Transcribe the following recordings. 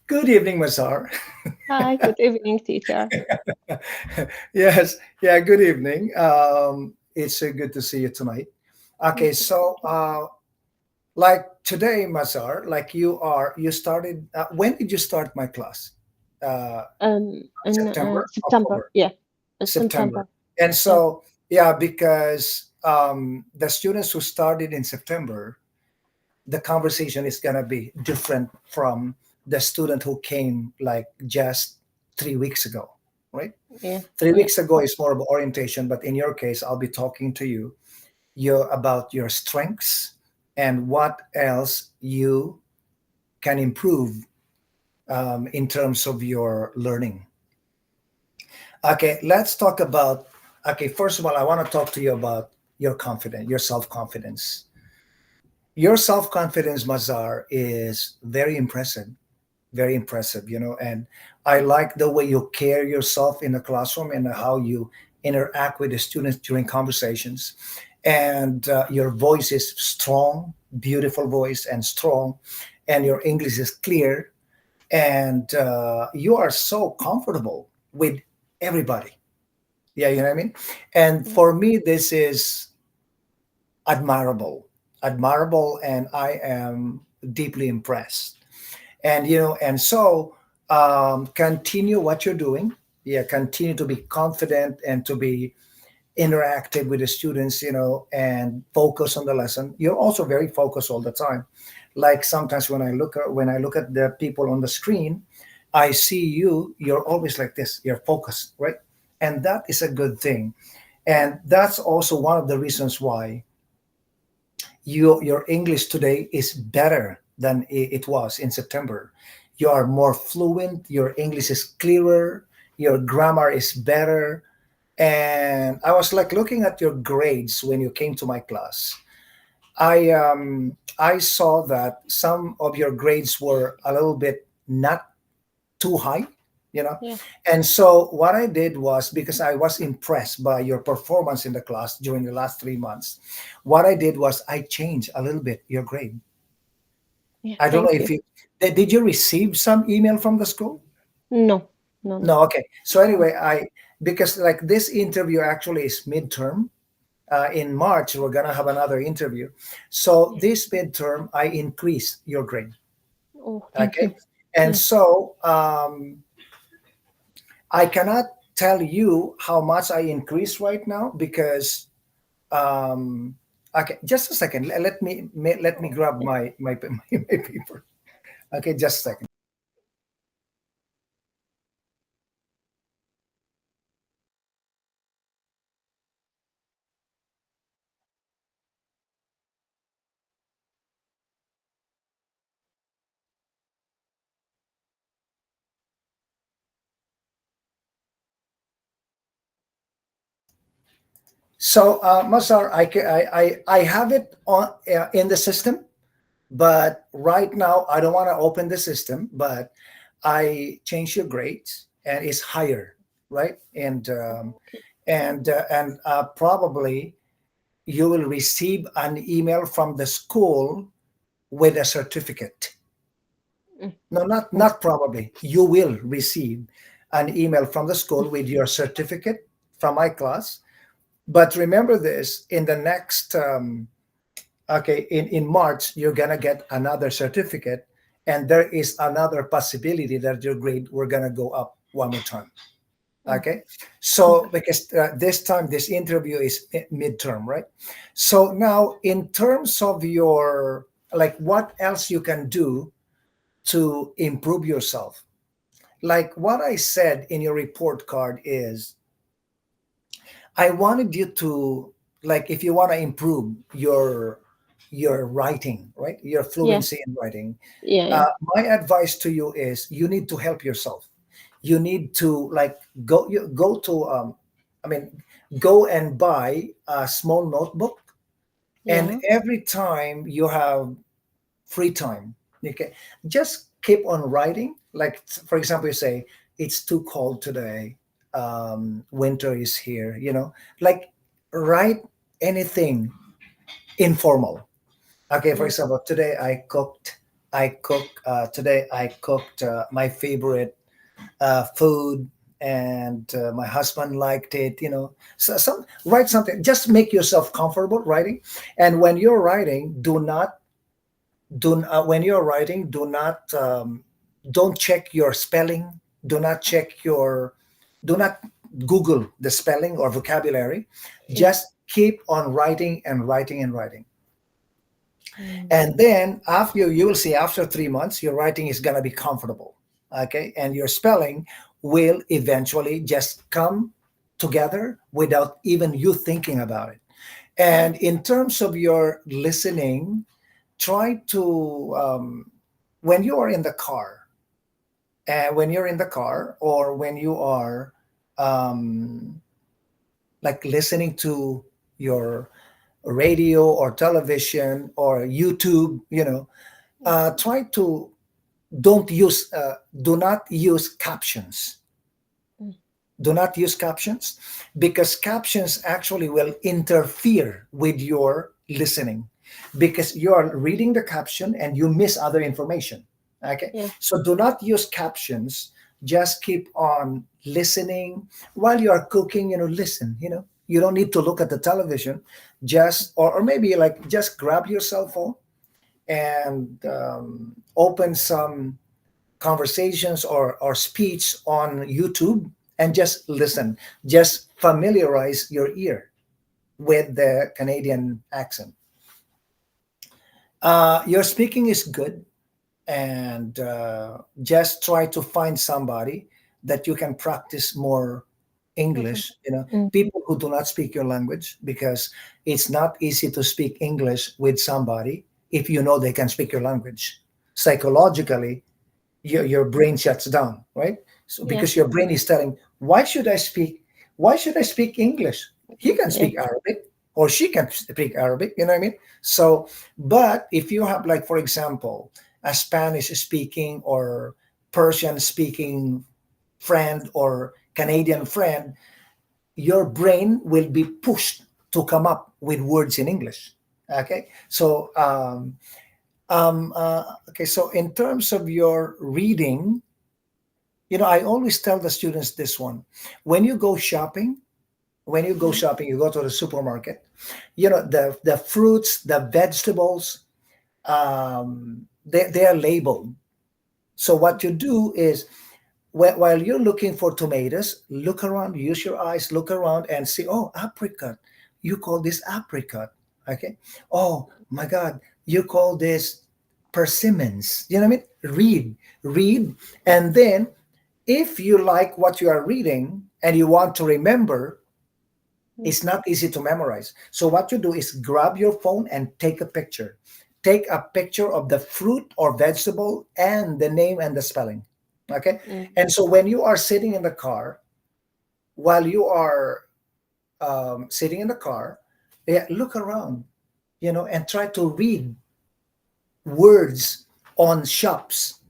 Good evening, Mazar. Hi, good evening, teacher. Yes, yeah, good evening. It's good to see you tonight. Okay, Okay, so thank you. like today, Mazar, you started, when did you start my class? In September, September, October, yeah, September. September, And yeah, so, yeah, because the students who started in September, the conversation is going to be different from the student who came like just 3 weeks ago, right? yeah, Three yeah, weeks ago is more of orientation, but in your case, I'll be talking to you about your strengths and what else you can improve in terms of your learning. Okay, let's talk about. Okay, first of all, I want to talk to you about your confidence, your self confidence. Your self confidence, Mazar, is very impressive, and I like the way you carry yourself in the classroom and how you interact with the students during conversations. And your voice is strong, beautiful voice and strong, and your English is clear, and you are so comfortable with everybody. Yeah, you know what I mean. And yeah, for me, this is admirable, admirable, and I am deeply impressed. And and so continue what you're doing. Yeah, continue to be confident and to be interactive with the students, and focus on the lesson. You're also very focused all the time. Like sometimes when I look at the people on the screen, I see you're always like this, you're focused, right? And that is a good thing. And that's also one of the reasons why your English today is better than it was in September. You are more fluent, your English is clearer, your grammar is better. And I was like looking at your grades when you came to my class. I saw that some of your grades were a little bit not too high, you know. yeah. And so what I did was, because I was impressed by your performance in the class during the last 3 months, what I did was I changed a little bit your grade. Yeah, I don't know thank if you. did you receive some email from the school? No, no, no. No, okay. So anyway, because like this interview actually is midterm. In March, we're gonna have another interview. So Yeah. this midterm, I increased your grade. Oh, thank Okay, you. and Yeah, so I cannot tell you how much I increased right now because um, okay, just a second. Let me grab yeah. my paper. Okay, just a second. So, Masar, I have it on in the system, but right now I don't want to open the system. But I changed your grades, and it's higher, right? And Oh, okay. probably you will receive an email from the school with a certificate. Mm, No, mm, not probably. You will receive an email from the school with your certificate from my class. But remember this: in the next, okay, in March, you're gonna get another certificate, and there is another possibility that your grade we're gonna go up one more time. mm, Okay, so okay. because this time this interview is midterm, right? So now, in terms of your, like, what else you can do to improve yourself, like what I said in your report card is, I wanted you to, like, if you want to improve your writing, right, your Yeah, fluency in writing, yeah, yeah. uh, my advice to you is you need to help yourself. You need to, like, go to I mean go and buy a small notebook, and Yeah. every time you have free time, okay, just keep on writing. Like, for example, you say it's too cold today, winter is here, like, write anything informal. Okay, for Mm, example, today I cooked I cook today. I cooked my favorite food, and my husband liked it. So some write something. Just make yourself comfortable writing. And when you're writing, when you're writing, don't check your spelling. Do not check your do not Google the spelling or vocabulary. Mm, Just keep on writing and writing and writing. mm, And then after you will see after 3 months, your writing is gonna be comfortable. Okay. And your spelling will eventually just come together without even you thinking about it. And in terms of your listening, try to when you are in the car, when you're in the car, or when you are um, like listening to your radio or television or YouTube, mm, try to don't use do not use captions. mm, Do not use captions, because captions actually will interfere with your listening, because you are reading the caption and you miss other information. Okay. yeah. So do not use captions. Just keep on listening while you are cooking. Listen. You don't need to look at the television. Just or maybe like just grab your cell phone and open some conversations or speech on YouTube, and just listen. Just familiarize your ear with the Canadian accent. Your speaking is good, and just try to find somebody that you can practice more Mhm, English. mm, People who do not speak your language, because it's not easy to speak English with somebody if you know they can speak your language. Psychologically, your brain shuts down, right? So yeah. because your brain is telling, why should I speak English? He can Yeah. speak Arabic, or she can speak Arabic, you know what I mean? So, but if you have, like, for example, a Spanish speaking or Persian speaking friend or Canadian friend, your brain will be pushed to come up with words in English. Okay. So okay, so in terms of your reading, I always tell the students this one. When you go shopping, Mm, you go to the supermarket, the fruits, the vegetables, they are labeled. So what you do is, while you're looking for tomatoes, look around, use your eyes, look around and see, oh, apricot. You call this apricot. Okay. Oh my God, you call this persimmons. You know what I mean? Read. And then if you like what you are reading and you want to remember, mm, it's not easy to memorize. So what you do is grab your phone and take a picture. Take a picture of the fruit or vegetable and the name and the spelling. Okay. mm, And so when you are sitting in the car, while you are sitting in the car, yeah, look around, and try to read words on shops.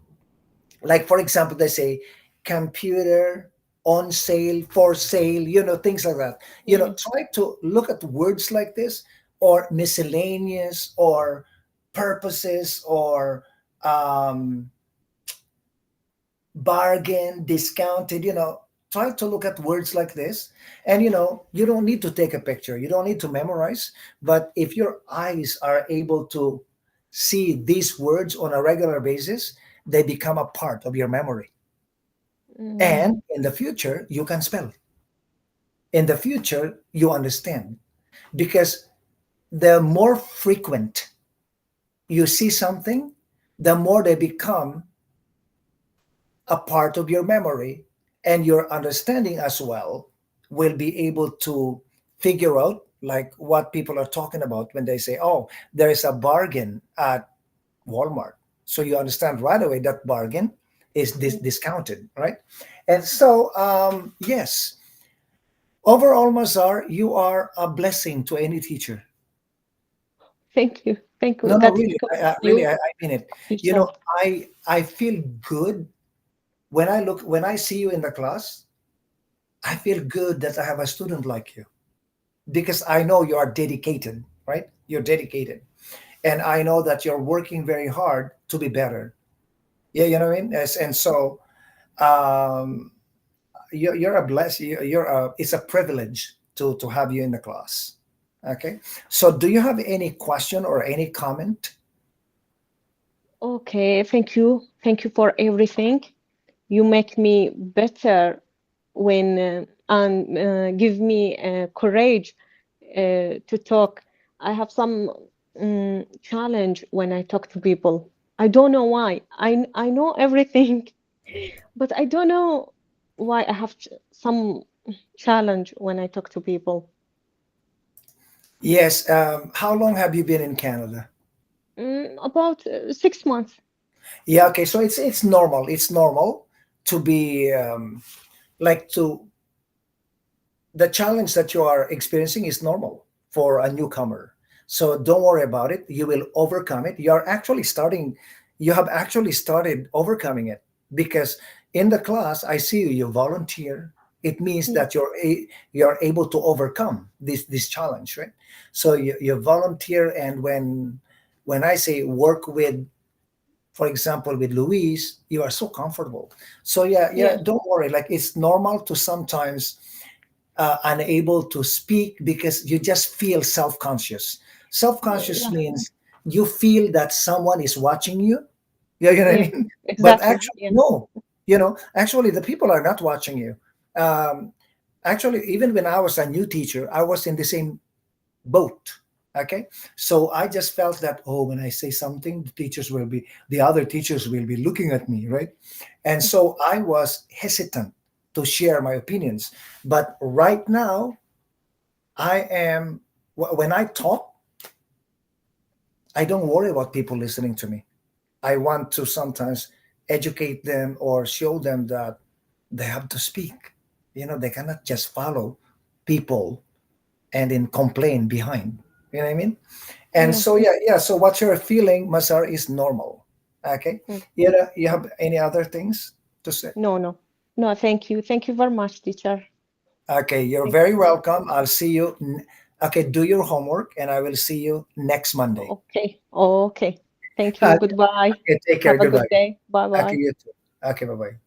Like, for example, they say computer on sale, for sale, things like that. mm, Try to look at words like this, or miscellaneous, or purposes, or um, bargain, discounted. Try to look at words like this. And you don't need to take a picture, you don't need to memorize. But if your eyes are able to see these words on a regular basis, they become a part of your memory. mm, And in the future, you can spell. In the future, you understand. Because the more frequent you see something, the more they become a part of your memory, and your understanding as well will be able to figure out, like, what people are talking about when they say, oh, there is a bargain at Walmart. So you understand right away that bargain is mm. discounted, right? And so, yes, overall, Mazar, you are a blessing to any teacher. Thank you. Thank you. No, no, That's really, because really, you I mean it. yourself. I feel good when I see you in the class. I feel good that I have a student like you, because I know you are dedicated, right? You're dedicated. and I know that you're working very hard to be better. Yeah, you know what I mean. Yes, and so um, you're a bless. You're a. It's a privilege to have you in the class. Okay. So, do you have any question or any comment? Okay, thank you. Thank you for everything. You make me better when and give me courage to talk. I have some challenge when I talk to people. I don't know why. I know everything, but I don't know why I have some challenge when I talk to people. Yes. How long have you been in Canada? About 6 months. Yeah. Okay. So it's normal. It's normal to be like to the challenge that you are experiencing is normal for a newcomer. So don't worry about it. You will overcome it. You have actually started overcoming it because in the class, I see you, you volunteer. It means Yeah, that you're able to overcome this challenge, right? So you volunteer, and when I say work with, for example, with Louise, you are so comfortable. So yeah, yeah, yeah, don't worry. Like it's normal to sometimes unable to speak because you just feel self-conscious. Self-conscious yeah, means you feel that someone is watching you. You know what I yeah, mean? But exactly. actually, Yeah, no. Actually, the people are not watching you. Um, Actually, even when I was a new teacher, I was in the same boat. Okay, so I just felt that, oh, when I say something, the other teachers will be looking at me, right? And so I was hesitant to share my opinions. But right now, when I talk, I don't worry about people listening to me. I want to sometimes educate them or show them that they have to speak. They cannot just follow people and then complain behind. You know what I mean? And yeah. so yeah, yeah. So what you're feeling, Masar, is normal. Okay. Mm. You have any other things to say? No, no, no. Thank you. Thank you very much, teacher. Okay, you're Thank very you. welcome. I'll see you. Okay, do your homework, and I will see you next Monday. Okay. Okay. Thank you. Okay, Goodbye. okay, take care. Have a Goodbye. good day. Bye Okay, bye. you too. Okay, bye bye.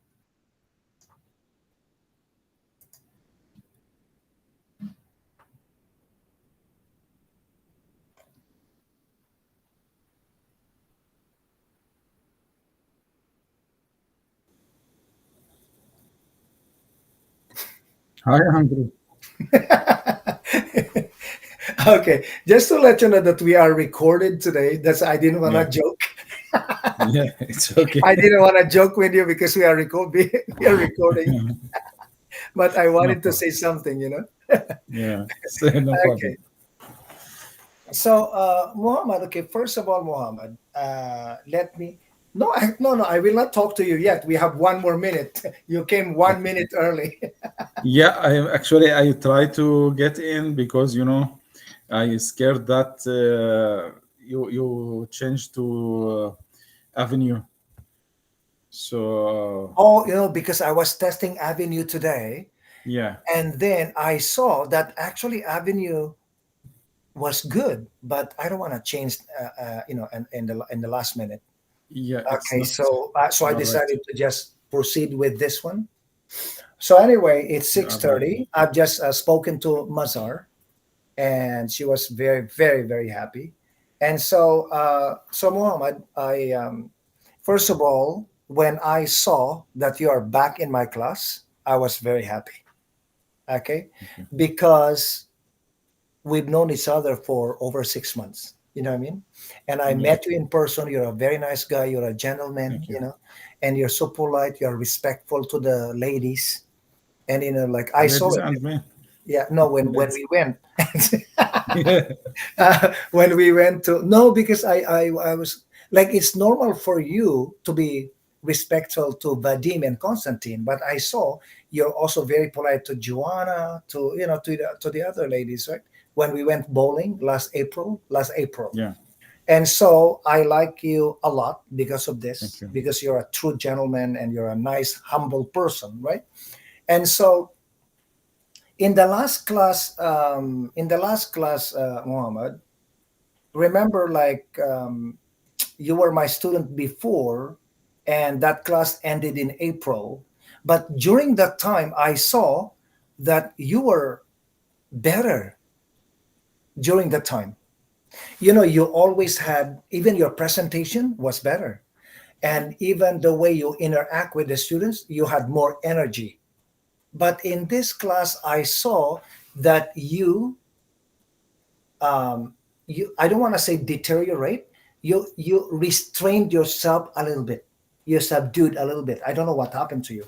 Hi, Andrew. Okay, just to let you know that we are recorded today. That's I didn't want to Yeah, joke. yeah, it's okay. I didn't want to joke with you because we are recording, but I No wanted to problem. say something. Yeah, no Okay. problem. So, Muhammad, okay, first of all, Muhammad, let me. No, no, no, I will not talk to you yet. We have 1 more minute. You came 1 minute early. Yeah, I try to get in because I scared that you changed to Avenue. So Oh, because I was testing Avenue today, yeah, and then I saw that actually Avenue was good, but I don't want to change, in the last minute. yeah, it's Okay, not. so I You're right. decided to just proceed with this one. So anyway, it's You six are right. thirty. I've just spoken to Mazar, and she was very, very, very happy. And so Muhammad, first of all, when I saw that you are back in my class, I was very happy. Okay, Thank you. because we've known each other for over 6 months. You know what I mean? And I Yeah, met you in person. You're a very nice guy. You're a gentleman. thank you. And you're so polite. You're respectful to the ladies. And like I saw Ladies it. and men. Yeah, no, when Ladies. we went. Yeah, When we went to no, because I was like, it's normal for you to be respectful to Vadim and Constantine, but I saw you're also very polite to Joanna, to the other ladies, right? When we went bowling last April, yeah. and so I like you a lot because of Thank this, you. because you're a true gentleman and you're a nice, humble person, right? And so in the last class, Muhammad, remember, like, you were my student before, and that class ended in April. But during that time, I saw that you were better during that time. You know, you always had, even your presentation was better. And even the way you interact with the students, you had more energy. But in this class, I saw that um, I don't want to say deteriorate. You restrained yourself a little bit. You subdued a little bit. I don't know what happened to you.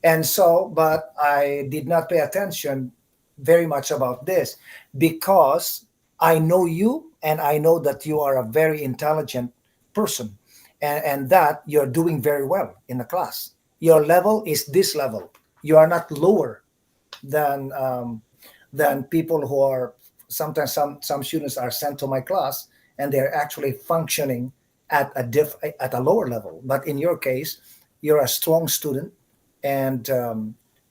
And so, but I did not pay attention very much about this because I know you and I know that you are a very intelligent person, and that you're doing very well in the class. Your level is this level. You are not lower than people who are, sometimes some students are sent to my class and they're actually functioning at a lower level. But in your case, you're a strong student, and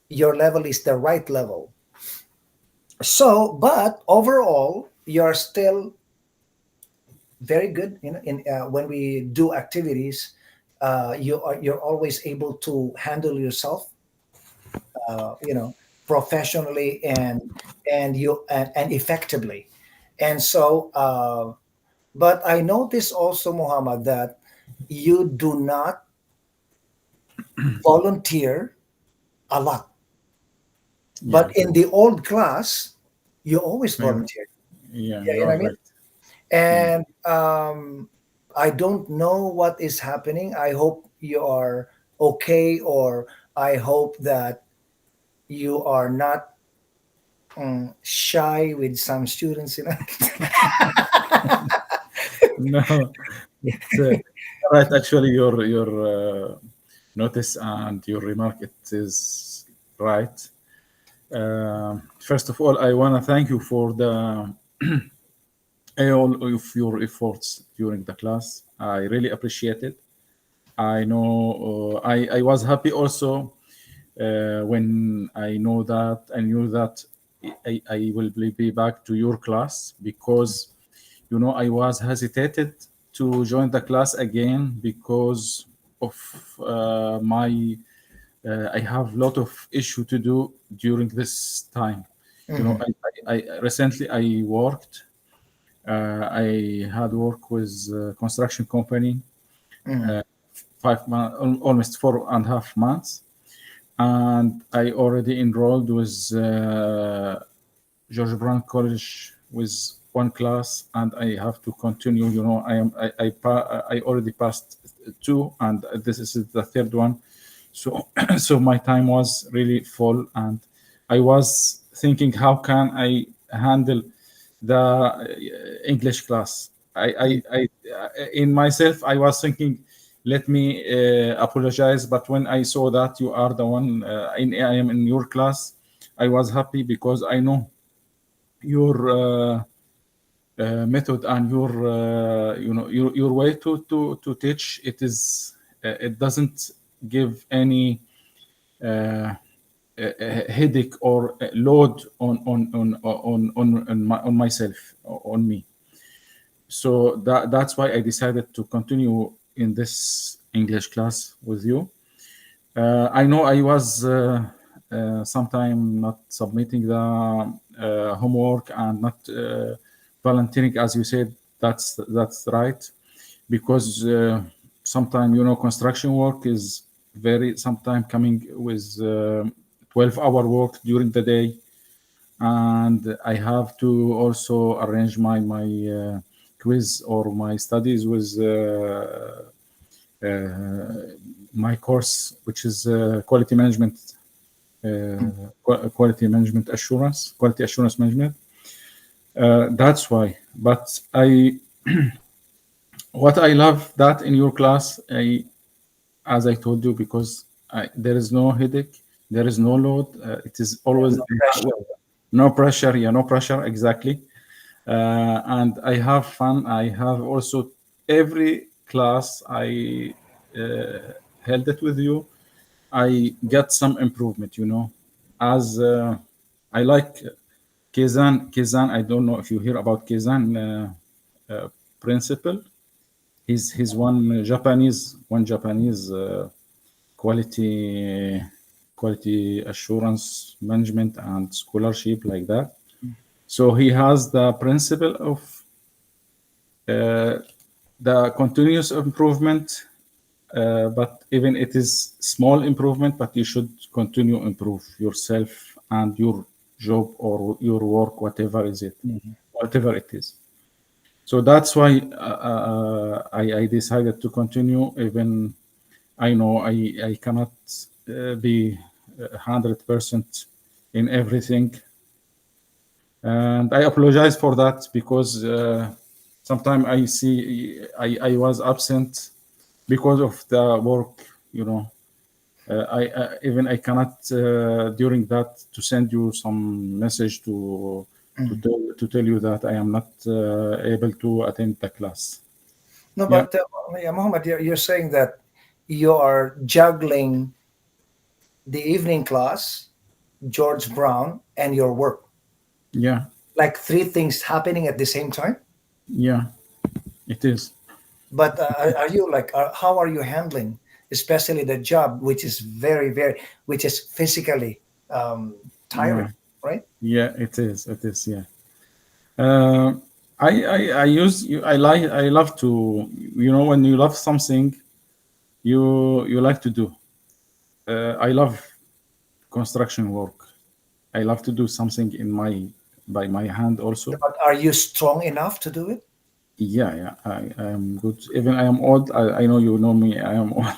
your level is the right level. So, but overall, you're still very good. In when we do activities, you're always able to handle yourself, professionally, and effectively. And so, but I notice also, Muhammad, that you do not volunteer a lot. But Yeah, in the old class, you always yeah, volunteered. yeah, Yeah, you you know are what I mean? right. Yeah. And I don't know what is happening. I hope you are okay, or I hope that you are not shy with some students, you know. No, it's right. Actually, your notice and your remark, it is right. First of all, I want to thank you for the all of your efforts during the class. I really appreciate it. I know I was happy also when I knew that I will be back to your class, because I was hesitated to join the class again because of my I have a lot of issue to do during this time. Mhm, I recently I worked. I had work with a construction company, mhm, 5 months, almost 4.5 months, and I already enrolled with George Brown College with one class, and I have to continue. I already passed two, and this is the third one. So so my time was really full, and I was thinking, how can I handle the English class? mhm, In myself, I was thinking, let me apologize. But when I saw that you are the one, I am in your class, I was happy because I know your method and your way to teach. It doesn't give any headache or load on myself, on me. So that's why I decided to continue in this English class with you. I know I was sometime not submitting the homework and not volunteering, as you said. That's right, because sometime construction work is very sometime coming with 12-hour work during the day, and I have to also arrange my quiz or my studies with my course, which is quality management assurance, quality assurance management. That's why. But what I love that in your class, as I told you, because there is no headache, there is no load. It is yeah, always no pressure. no pressure. Yeah, no pressure. Exactly. And I have fun. I have also every class I held it with you, I get some improvement. As I like Kazan. I don't know if you hear about Kazan. principal. He's one Japanese quality quality assurance management and scholarship like that. So he has the principle of uh, the continuous improvement, but even it is small improvement, but you should continue improve yourself and your job or your work, whatever it is. So that's why I decided to continue. Even I know I cannot be 100% in everything, and I apologize for that because sometimes I see I was absent because of the work. You know, I even I cannot during that to send you some message to tell you that I am not able to attend the class. No, Yeah, but yeah, Muhammad, you're saying that you are juggling the evening class, George Brown, and your work, yeah, like three things happening at the same time. yeah. It is. But are you like, how are you handling, especially the job, which is which is physically tiring, Yeah, right? yeah. It is. It is. Yeah. Uh, I use you. I love to. You know, when you love something, you like to do. I love construction work. I love to do something in my by my hand also. But are you strong enough to do it? Yeah, yeah. I am good. Even I am old. I know you know me. I am old,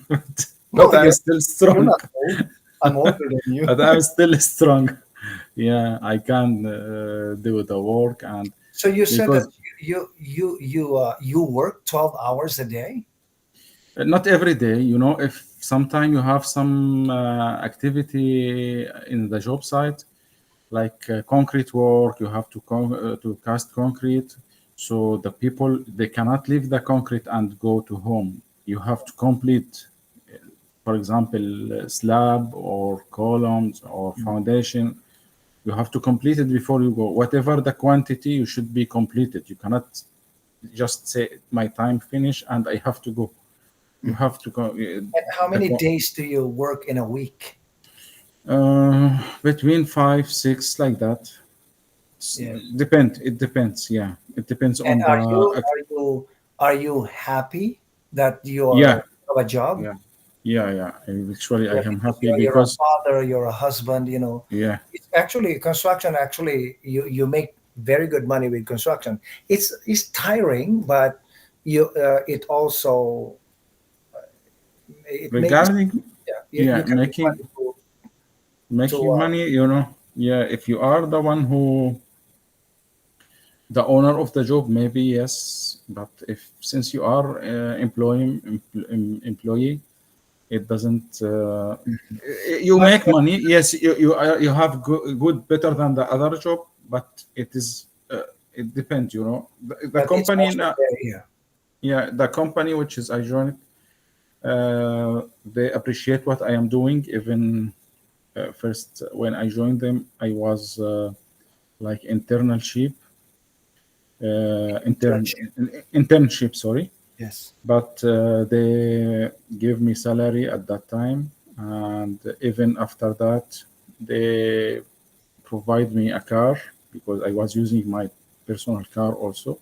but No, I'm still you're strong. not old. I'm older than you. But I'm still strong. Yeah, I can do the work and So you said that because you work 12 hours a day. not every day, you know, if sometime you have some activity in the job site, like concrete work, you have to cast concrete. So the people they cannot leave the concrete and go to home. You have to complete, for example, slab or columns or foundation. You have to complete it before you go. Whatever the quantity, you should be completed. You cannot just say my time finish and I have to go. You have to go. And how The many days do you work in a week? between 5, 6 like that. Yeah. Depend. It depends. Yeah, it depends And on the. are you happy that you Yeah, have a job? yeah, yeah, yeah. Actually, I Yeah, am because happy you're a because father, you're a husband. yeah, It's actually construction. Actually, you make very good money with construction. It's tiring, but it also it makes regarding yeah you yeah can make making money to making money. You know, yeah. If you are the one who the owner of the job, maybe yes. But if since you are employee, it doesn't. You but make money, yes. You have good better than the other job, but it is it depends. You know, the but it's company. also very yeah. Yeah, the company which is I joined, they appreciate what I am doing. Even first when I joined them, I was like Internship. internship. Sorry, Yes. but they gave me salary at that time, and even after that, they provide me a car because I was using my personal car also.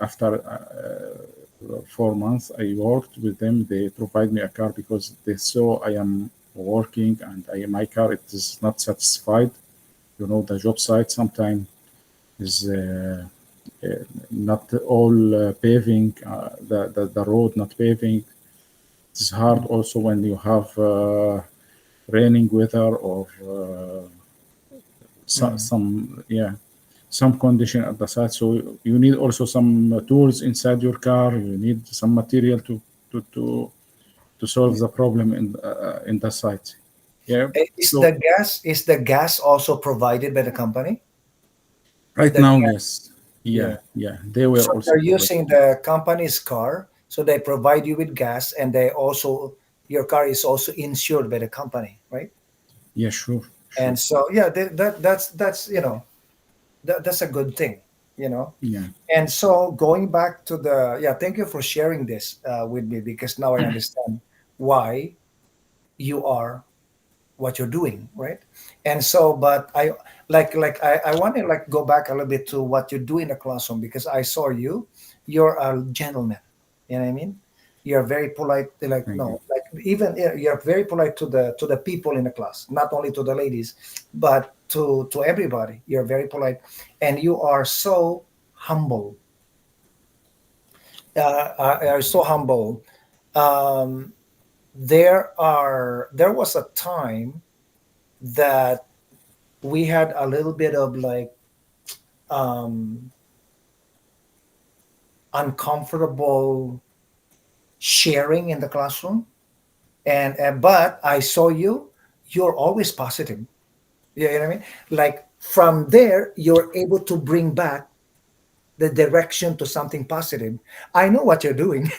After 4 months, I worked with them. They provide me a car because they saw I am working and my car it is not satisfied. You know, the job site sometimes is not all paving, the road not paving. It's hard also when you have raining weather or Mm. some yeah some condition at the site. So you need also some tools inside your car. You need some material to to to solve the problem in the site. Yeah. So Is the gas also provided by the company? right The now, gas, yes, yeah. yeah, yeah, they were So also they're provided. using the company's car, so they provide you with gas, and they also your car is also insured by the company, right? Yeah, sure, And sure. so yeah, that's that's a good thing. you know. Yeah. And so going back to the, yeah, thank you for sharing this with me, because now I understand why you are what you're doing, right? And so, but I I want to like go back a little bit to what you do in the classroom, because I saw you, you're a gentleman, you know what I mean? You're very polite, like Thank you. no, like even you're very polite to the people in the class, not only to the ladies, but to everybody. You're very polite, and you are so humble. Are so humble. Um, there was a time that we had a little bit of like um, uncomfortable sharing in the classroom, and but I saw you. You're always positive. You know what I mean? Like from there, you're able to bring back the direction to something positive. I know what you're doing.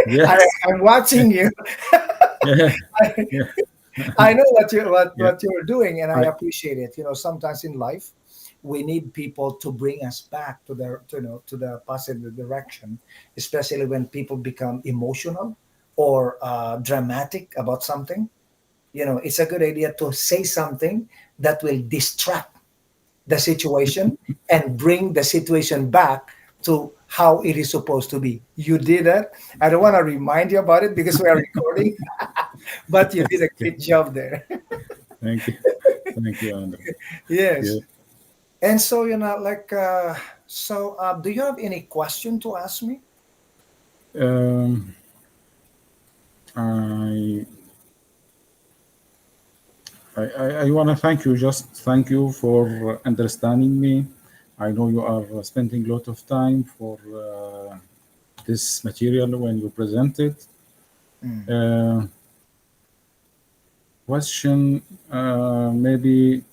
Yes. I'm watching you. Yeah. Yeah. I know what you Yeah. what you're doing, and I I appreciate it. You know, sometimes in life, we need people to bring us back to the to the positive direction, especially when people become emotional or dramatic about something. You know, it's a good idea to say something that will distract the situation and bring the situation back to how it is supposed to be. You did that. I don't want to remind you about it because we are recording, but you did a okay. great job there. Thank you. Thank you, Andrew. Yes. Yeah. And so, you know, like, do you have any question to ask me? Um, I I want to thank you. Just thank you for understanding me. I know you are spending a lot of time for this material when you present it. Mm. Uh, question, maybe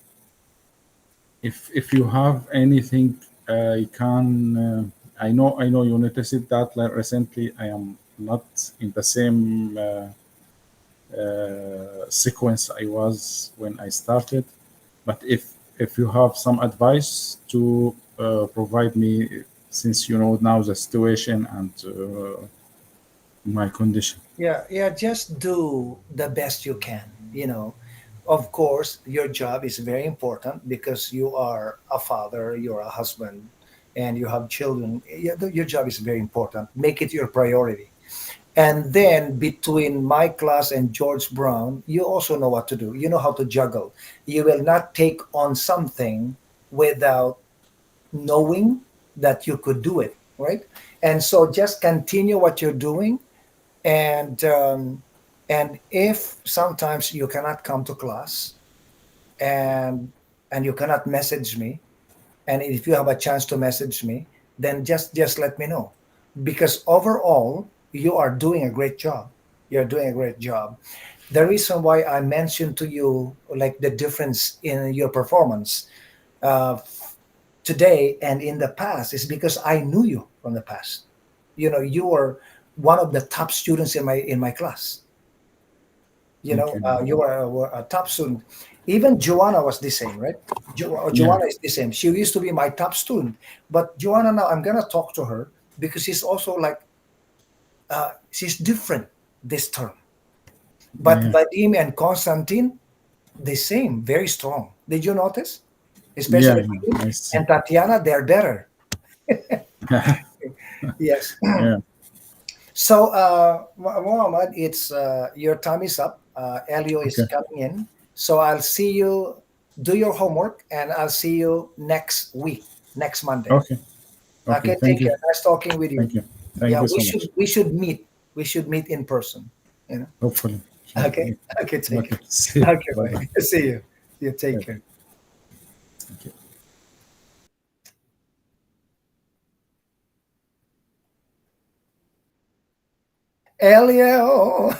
if you have anything, I can. I know you noticed that like recently I am not in the same sequence I was when I started. But if you have some advice to provide me, since you know now the situation and my condition. Yeah, yeah, just do the best you can. You know, of course, your job is very important because you are a father, you're a husband, and you have children. Yeah, your job is very important. Make it your priority. And then between my class and George Brown, you also know what to do. You know how to juggle. You will not take on something without knowing that you could do it, right? And so just continue what you're doing, and if sometimes you cannot come to class, and you cannot message me, and if you have a chance to message me, then just let me know, because overall you are doing a great job. You're doing a great job. The reason why I mentioned to you like the difference in your performance uh, today and in the past is because I knew you from the past. You know, you were one of the top students in my class. You Thank know, you. you were a top student. Even Joanna was the same, right? Yeah. Joanna is the same. She used to be my top student, but Joanna now I'm gonna talk to her because she's also like she's different this term. But Yeah. Vadim and Konstantin, the same, very strong. Did you notice? Yeah. Especially Yeah. Vadim I see. and Tatiana, they're better. Yes. Yeah. So, Muhammad, it's your time is up. Elio is Okay. coming in. So I'll see you. Do your homework, and I'll see you next week, next Monday. Okay. Okay. Okay, Thank take you. care. Nice talking with you. Thank you. Thank Yeah, you so much. we should meet. We should meet in person. You know. Hopefully. Okay. Okay. Take Okay. care. See you. Okay. Bye bye. Bye. See you. You take care. Thank you. Elio.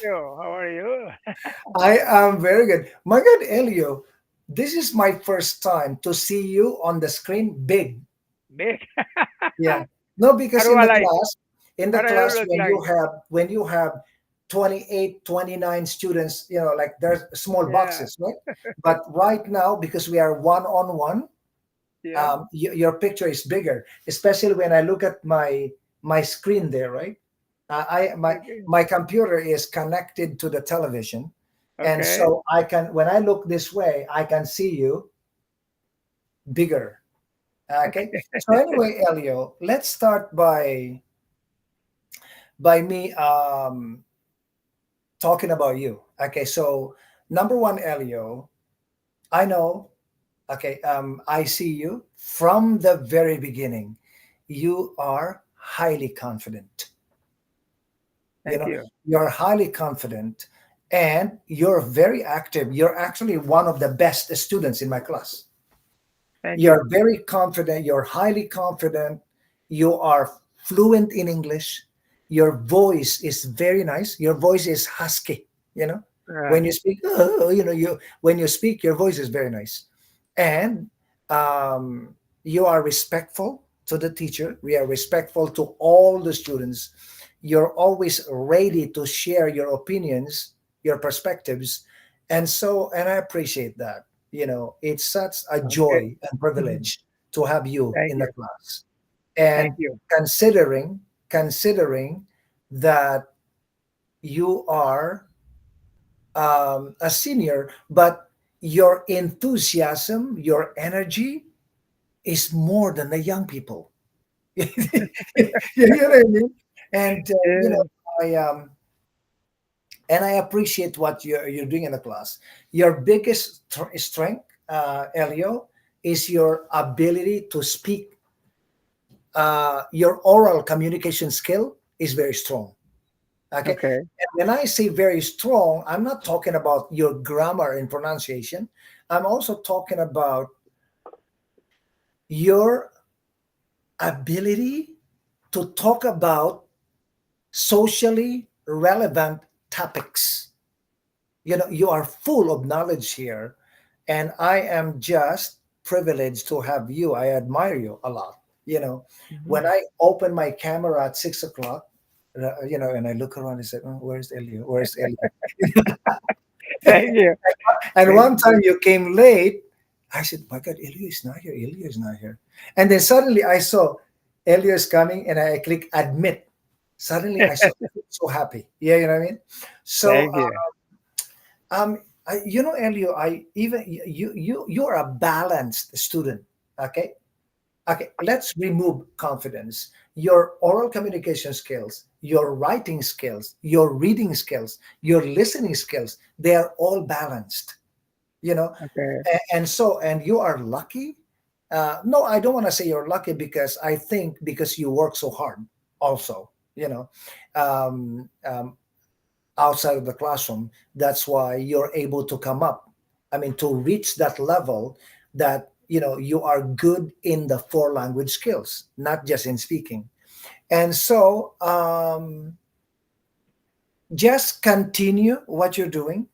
Yo, how are you? I am very good. My God, Elio, this is my first time to see you on the screen big. Big. Yeah. No, What because do I like? in the What do I class look like? when you have 28, 29 students, like there's small Yeah. boxes, right? But right now, because we are one on one, Yeah. your picture is bigger, especially when I look at my screen there, right? I Okay. my computer is connected to the television, and Okay. so I can, when I look this way, I can see you bigger. Okay. So anyway, Elio, let's start by me talking about you. Okay. So number one, Elio, I know. Okay. I see you from the very beginning. You are highly confident. you Thank know you. you're highly confident, and you're very active. You're actually one of the best students in my class. Thank You're you. very confident, you're highly confident, you are fluent in English, your voice is very nice, your voice is husky, Uh, when you speak. Oh, when you speak, your voice is very nice. And you are respectful to the teacher, we are respectful to all the students. You're always ready to share your opinions, your perspectives. And I appreciate that. It's such a okay. joy and privilege to have you Thank in the you. class. Thank And you. considering that you are a senior, but your enthusiasm, your energy is more than the young people. You know what I mean? And Yeah. I appreciate what you're doing in the class. Your biggest strength, Elio, is your ability to speak. Your oral communication skill is very strong. Okay. Okay. And when I say very strong, I'm not talking about your grammar and pronunciation. I'm also talking about your ability to talk about socially relevant topics. You are full of knowledge here, and I am just privileged to have you. I admire you a lot. When Mhm. I open my camera at 6 o'clock, and I look around and say, oh, where's Elio? Where's Elio? Thank you. And Thank one you. time you came late. I said, my God, Elio is not here. Elio is not here. And then suddenly I saw Elio is coming, and I click admit. Suddenly I saw, so happy. Yeah, you know what I mean? So Thank you. Elio, I even you're a balanced student. Okay. Okay, let's remove confidence. Your oral communication skills, your writing skills, your reading skills, your listening skills, they are all balanced. you know Okay. and you are lucky. No, I don't want to say you're lucky, because I think because you work so hard also, um, um, outside of the classroom. That's why you're able to come up, I mean, to reach that level, that you are good in the four language skills, not just in speaking. And so just continue what you're doing,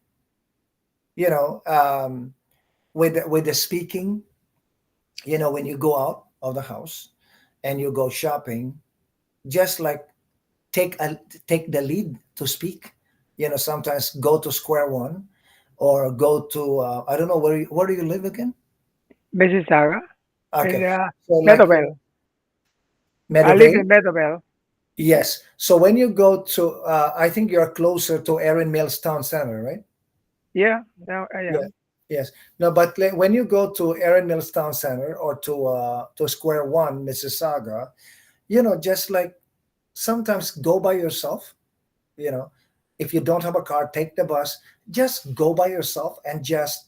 you know um, with the speaking. When you go out of the house and you go shopping, just like take a take the lead to speak. Sometimes go to square one, or go to I don't know, where do you live again? Mississauga in Okay, so like Meadowvale. I live Meadowvale. in Meadowvale. Yes, so when you go to I think you're closer to Erin Mills Town Center, right? Yeah. Now I Yeah. am. Yes. No, but when you go to Erin Mills Town Center, or to square one Mississauga, just like sometimes go by yourself. you know if you don't have a car, take the bus. Just go by yourself and just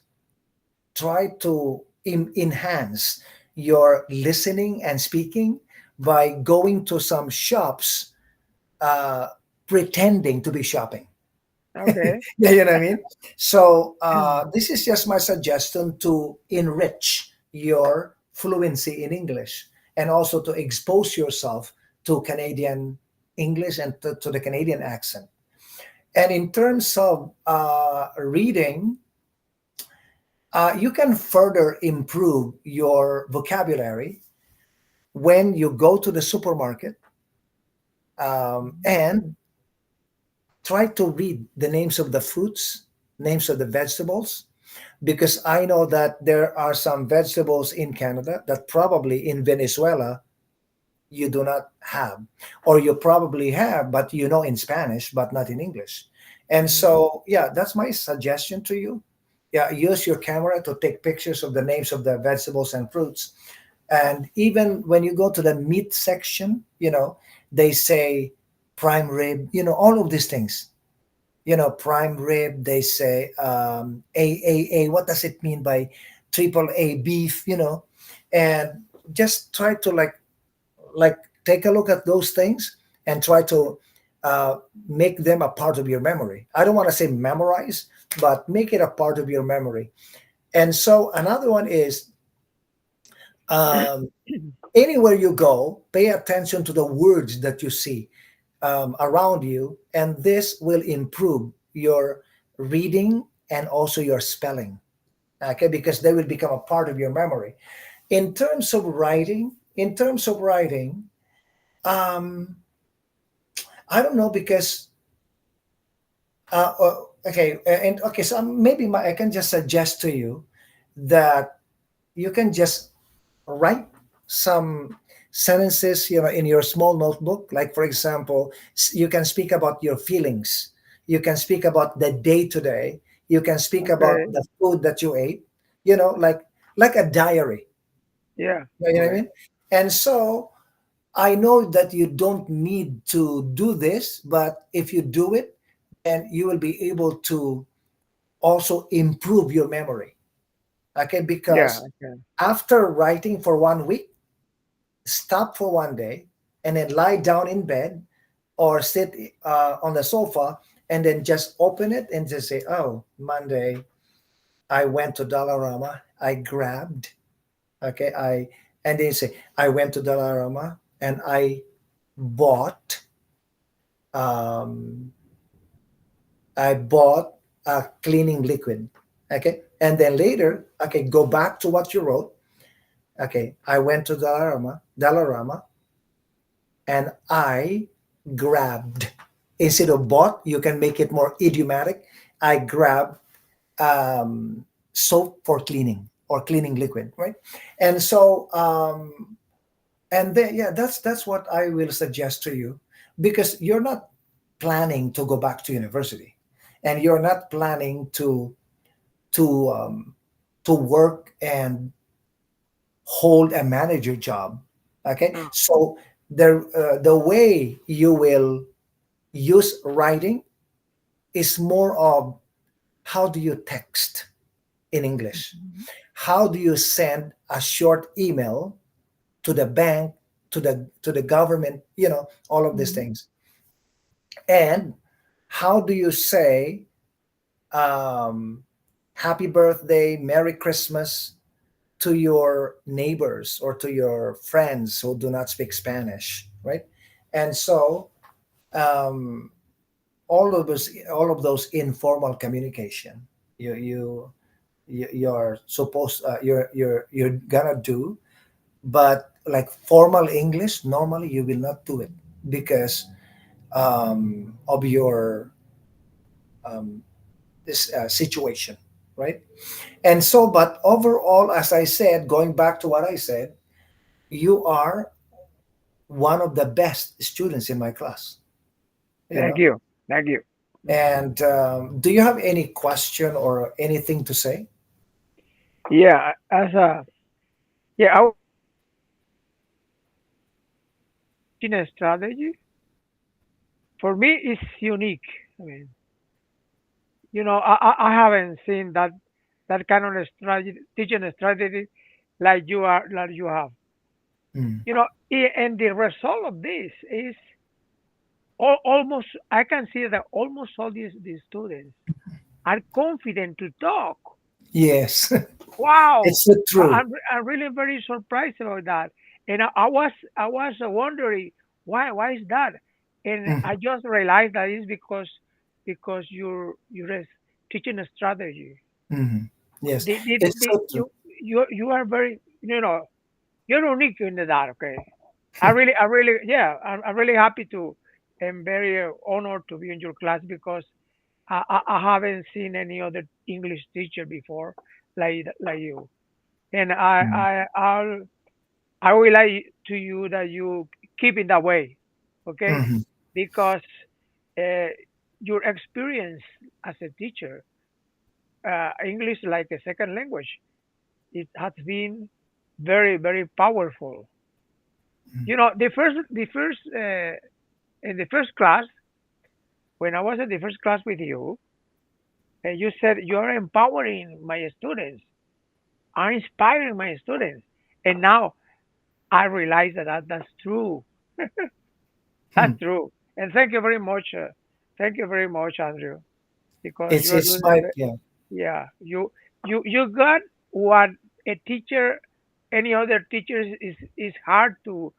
try to enhance your listening and speaking by going to some shops, uh, pretending to be shopping. Okay. Yeah, you know what I mean? So this is just my suggestion to enrich your fluency in English, and also to expose yourself to Canadian English, and to the Canadian accent. And in terms of reading, you can further improve your vocabulary when you go to the supermarket, and try to read the names of the fruits, names of the vegetables, because I know that there are some vegetables in Canada that probably in Venezuela you do not have, or you probably have, but you know in Spanish, but not in English. And Mhm. so, yeah, that's my suggestion to you. Yeah, use your camera to take pictures of the names of the vegetables and fruits. And even when you go to the meat section, they say prime rib, all of these things. Prime rib, they say AAA. What does it mean by triple A beef? And just try to like take a look at those things and try to uh, make them a part of your memory. I don't want to say memorize, but make it a part of your memory. And so another one is, um, anywhere you go, pay attention to the words that you see around you, and this will improve your reading and also your spelling. Okay, because they will become a part of your memory. In terms of writing, um, I don't know because okay, and okay, so maybe I can just suggest to you that you can just write some sentences, in your small notebook. Like for example, you can speak about your feelings. You can speak about the day today. You can speak about Okay. the food that you ate. Like a diary. Yeah. You know what I Okay. mean? And so I know that you don't need to do this, but if you do it, then you will be able to also improve your memory. Okay, Yeah. because Okay. after writing for 1 week, stop for one day, and then lie down in bed or sit on the sofa, and then just open it and just say, "Oh, Monday, I went to Dollarama. I grabbed." Okay, and then say, "I went to Dollarama and I bought um, I bought a cleaning liquid." Okay, and then later, okay, go back to what you wrote. Okay, I went to Dollarama, and I grabbed. Instead of bought, you can make it more idiomatic. I grabbed um, soap for cleaning or cleaning liquid, right? And so, and then yeah, that's what I will suggest to you, because you're not planning to go back to university, and you're not planning to um, to work and hold a manager job. Okay, Oh, so the way you will use writing is more of how do you text in English, mhm. how do you send a short email to the bank, to the government, all of these Mhm. things, and how do you say um, happy birthday, merry Christmas to your neighbors or to your friends who do not speak Spanish, right? And so um, all of those informal communication, you you you're supposed you're gonna do, but like formal English, normally you will not do it because of your um, this situation, right? And so, but overall, as I said, going back to what I said, you are one of the best students in my class, you Thank know. you. Thank you. And do you have any question or anything to say? Yeah. As a yeah, our teaching strategy for me is unique. I mean, I haven't seen that kind of strategy, teaching strategy like you have. Mm. And the result of this is almost I can see that almost all these students are confident to talk. Yes, Wow, it's so true. I'm really very surprised about that. And I was wondering why is that? And Mhm, I just realized that is because you're teaching a strategy. mhm. Yes, it's The so true. you are very you're unique in that. Okay, I'm really yeah I'm really happy am very honored to be in your class because I haven't seen any other English teacher before like you. And I will like to you that you keep it that way, okay? Mhm. Because uh, your experience as a teacher, English like a second language, it has been very powerful. You know, in the first class, when I was in the first class with you, you said you're empowering my students, are inspiring my students, and now I realize that's true. That's Hmm. true. And thank you very much. Thank you very much, Andrew, because you are It's doing my, yeah. yeah. You got what a teacher, any other teacher is hard to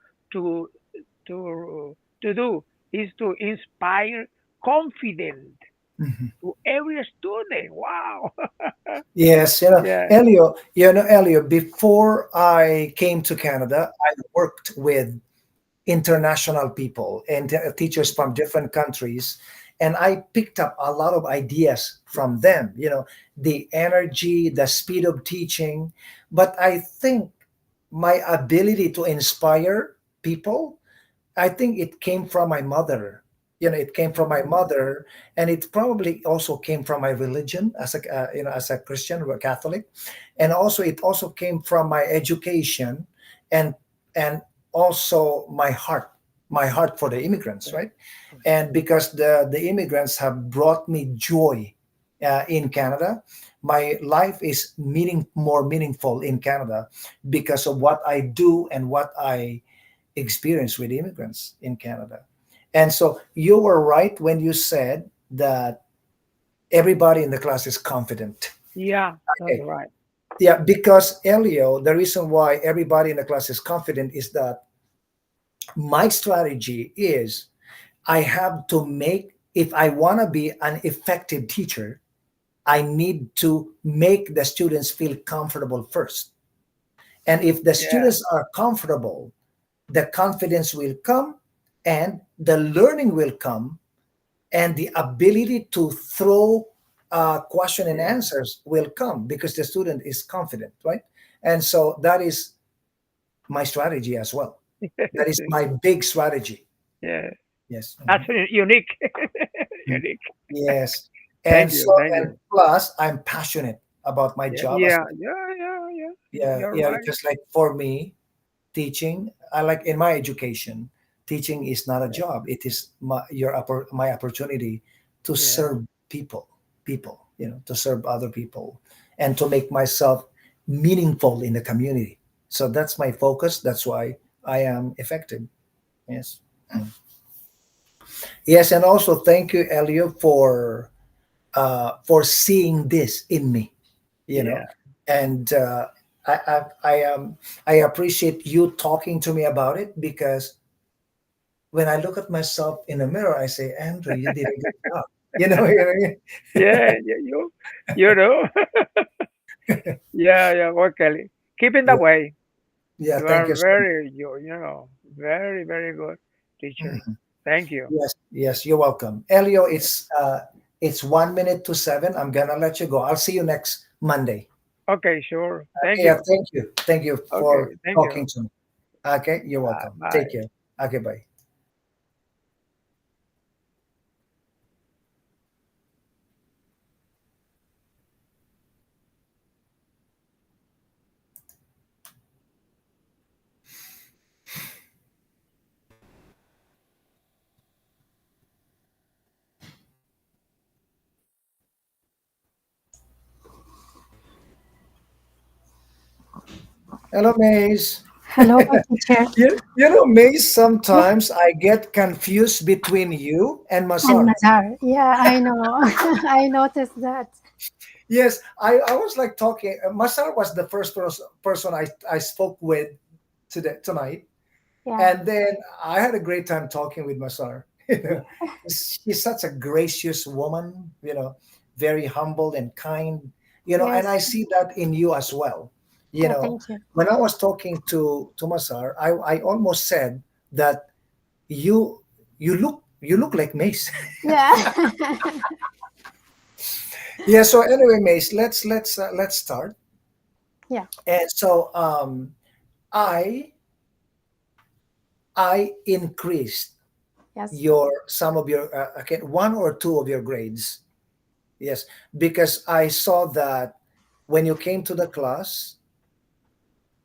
to do is to inspire confidence Mhm. to every student. Wow. Yes, Yeah. Elio, before I came to Canada, I worked with international people and teachers from different countries, and I picked up a lot of ideas from them, the energy, the speed of teaching. But I think my ability to inspire people, I think it came from my mother. It came from my mother, and it probably also came from my religion as a as a Christian or a Catholic, and also it also came from my education, and and also my heart for the immigrants, right? And because the immigrants have brought me joy in Canada, my life is more meaningful in Canada because of what I do and what I experience with immigrants in Canada. And so you were right when you said that everybody in the class is confident. Yeah, that's Okay. right. Yeah, because Elio, the reason why everybody in the class is confident is that my strategy is I have to make, if I want to be an effective teacher, I need to make the students feel comfortable first. And if the Yeah. students are comfortable, the confidence will come and the learning will come and the ability to throw question and Yeah. answers will come because the student is confident, right? And so that is my strategy as well. That is my big strategy. Yeah. Yes. That's Mhm. unique. Mhm. Unique. Yes. Thank And you. so, Thank and you. plus I'm passionate about my Yeah. job as Yeah. well. Yeah. Yeah, You're yeah, right. because like for me, teaching, I like in my education, teaching is not a Yeah. job. It is my opportunity to Yeah. serve people, to serve other people and to make myself meaningful in the community. So that's my focus. That's why I am effective. Yes. Yes, and also thank you, Elio, for seeing this in me, you know, Yeah. and I appreciate you talking to me about it because when I look at myself in the mirror, I say, Andrew, you did a good job. You Yeah. You know. Yeah. Yeah. Okay. Keep it that yeah, way. yeah. You Thank are you so much. very good teacher. Mhm. Thank you. Yes, yes, you're welcome, Elio. It's 1 minute to 7. I'm gonna let you go. I'll see you next Monday. Okay. Sure. Thank Okay, yeah, you. thank you for Okay. Thank you. talking to me. Okay, you're welcome. Take Bye. care. Okay, bye. Hello, Maze. Hello, my teacher. Maze, Yeah, sometimes I get confused between you and and Masar. Mazhar. Yeah, I know. I noticed that. Yes, I was like talking. Masar was the first person I spoke with tonight. Yeah, And then I had a great time talking with Masar. yeah. She's such a gracious woman, very humble and kind, and I Yes. see that in you as well. You Yeah, know, thank you. when I was talking to Masar, I almost said that you you look You look like Mace. Yeah. Yeah. So anyway, Mace, let's start. Yeah. And so I I increased Yes. your some of your okay, one or two of your grades. Yes, because I saw that when you came to the class,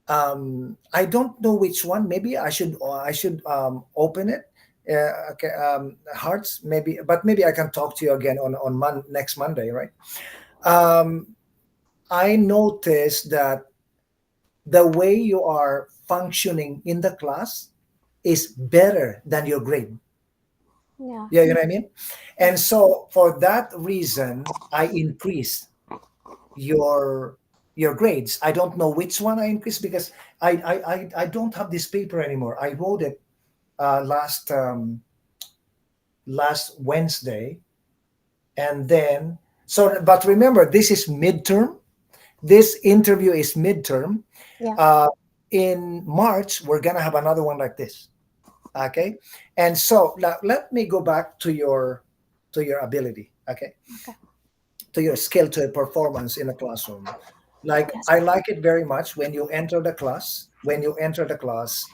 I don't know which one. Maybe I should open it. Okay, hearts maybe, but maybe I can talk to you again on next Monday, right? Um, I noticed that the way you are functioning in the class is better than your grade. Yeah. Yeah, you know what I mean? And Yes. so for that reason, I increased your your grades. I don't know which one I increased because I don't have this paper anymore. I wrote it last Wednesday, and then so. But remember, this is midterm. This interview is midterm. Yeah. Uh, in March, we're gonna have another one like this. Okay, and so let me go back to your ability. Okay, Okay. to your skill, to your performance in a classroom. Like Yes. I like it very much when you enter the class. When you enter the class,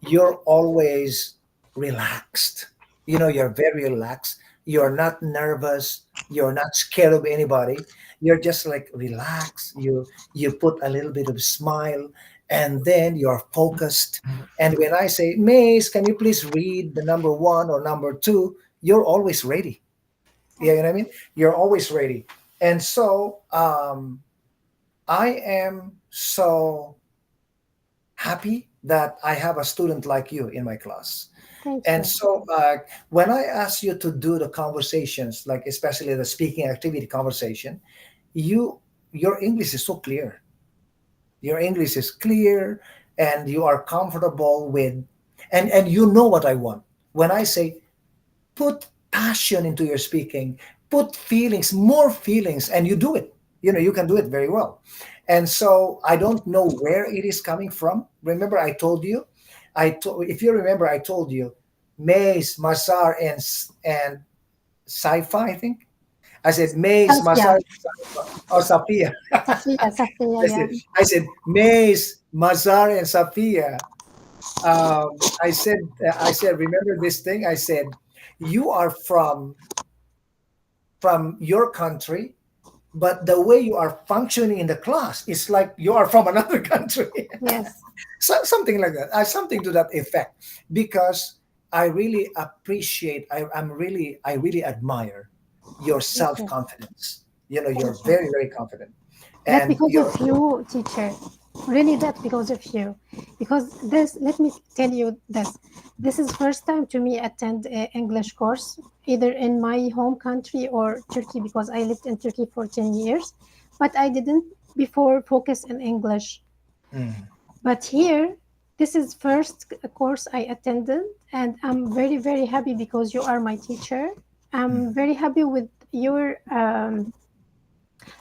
you're always relaxed. You know, you're very relaxed. You're not nervous. You're not scared of anybody. You're just like relaxed. You put a little bit of smile, and then you're focused. And when I say, Mace, can you please read the number one or number two? You're always ready. Yeah, you know what I mean? You're always ready. And so I am so happy that I have a student like you in my class. Thank And you. so when I ask you to do the conversations, like especially the speaking activity conversation, you your English is so clear. Your English is clear, and you are comfortable with, and you know what I want. When I say put passion into your speaking, put feelings, more feelings, and you do it. You know, you can do it very well. And so I don't know where it is coming from. Remember, I told you, if you remember, I told you, Mace, Masar, and Sci-Fi. I think I said Mace, Sophia. Masar, or Safia. Sophia. Sophia. I Yeah. said, I said Mace, Mazar, and Safia. I said, remember this thing? I said, you are from your country, but the way you are functioning in the class is like you are from another country. Yes. So, something like that, something to that effect. Because I really appreciate, I really admire your Thank self you. confidence. You know, you're Thank you. very, very confident, That and because of you're. you, teacher. Really, that because of you. Because this, let me tell you this. This is first time to me attend a English course, either in my home country or Turkey, because I lived in Turkey for 10 years, but I didn't before focus in English. Mm, But here, this is first course I attended, and I'm very, very happy because you are my teacher. mm, I'm very happy with your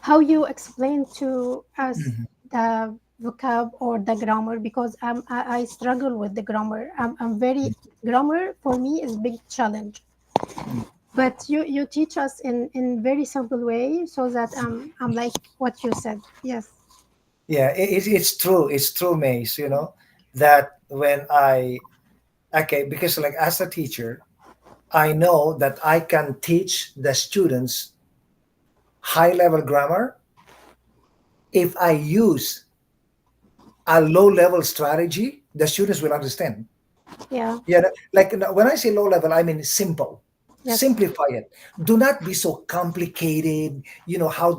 how you explain to us mhm. the vocab or the grammar because I struggle with the grammar. I'm very grammar for me is big challenge. Mm. But you teach us in very simple way so that I'm like what you said. Yes. Yeah, it's true. It's true, Mace. You know that when I okay, because like as a teacher, I know that I can teach the students high level grammar if I use a low level strategy. The students will understand. Yeah. Yeah, like when I say low level, I mean simple. Yes. Simplify it. Do not be so complicated. You know how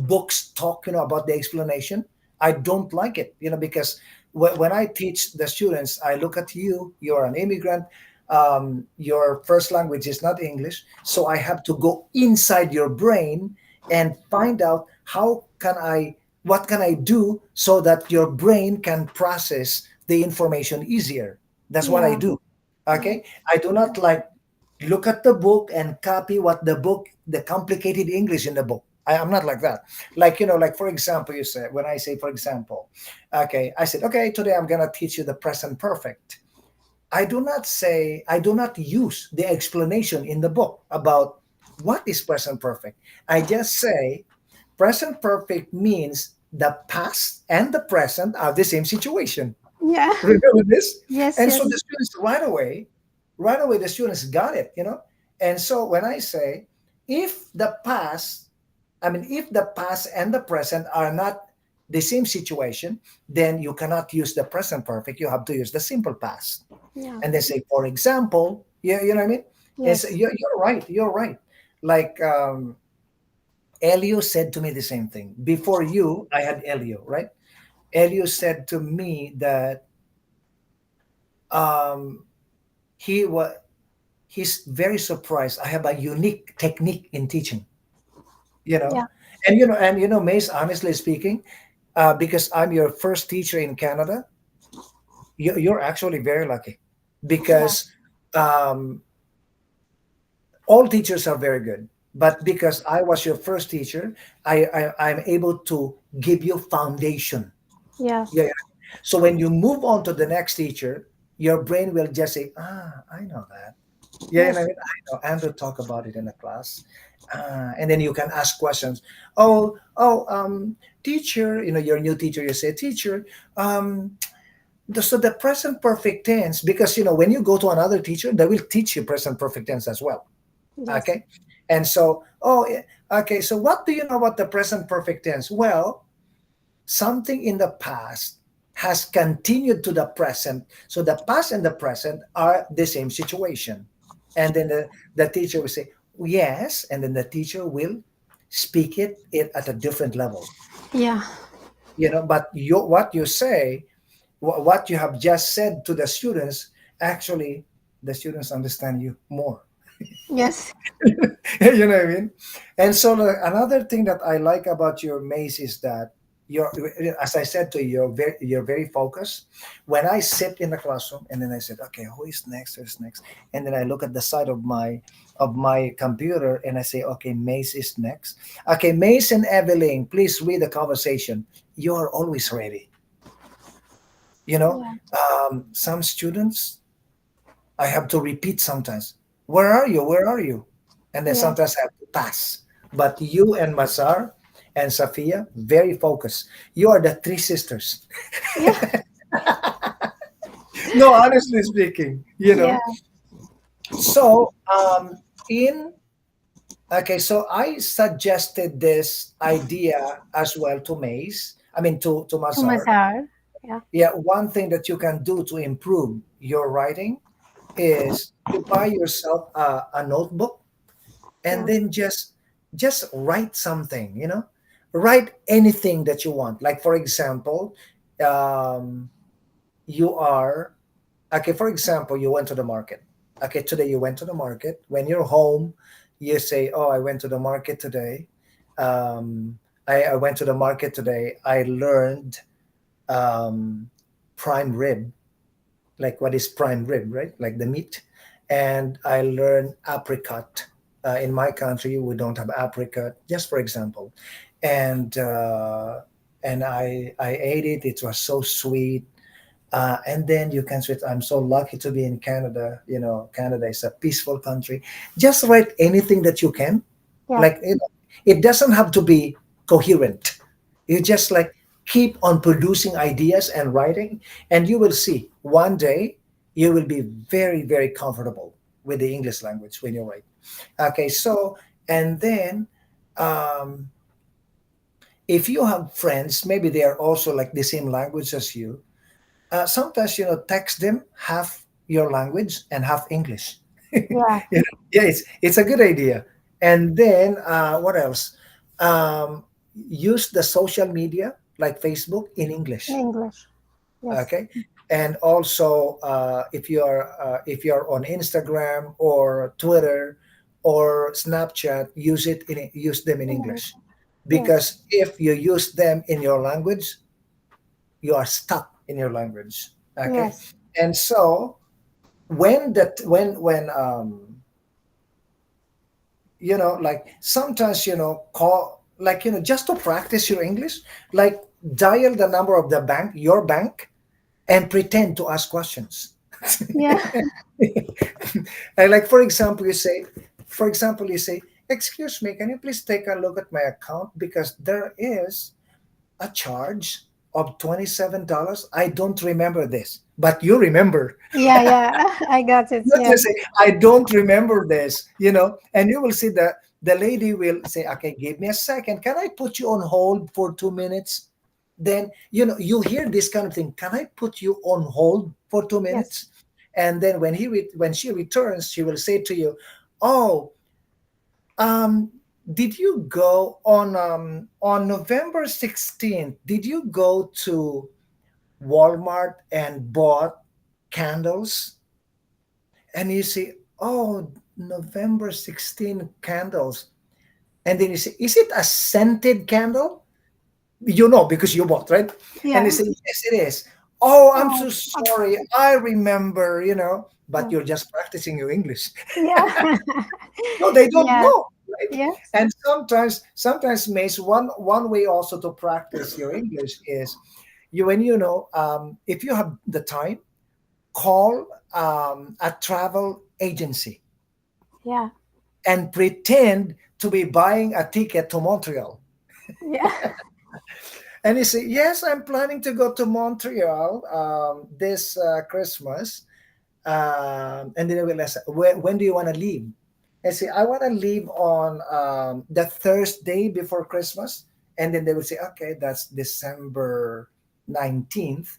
books talk. You know about the explanation. I don't like it. You know because when I teach the students, I look at you. You're an immigrant. Your first language is not English, so I have to go inside your brain and find out what can I do so that your brain can process the information easier. That's what I Yeah. do. Yeah. Okay. I do not like look at the book and copy what the complicated English in the book. I'm not like that. Like, like for example, you said, when I say, for example, okay, I said, okay, today I'm going to teach you the present perfect. I do not use the explanation in the book about what is present perfect. I just say present perfect means the past and the present are the same situation. Yeah. Remember this? Yes, And so yes. the students right away, the students got it, you know. And so when I say, if the past, I mean, if the past and the present are not the same situation, then you cannot use the present perfect. You have to use the simple past. Yeah. And they say, for example, you know what I mean? It's, Yes. you're right, you're right. Like Elio said to me the same thing. Before you, I had Elio, right? Elio said to me that um, he was he's very surprised. I have a unique technique in teaching, you know, Yeah. and Mace. Honestly speaking, because I'm your first teacher in Canada, you're actually very lucky, Yeah. because um, all teachers are very good, but because I was your first teacher, I'm able to give you foundation. Yes. Yeah, yeah. So when you move on to the next teacher, your brain will just say, "Ah, I know that." Yeah, and Yes. I know Andrew talk about it in the class, and then you can ask questions. Teacher, your new teacher. You say, "Teacher, um, so the present perfect tense," because when you go to another teacher, they will teach you present perfect tense as well. Yes. Okay, and so, okay. So what do you know about the present perfect tense? Well, something in the past has continued to the present. So the past and the present are the same situation. And then the teacher will say, yes. And then the teacher will speak it at a different level. Yeah. But what you say, what you have just said to the students, actually, the students understand you more. Yes. You know what I mean? And so another thing that I like about your maze is that you're, as I said to you, you're very focused. When I sit in the classroom and then I said, okay, who is next? Who's next? And then I look at the side of my computer and I say, okay, Mace is next. Okay, Mace and Evelyn, please read the conversation. You are always ready. You know, Yeah. some students I have to repeat sometimes. Where are you? Where are you? And then Yeah. sometimes I have to pass. But you and Masar and Safia, very focused. You are the three sisters. Yeah. No, honestly speaking, Yeah. So in okay, so I suggested this idea as well to Mace. I mean to To Masar. Mazar. Yeah. Yeah, one thing that you can do to improve your writing is to buy yourself a notebook, and Yeah. then just write something, write anything that you want. Like, for example, um, you are okay, for example, you went to the market. Okay, today you went to the market. When you're home, you say, oh, I went to the market today. I went to the market today. I learned um, prime rib. Like, what is prime rib, right? Like the meat. And I learned apricot. In my country, we don't have apricot, just for example. And I ate it. It was so sweet. And then you can switch. I'm so lucky to be in Canada. Canada is a peaceful country. Just write anything that you can. Yeah. Like, it doesn't have to be coherent. You just like keep on producing ideas and writing, and you will see one day you will be very, very comfortable with the English language when you write. Okay, so and then um, if you have friends, maybe they are also like the same language as you. Sometimes text them half your language and half English. Yeah. Yeah, it's a good idea. And then what else? Use the social media like Facebook in In English. English. Yes. Okay, and also if you're on Instagram or Twitter or Snapchat, use them in In English, English. Yes. because if you use them in your language, you are stuck in your language. Okay, Yes. and so when like sometimes call, like just to practice your English, like dial the number of the bank, your bank, and pretend to ask questions. Yeah. And like for example, you say, "Excuse me, can you please take a look at my account because there is a charge of $27. I don't remember this, but you remember." Yeah, yeah. I got it. Not Yes. just say, "I don't remember this," and you will see that the lady will say, "Okay, give me a second. Can I put you on hold for 2 minutes?" Then, you hear this kind of thing. "Can I put you on hold for two Yes. minutes? And then when she returns, she will say to you, "Oh, um, did you go on November 16th? Did you go to Walmart and bought candles?" And you say, "Oh, November 16 candles." And then you say, "Is it a scented candle?" Because you bought, right? And they Yeah. say, "Yes, it is." "Oh, I'm Oh, so sorry. I remember, but yeah. you're just practicing your English. Yeah. No, they don't Yeah. know, right? Yes. And sometimes, Mace, one way also to practice your English is if you have the time, call a travel agency Yeah. and pretend to be buying a ticket to Montreal. Yeah. And you say, "Yes, I'm planning to go to Montreal this Christmas." And then they will ask, when do you want to leave? I say, "I want to leave on the Thursday before Christmas." And then they will say, "Okay, that's December 19th.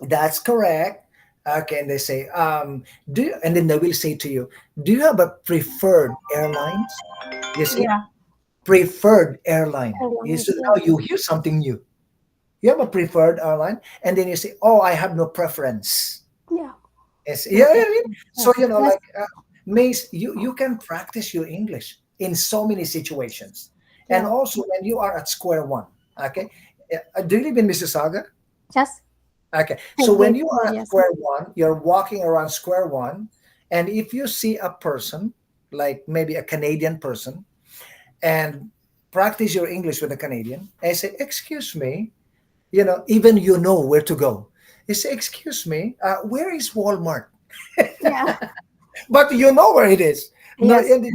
That's correct." Okay, and they say, and then they will say to you, "Do you have a preferred airlines?" You see, Yeah. preferred airline. So Airlines. now Yes. you hear something new. You have a preferred airline, and then you say, "Oh, I have no preference." Yeah. Yes, No yeah, I mean, problem. so Yes. Yes. Mace, you can practice your English in so many situations, and Yeah. also when you are at square one. Okay, do you live in Mississauga? Just Okay, I so when think you so. are at Yes. square one, you're walking around square one, and if you see a person, like maybe a Canadian person, and practice your English with a Canadian, and say, "Excuse me," even you know where to go. You say, "Excuse me, where is Walmart?" Yeah. But you know where it is. No, Yes. and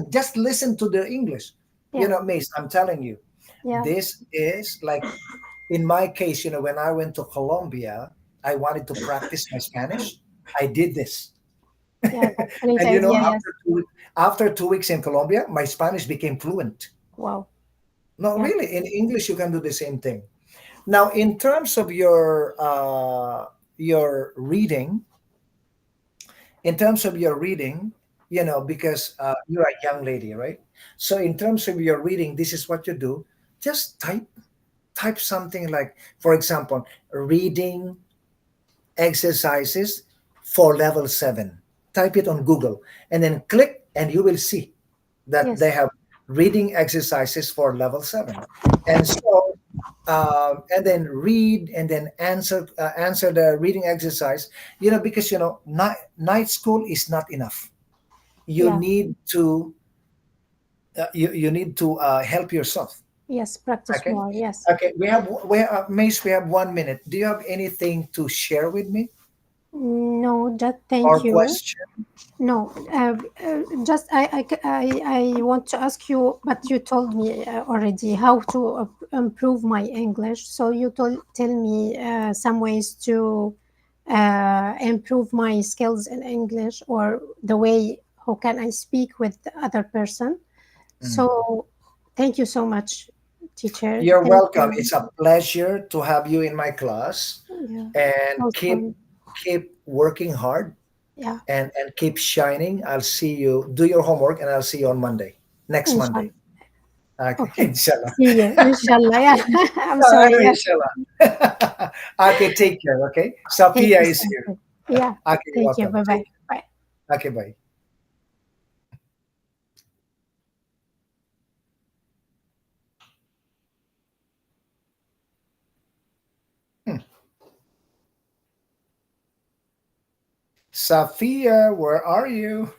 just listen to the English. Yeah. Mace, I'm telling you, Yeah. this is like in my case, when I went to Colombia, I wanted to practice my Spanish. I did this. Yeah. That's great And idea. Yes. after 2 weeks in Colombia, my Spanish became fluent. Wow. No, Yes. really, in English you can do the same thing. Now, in terms of your reading, because you're a young lady, right? So in terms of your reading, this is what you do. Just type something like, for example, reading exercises for level 7. Type it on Google and then click, and you will see that they Yes. have reading exercises for level 7. And so, and then read and then answer the reading exercise, because night school is not enough. You Yeah. need to help yourself. Yes. Practice Okay. more. Yes. Okay, Mace, we have 1 minute. Do you have anything to share with me No, just or thank you. question? No, just I want to ask you, but you told me already how to improve my English. So you tell me some ways to improve my skills in English or the way how can I speak with the other person. Mm. So thank you so much, teacher. You're Thank welcome. you. It's a pleasure to have you in my class, Yeah, and was keep fun. keep working hard, Yeah, and keep shining. I'll see you. Do your homework, and I'll see you on Monday, next Monday. inshallah. Okay, Okay, inshallah. see you, inshallah. Yeah, I'm I sorry. know, Yeah, inshallah. Okay, take care. Okay, thank Sophia you is so here. much. Yeah, Okay, you're thank you. welcome. Bye Take bye. Bye. care. Okay, bye. Hmm. Sophia, where are you?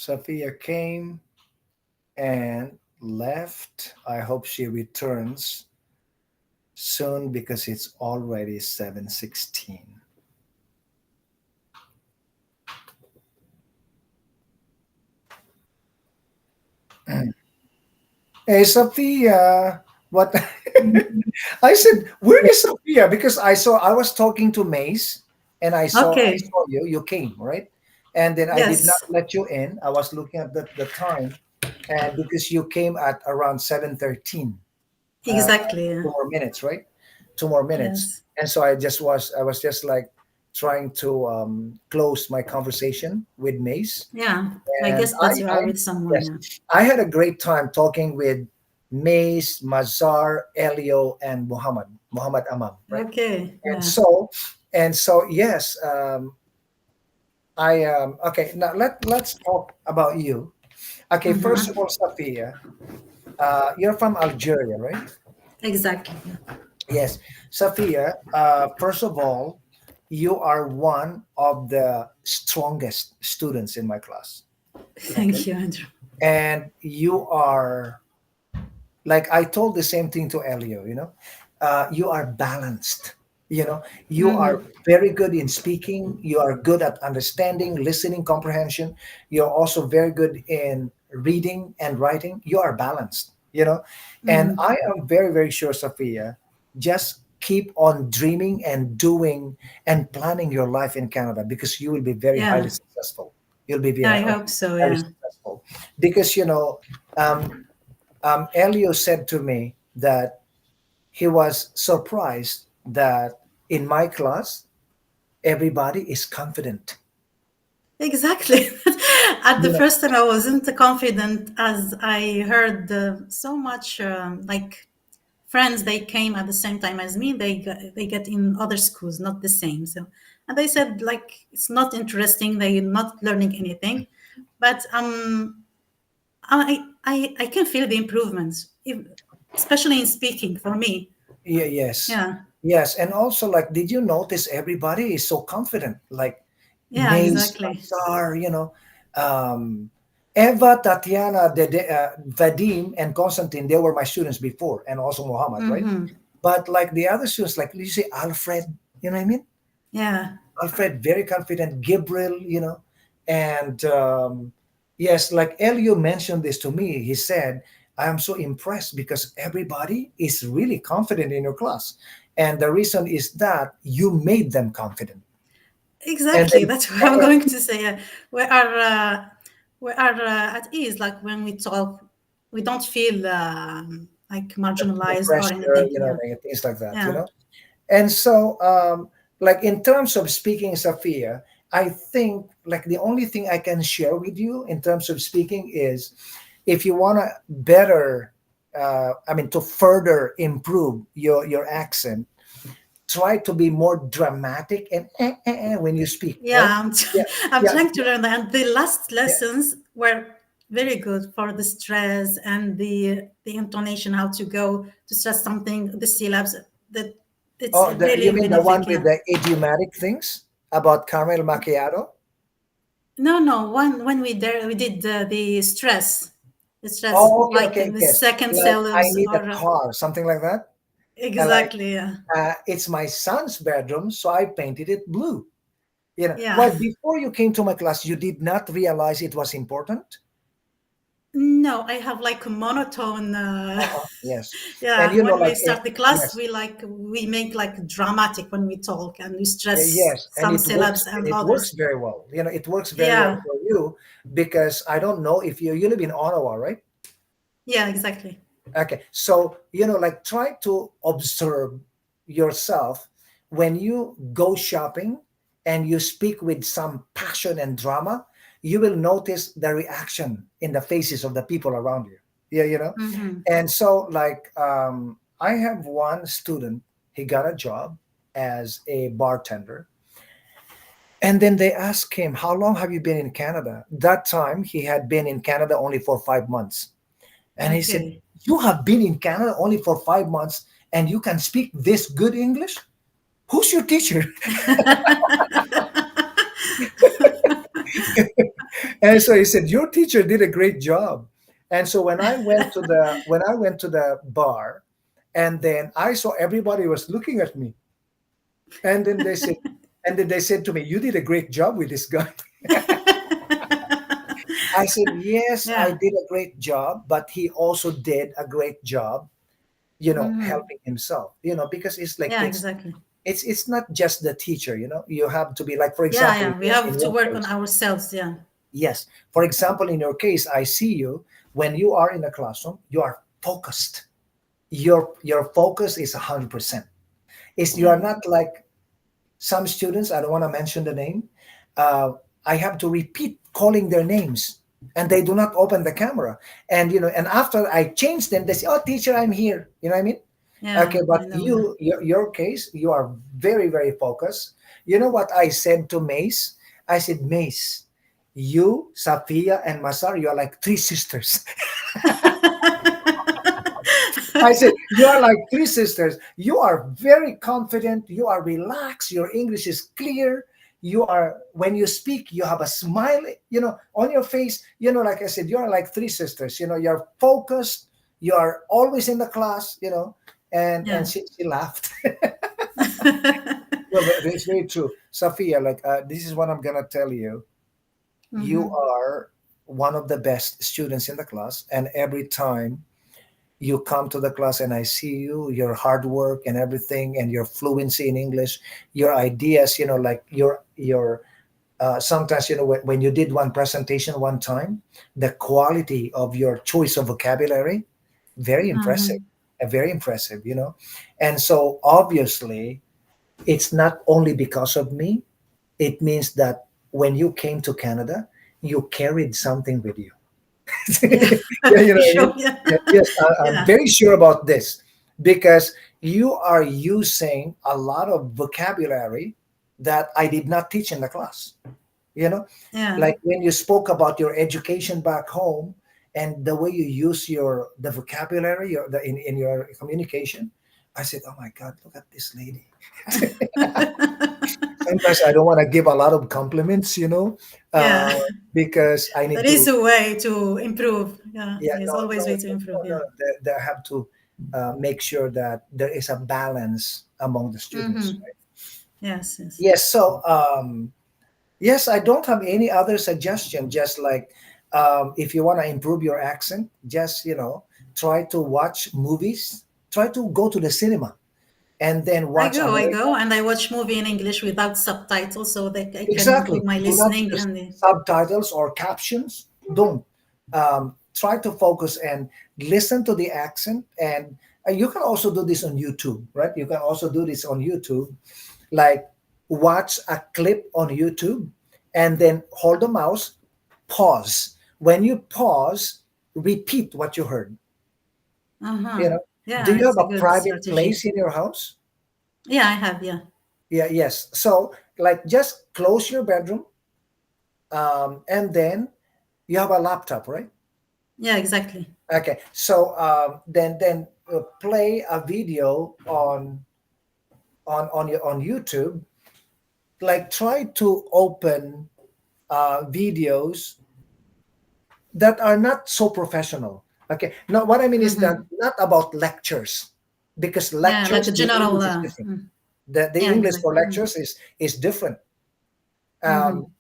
Sophia came and left. I hope she returns soon because it's already 7:16. Hey, Sophia, what? I said, where is Sophia? Because I was talking to Mace, and I Okay. saw you. You came, right? And then I did not Yes. let you in. I was looking at the time, and because you came at around 7:13, uh, Exactly. 2 more minutes, right? 2 more minutes, Yes. and so I was just like trying to close my conversation with Mace, Yeah. I and guess that you are with someone. yes, Yeah. I had a great time talking with Mace, Mazar, Elio, and Muhammad Amam, right? Okay. And Yeah. so yes, I okay. Now let's talk about you. Okay, first of Uh-huh. all, Safia, you're from Algeria, right? Exactly. Yes, Safia. First of all, you are one of the strongest students in my class. Okay, Thank you, Andrew. and you are, like I told the same thing to Elio, you are balanced. You are Mm-hmm. very good in speaking. You are good at understanding, listening, comprehension. You're also very good in reading and writing. You are balanced. And Mm-hmm. I am very, very sure, Sophia, just keep on dreaming and doing and planning your life in Canada because you will be very highly Yeah. successful. You'll be Yeah, I very, hope so. highly Yeah. successful because um, Elio said to me that he was surprised that in my class, everybody is confident. Exactly. At the You know, first time, I wasn't confident as I heard so much like friends. They came at the same time as me. They get in other schools, not the same. So, and they said like it's not interesting. They're not learning anything, but I can feel the improvements, especially in speaking for me. yeah, yes, Yeah. yes. And also, like, did you notice everybody is so confident? Like Yeah. Mace, Exactly. Azar, um, Eva, Tatiana, Vadim, and Constantine, they were my students before, and also Muhammad, right? Mm-hmm. But like the other students, like you say, Alfred, you know what I mean? Yeah. Alfred, very confident. Gabriel, and yes, like Elio mentioned this to me. He said, "I am so impressed because everybody is really confident in your class, and the reason is that you made them confident." And Exactly. then, That's what I'm going to say. We are at ease. Like when we talk, we don't feel like the marginalized or pressure, anything. Yeah. like, things like that, Yeah. And so, like in terms of speaking, Sophia, I think like the only thing I can share with you in terms of speaking is if you want to better, I mean, to further improve your accent, try to be more dramatic and when you speak, right? Yeah. Yeah, I'm yeah, trying to learn that. And the last yeah. lessons were very good for the stress and the intonation, how to go to stress something, the syllabs. That it's Oh, you really mean the one benefic. with Yeah. the idiomatic things about caramel macchiato? No, no. When we did the stress, Oh, okay, like okay, in the yes. second Like I syllabus need a or car, something like that. And like exactly. Yeah. it's my son's bedroom, so I painted it blue. Yeah. Well, before you came to my class, you did not realize it was important. No, I have like a monotone. Uh-huh. Yes, and Yeah, when we like start the class, yes, we make like dramatic when we talk and we stress yes, and some syllabs and it works others. very well. It works very well Yeah, for you because I don't know if you live in Ottawa, right? yeah, exactly. Okay, so like try to observe yourself when you go shopping and you speak with some passion and drama, you will notice the reaction in the faces of the people around you. Yeah. Hmm. And so, like, I have one student, he got a job as a bartender. And then they asked him, how long have you been in Canada? That time he had been in Canada only for 5 months. And he said, Okay. you have been in Canada only for 5 months and you can speak this good English? Who's your teacher? And so he said, "Your teacher did a great job." And so when I went to the bar, and then I saw everybody was looking at me, and then they said to me, "You did a great job with this guy." I said, "Yes, I Yeah. did a great job, but he also did a great job, Hmm. helping himself, because it's like Yeah, exactly. it's not just the teacher, you have to be like, for Yeah, example, yeah. We in have to your work on case. ourselves. Yeah. Yes. For example, in your case, I see you when you are in a classroom, you are focused. Your focus is 100%. It's you Yeah. are not like some students, I don't want to mention the name. Uh, I have to repeat calling their names and they do not open the camera. And after I change them, they say, "Oh, teacher, I'm here." You know what I mean? Yeah, Okay, but I know. Yeah. your case, you are very, very focused. You know what I said to Mace? I said, "Mace, you, Safia, and Masar, you are like three sisters." I said, "You are like three sisters. You are very confident. You are relaxed. Your English is clear. When you speak, you have a smile, on your face. Like I said, you are like three sisters. You're focused. You are always in the class, and Yeah. she laughed." Well, but it's very true. Safia, like, this is what I'm going to tell you. You Hmm. are one of the best students in the class. And every time you come to the class and I see your hard work and everything, and your fluency in English, your ideas, like your sometimes, when you did one presentation one time, the quality of your choice of vocabulary, very impressive, Hmm. very impressive. And so obviously, it's not only because of me. It means that when you came to Canada, you carried something with you. Yeah. Yeah, you know For what I mean? sure. Yeah. Yeah, yes, I'm Yeah. very sure about this, because you are using a lot of vocabulary that I did not teach in the class. You know, Yeah. like when you spoke about your education back home and the way you use the vocabulary, in your communication, I said, "Oh my God, look at this lady." Sometimes I don't want to give a lot of compliments, Yeah. uh, because I need There is to. a way to improve. Yeah. Yeah, There's no, always no, way to no, improve. no, no. Yeah. They have to make sure that there is a balance among the students. Hmm. Right? Yes. Yes. Yes. So, yes, I don't have any other suggestion. Just like, if you want to improve your accent, just try to watch movies. Try to go to the cinema and then watch I go, American. and I watch movie in English without subtitles so that I can Exactly. improve my Do not listening use and subtitles or captions. Don't. Try to focus and listen to the accent. And you can also do this on YouTube, right? You can also do this on YouTube. Like, watch a clip on YouTube and then hold the mouse, pause. When you pause, repeat what you heard. You uh-huh. know, do Yeah, you have it's a a good private strategy. place in your house? Yeah, I have, yeah. Yeah, yes. So, like, just close your bedroom, and then you have a laptop, right? Yeah, exactly. Okay. So, then play a video on YouTube. Like, try to open videos that are not so professional. Okay. Now, what I mean is that Mm-hmm. not about lectures, because Yeah, like a lectures, the general English is different. The yeah, English exactly. for lectures is different. Mm-hmm. um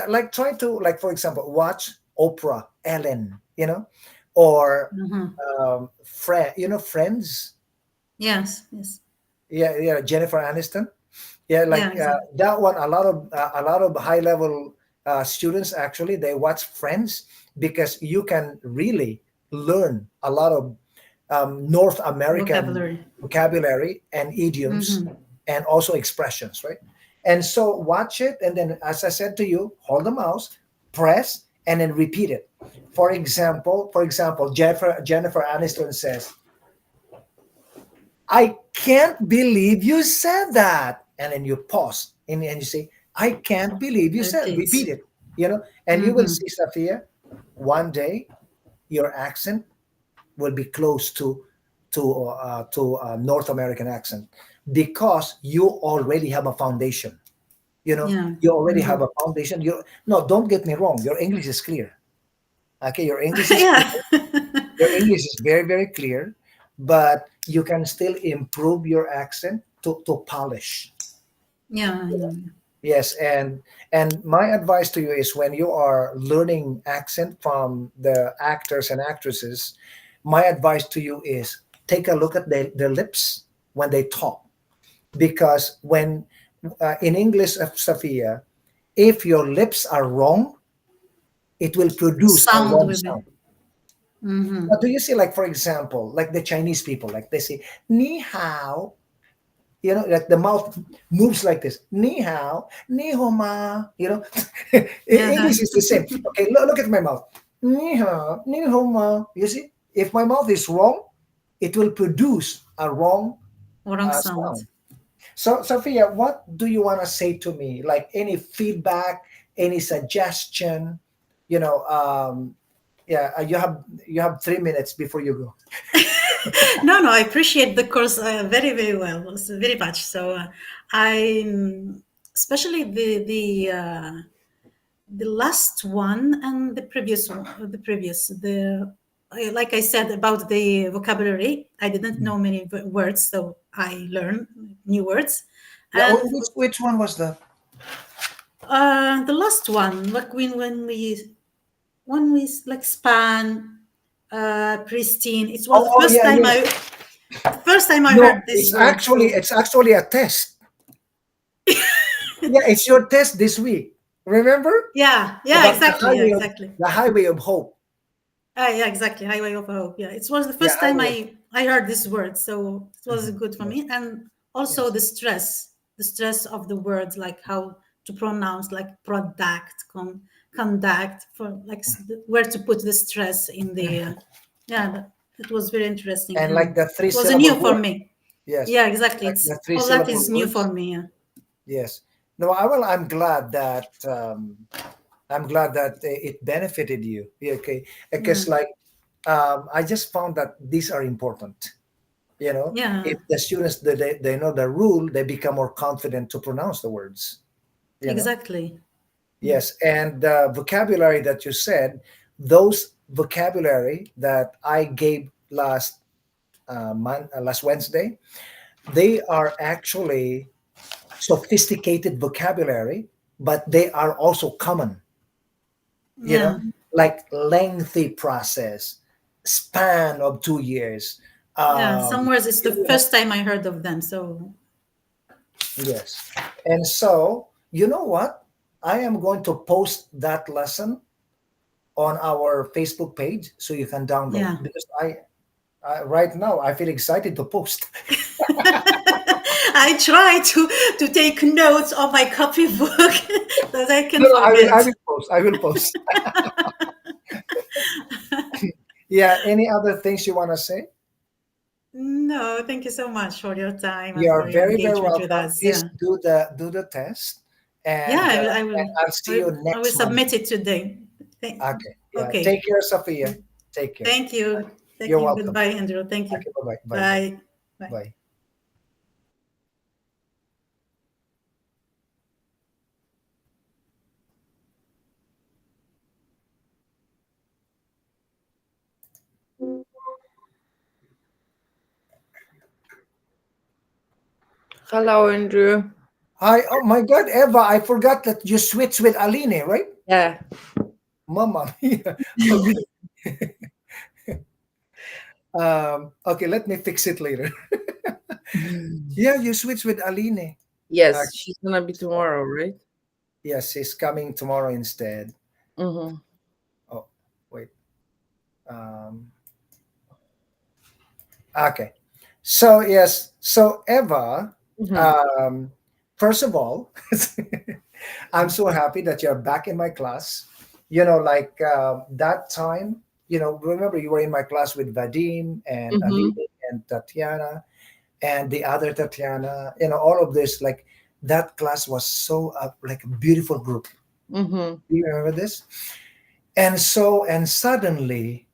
like, try to, like, for example, watch Oprah, Ellen, or Mm-hmm. Friends. Yes, yes. Yeah, yeah, Jennifer Aniston. Yeah, Yeah, like, exactly. that one. A lot of high level students, actually, they watch Friends, because you can really learn a lot of North American Vocabulary. vocabulary and idioms, Mm-hmm. and also expressions, right? And so watch it, and then, as I said to you, hold the mouse, press, and then repeat it. For example, Jennifer Aniston says, "I can't believe you said that," and then you pause, and you say, "I can't believe you said." Repeats. Repeat it, and you will Mm-hmm. see, Safia, one day your accent will be close to North American accent, because you already have a foundation. You know, Yeah. you already have Mhm. a foundation. You no, don't get me wrong. Your English is clear. Okay, your English is clear. Yeah. Your English is very, very clear, but you can still improve your accent to polish. Yeah, yeah. Yes, and my advice to you is when you are learning accent from the actors and actresses, my advice to you is take a look at their lips when they talk, because when in English, Sophia, if your lips are wrong, it will produce a Sound wrong will be. sound. Hmm. But do you see, like for example, like the Chinese people, like they say "ni hao," you know, like the mouth moves like this, "ni hao," "ni hao ma," you know. Yeah. English is the same. Okay, look at my mouth, "ni hao," "ni hao ma." You see, if my mouth is wrong, it will produce a wrong Wrong sound. sound. So, Sophia, what do you want to say to me? Like any feedback, any suggestion? You know, yeah, you have 3 minutes before you go. No, no, I appreciate the course very, very well, so very much. So I, especially the last one and the previous one, like I said about the vocabulary, I didn't know many words, so I learned new words. Yeah, And which one was the? the last one, like when we like span, pristine. It was the Oh, first yeah, time yes. I No, heard this it's word. actually So it's actually a test. Yeah, it's your test this week. Remember yeah, yeah, about exactly, yeah, exactly. the highway of hope. Yeah, exactly. Highway of Hope. Yeah, it was the Yeah, first time highway of. I heard this word, so it was Mhm. good for Yes, me. And also yes. the stress of the words, like how to pronounce, like product, conduct, for like where to put the stress in the. Yeah, it was very interesting, And like and the three it was a syllable new for word. me. Yes, Yeah, exactly. like the It's three all that syllable is new for words. me. Yeah. Yes. No, I'm glad that it benefited you. Yeah, okay, because Yeah, like I just found that these are important. You know, yeah, if the students they know the rule, they become more confident to pronounce the words. You know. exactly. Yes, and the vocabulary that you said, those vocabulary that I gave last Wednesday, they are actually sophisticated vocabulary, but they are also common. You know, Yeah, like lengthy process, span of 2 years. yeah. Um, Some words, it's the you know, first time I heard of them. So yes, and so you know what? I am going to post that lesson on our Facebook page so you can download yeah. because right now I feel excited to post. I try to take notes of my copybook that I can No, no, I forget. will post. I will post. Yeah. Any other things you want to say? No, thank you so much for your time You and are for your very, very engagement with welcome. us. Please Yeah, do the test, yeah. and I'll see you I will next submit Monday. it today. Thank, Okay. Yeah. okay. Take care, Sophia. Take care. Thank you. Thank You're you. welcome. Goodbye, Andrew. Thank you. Okay. Bye. Bye. Bye. Bye. Bye. Bye. Bye. Hello, Andrew. Hi. Oh my God, Eva! I forgot that you switched with Aline, right? Yeah. Mama mia. Okay. Okay, let me fix it later. Yeah, you switch with Aline. Uh, Yes, she's gonna be so, tomorrow, right? yes, she's coming tomorrow instead. Mm-hmm. Oh, wait. Um, okay. So, yes. So, Eva, Mm-hmm. um, first of all, I'm so happy that you're back in my class. You know, like that time, remember you were in my class with Vadim and Ali Mm-hmm. and Tatiana and the other Tatiana, all of this, like that class was so like a beautiful group. Mm-hmm. Do you remember this? And suddenly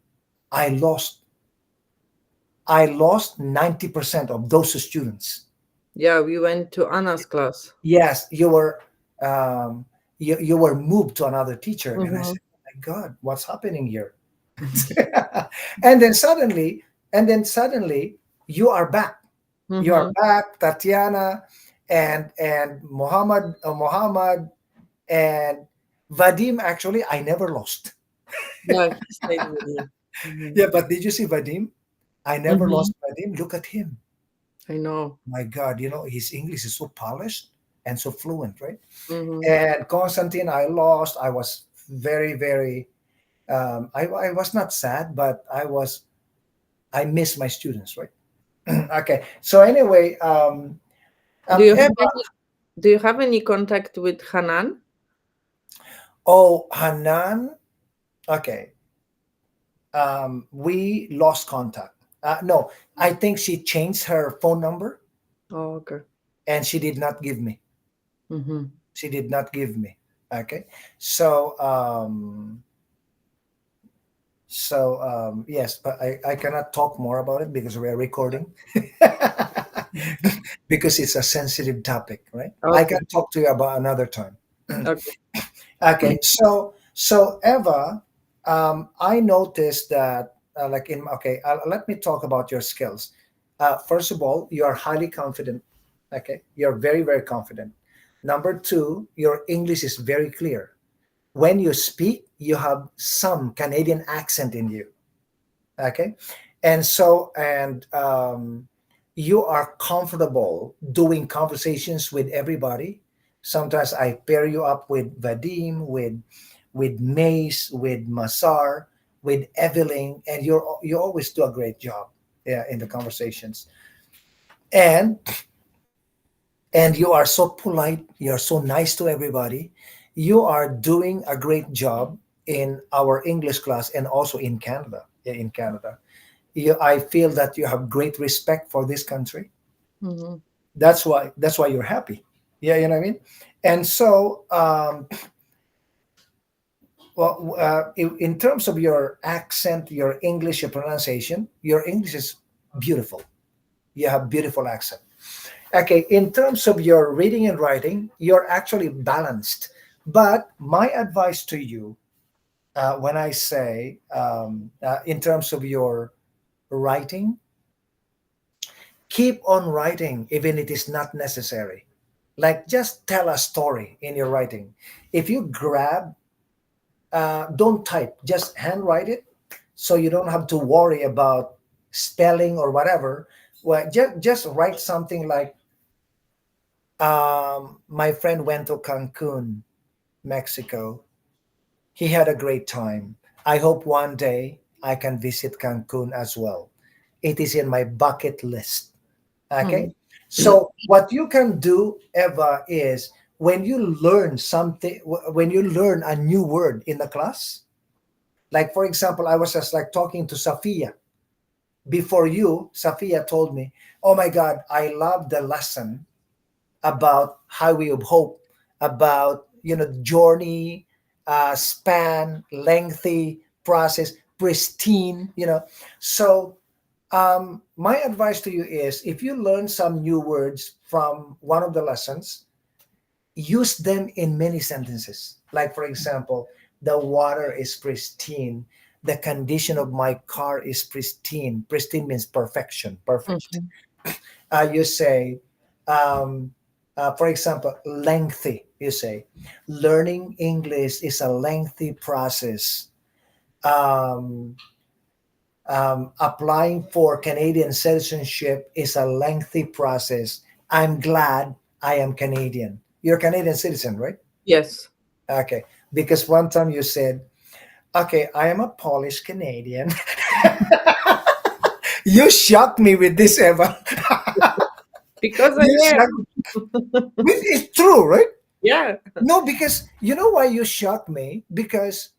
I lost, I lost 90% of those students. Yeah, we went to Anna's class. Yes, you were um, you were moved to another teacher, and I Mm-hmm. said, "Oh my God, what's happening here?" and then suddenly, you are back. You are Mm-hmm. back, Tatiana, and Muhammad and Vadim. Actually, I never lost. Yeah, he stayed with you. Mm-hmm. Yeah, but did you see Vadim? I never Mm-hmm. lost Vadim. Look at him. I know. My God, his English is so polished and so fluent, right? Mm-hmm. And Constantine, I lost. I was very, very. I was not sad, but I miss my students, right? Okay. So anyway, Do you have Emma, any do you have any contact with Hanan? oh Hanan. Okay. We lost contact. No, I think she changed her phone number Oh, okay. and she did not give me. Mm-hmm. She did not give me. Okay. So yes, but I cannot talk more about it because we are recording. Because it's a sensitive topic, right? I Okay. can talk to you about another time. Okay. Okay, so Eva, I noticed that like in okay, let me talk about your skills. First of all, you are highly confident. Okay, you're very very confident. Number two, your English is very clear. When you speak, you have some Canadian accent in you. Okay, and you are comfortable doing conversations with everybody. Sometimes I pair you up with Vadim, with Mace, with Masar, with Evelyn, and you always do a great job, yeah, in the conversations. And and you are so polite, you are so nice to everybody. You are doing a great job in our English class and also in Canada. Yeah, in Canada, I feel that you have great respect for this country. Mm-hmm. That's why you're happy. Yeah, you know what I mean. And so, well, in terms of your accent, your English, your pronunciation, your English is beautiful. You have beautiful accent. Okay, in terms of your reading and writing, you're actually balanced. But my advice to you, when I say, in terms of your writing, keep on writing even it is not necessary. Like just tell a story in your writing. If you grab, don't type, just handwrite it, so you don't have to worry about spelling or whatever. Well, just write something like, my friend went to Cancun, Mexico. He had a great time. I hope one day I can visit Cancun as well. It is in my bucket list. Okay. Mm-hmm. So what you can do, Eva, is when you learn something, when you learn a new word in the class, like for example, I was just like talking to Safia before you. Safia told me, "Oh my God, I love the lesson about highway of hope, about journey, span, lengthy, process, pristine." So my advice to you is, if you learn some new words from one of the lessons, use them in many sentences. Like, for example, the water is pristine. The condition of my car is pristine. Pristine means perfection, perfect. Mm-hmm. You say, um, for example, lengthy. You say, learning English is a lengthy process. Um, applying for Canadian citizenship is a lengthy process. I'm glad I am Canadian. You're a Canadian citizen, right? Yes. Okay. Because one time you said, okay, I am a Polish Canadian. You shocked me with this, Eva. Because I You shocked am. me. It's true, right? Yeah. No, because you know why you shocked me? Because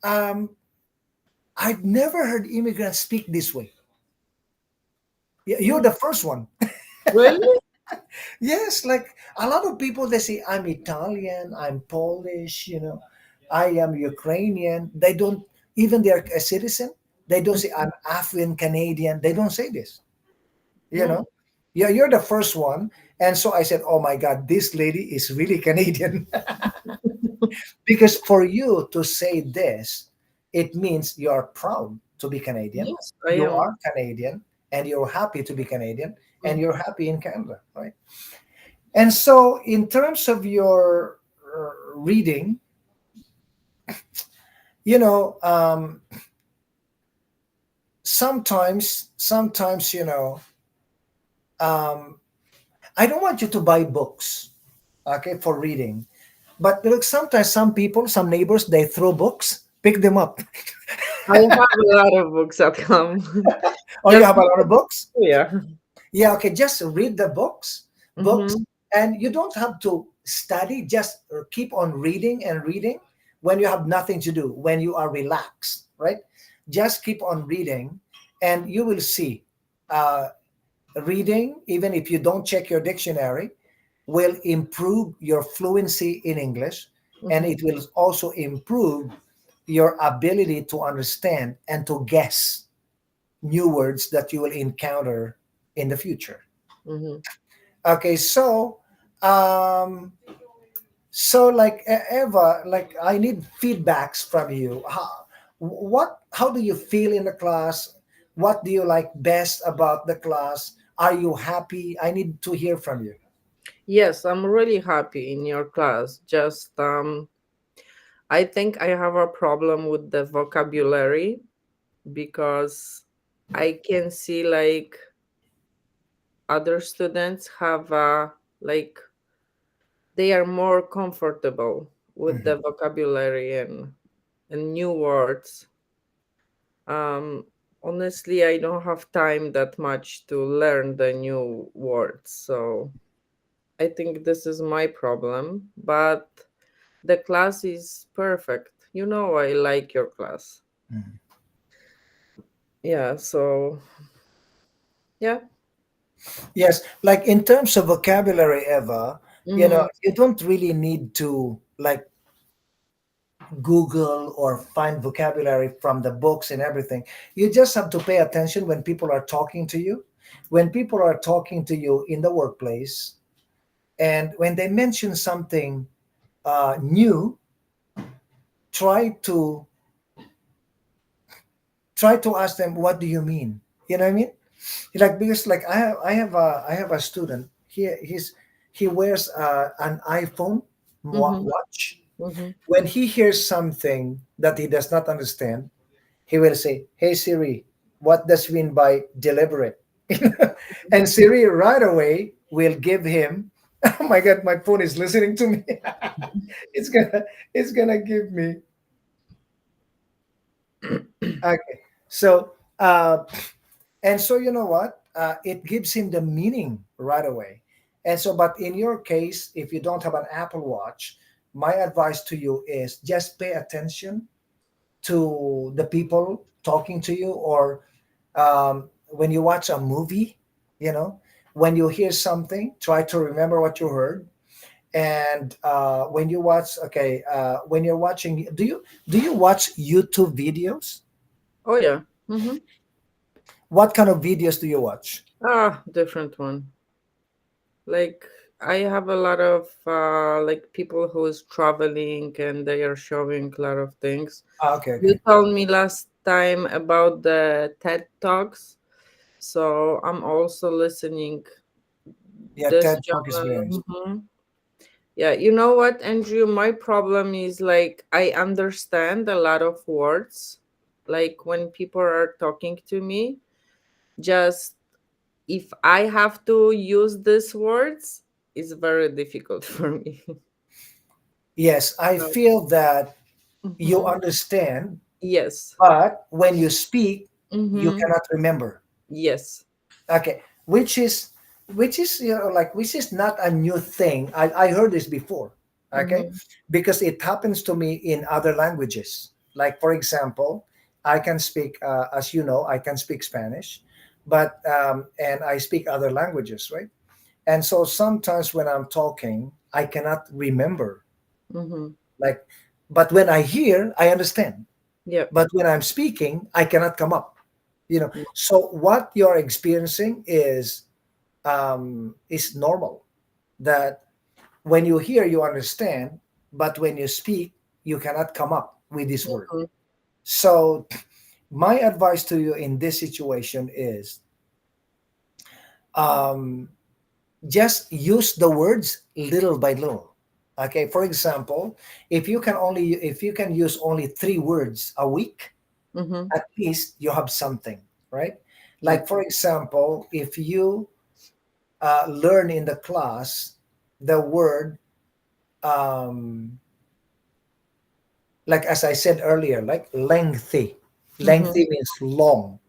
um, I've never heard immigrants speak this way. You're the first one. Really? Yes, like a lot of people, they say, I'm Italian, I'm Polish, I am Ukrainian. They don't, even they're a citizen, they don't say, I'm African Canadian. They don't say this, you Mm. know? Yeah, you're the first one. And so I said, oh my God, this lady is really Canadian. Because for you to say this, it means you are proud to be Canadian. Yes, I You am. are Canadian and you're happy to be Canadian and Mm. you're happy in Canada, right? And so, in terms of your reading, you know, sometimes, um, I don't want you to buy books, okay, for reading. But look, sometimes some people, some neighbors, they throw books, pick them up. I have a lot of books at home. Oh, you Just have a lot of books? yeah. Yeah, okay, just read the books, Mm-hmm. and you don't have to study, just keep on reading and reading when you have nothing to do, when you are relaxed, right? Just keep on reading, and you will see. Uh, Reading, even if you don't check your dictionary, will improve your fluency in English, and Mm-hmm. it will also improve your ability to understand and to guess new words that you will encounter in the future. Mm-hmm. Okay, um, so like Eva, like I need feedbacks from you. How do you feel in the class? What do you like best about the class? Are you happy? I need to hear from you. Yes, I'm really happy in your class. Just I think I have a problem with the vocabulary because I can see like other students have like they are more comfortable with Mhm. the vocabulary and new words. Um, Honestly, I don't have time that much to learn the new words, so I think this is my problem. But the class is perfect. You know, I like your class. Mhm. Yeah, so yeah. Yes, like in terms of vocabulary, Eva, Mm-hmm. you don't really need to like Google or find vocabulary from the books and everything. You just have to pay attention when people are talking to you. When people are talking to you in the workplace, and when they mention something new, try to ask them, what do you mean? You know what I mean? Like, because like I have a student. He wears an iPhone Mm-hmm. watch. Mm-hmm. When he hears something that he does not understand, he will say, "Hey Siri, what does mean by deliberate?" And Siri right away will give him. Oh my God, my phone is listening to me. it's gonna it's gonna give me. Okay, so and so you know what? It gives him the meaning right away. And so, but in your case, if you don't have an Apple Watch, my advice to you is just pay attention to the people talking to you, or when you watch a movie, you know, when you hear something, try to remember what you heard. And when you watch, okay, when you're watching, do you watch YouTube videos? Oh yeah. Mm-hmm. What kind of videos do you watch? Different one. Like I have a lot of like people who is traveling and they are showing a lot of things. Okay, You okay. told me last time about the TED Talks, so I'm also listening Yeah, this TED Talk is very channel. nice. Mhm. Yeah, you know what, Andrew? My problem is like I understand a lot of words. Like when people are talking to me, just if I have to use these words, it's very difficult for me. Yes, I feel that you Mhm. understand, Yes. but when you speak, you Mm-hmm. cannot remember. Yes. Okay, which is like, which is not a new thing. I heard this before. Okay, Mm-hmm. because it happens to me in other languages. Like for example, I can speak, as you know, I can speak Spanish, but and I speak other languages, right? And so sometimes when I'm talking, I cannot remember. Mm-hmm. Like, but when I hear, I understand. Yep. But when I'm speaking, I cannot come up. So what you're experiencing is normal. that when you hear, you understand, but when you speak, you cannot come up with this word. Mhm. So, my advice to you in this situation is, um, just use the words little by little. Okay, for example, if you can use only 3 words a week, Mhm. at least you have something, right? Mm. Like, for example, if you learn in the class the word, um, like as I said earlier, like lengthy. Mhm. Lengthy means long.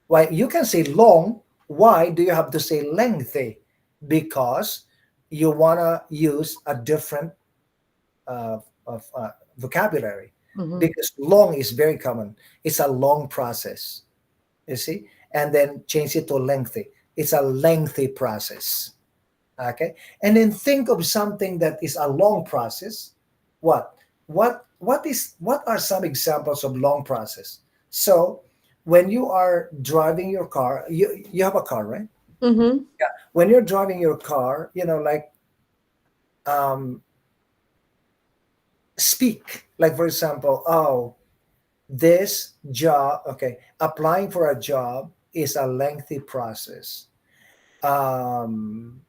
Why you can say long? Why do you have to say lengthy? Because you wanna use a different uh, of vocabulary. Mhm. Because long is very common. It's a long process. You see, and then change it to lengthy. It's a lengthy process. Okay, and then think of something that is a long process. What what are some examples of long process? So when you are driving your car, you have a car, right? Mhm. Yeah, when you're driving your car, like, um speak, like, for example, oh, this job, okay, applying for a job is a lengthy process. um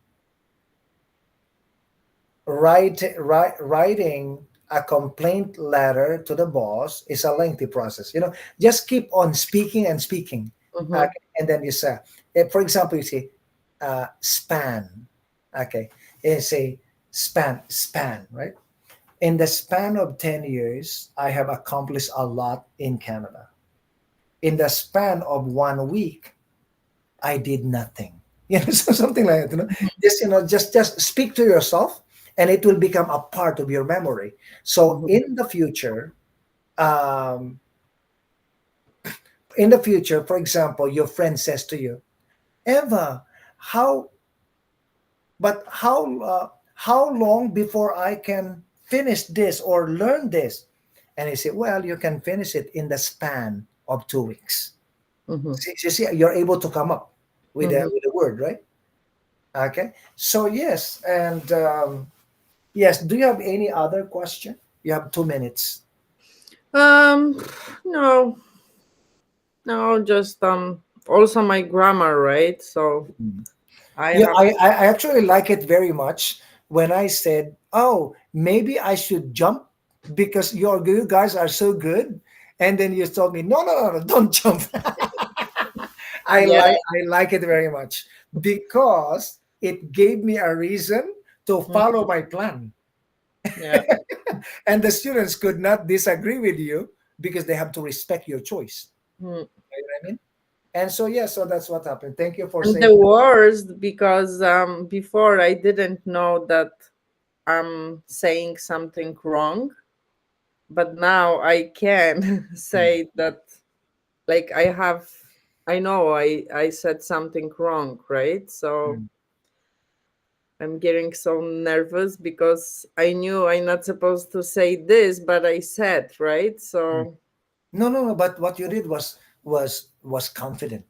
Writing a complaint letter to the boss is a lengthy process. Just keep on speaking and speaking. Mhm. Okay, and then you say, for example, you say, span. Okay, you say span, right? In the span of 10 years, I have accomplished a lot in Canada. In the span of 1 week, I did nothing. So something like that. Just speak to yourself, and it will become a part of your memory. So Mhm. um, in the future, for example, your friend says to you, Eva, how how long before I can finish this or learn this? And he said, well, you can finish it in the span of 2 weeks. Mhm. See, you're able to come up with Mhm. a word, right? Okay. So yes, and yes. Do you have any other question? You have 2 minutes. Um, no, no, just also my grammar, right? So Mhm. I Yeah, have. I actually like it very much when I said, "Oh, maybe I should jump because you guys are so good," and then you told me, "No, no, no, no, don't jump." Yeah. I like it very much because it gave me a reason to Mhm. follow my plan. Yeah. And the students could not disagree with you because they have to respect your choice. Mm. You know what I mean? And so, yeah, so that's what happened. Thank you for And saying the that. worst because before I didn't know that I'm saying something wrong, but now I can Mm, say that, like, I know I said something wrong, right? So mm, I'm getting so nervous because I knew I'm not supposed to say this, but I said, right? mm. So No, no, no. But what you did was confident.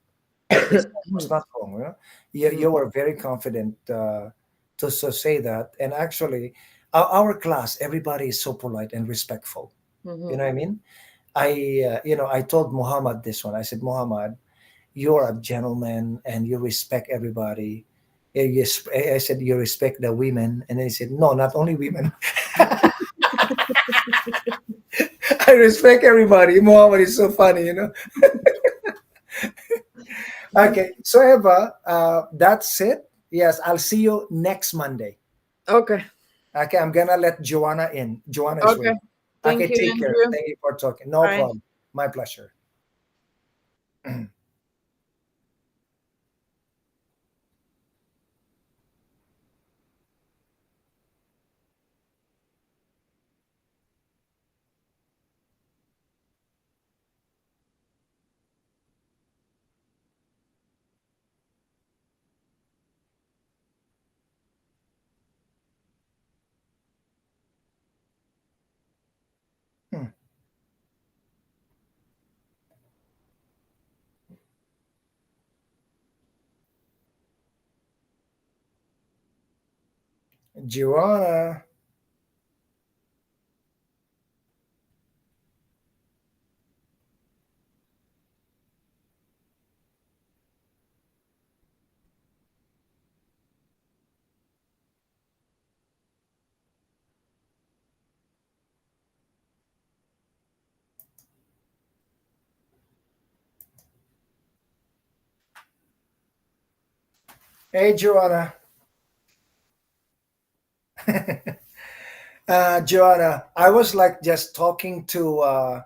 Was not wrong. You Mhm. were very confident to say that. And actually, our class, everybody is so polite and respectful. You Mhm. know what I mean? I told Muhammad this one. I said, Muhammad, you're a gentleman and you respect everybody. I said, you respect the women. And then he said, no, not only women. I respect everybody. Muhammad is so funny. Okay. So, Eva, that's it. Yes, I'll see you next Monday. Okay. Okay. I'm going to let Joanna in. Joanna is Okay. waiting. Thank Okay. you, Take care. Andrew. Thank you for talking. No Bye. problem. My pleasure. Hmm. Joanna. Hey, Joanna. Joanna, I was like just talking to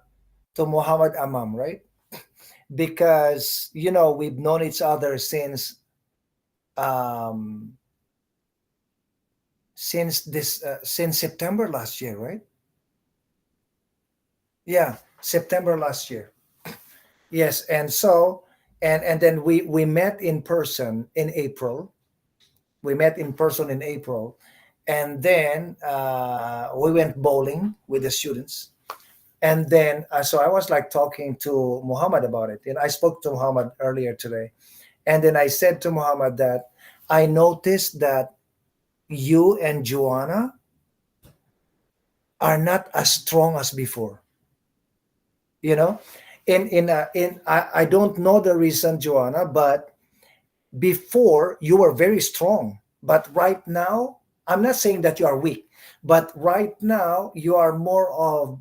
Muhammad Amam, right? Because we've known each other um, since September last year, right? Yeah, September last year. Yes, and so and then we met in person in April. We met in person in April, and then we went bowling with the students. And then so I was like talking to Muhammad about it, and I spoke to Muhammad earlier today, and then I said to Muhammad that I noticed that you and Joanna are not as strong as before. You know, I don't know the reason, Joanna, but before you were very strong, but right now I'm not saying that you are weak, but right now you are more of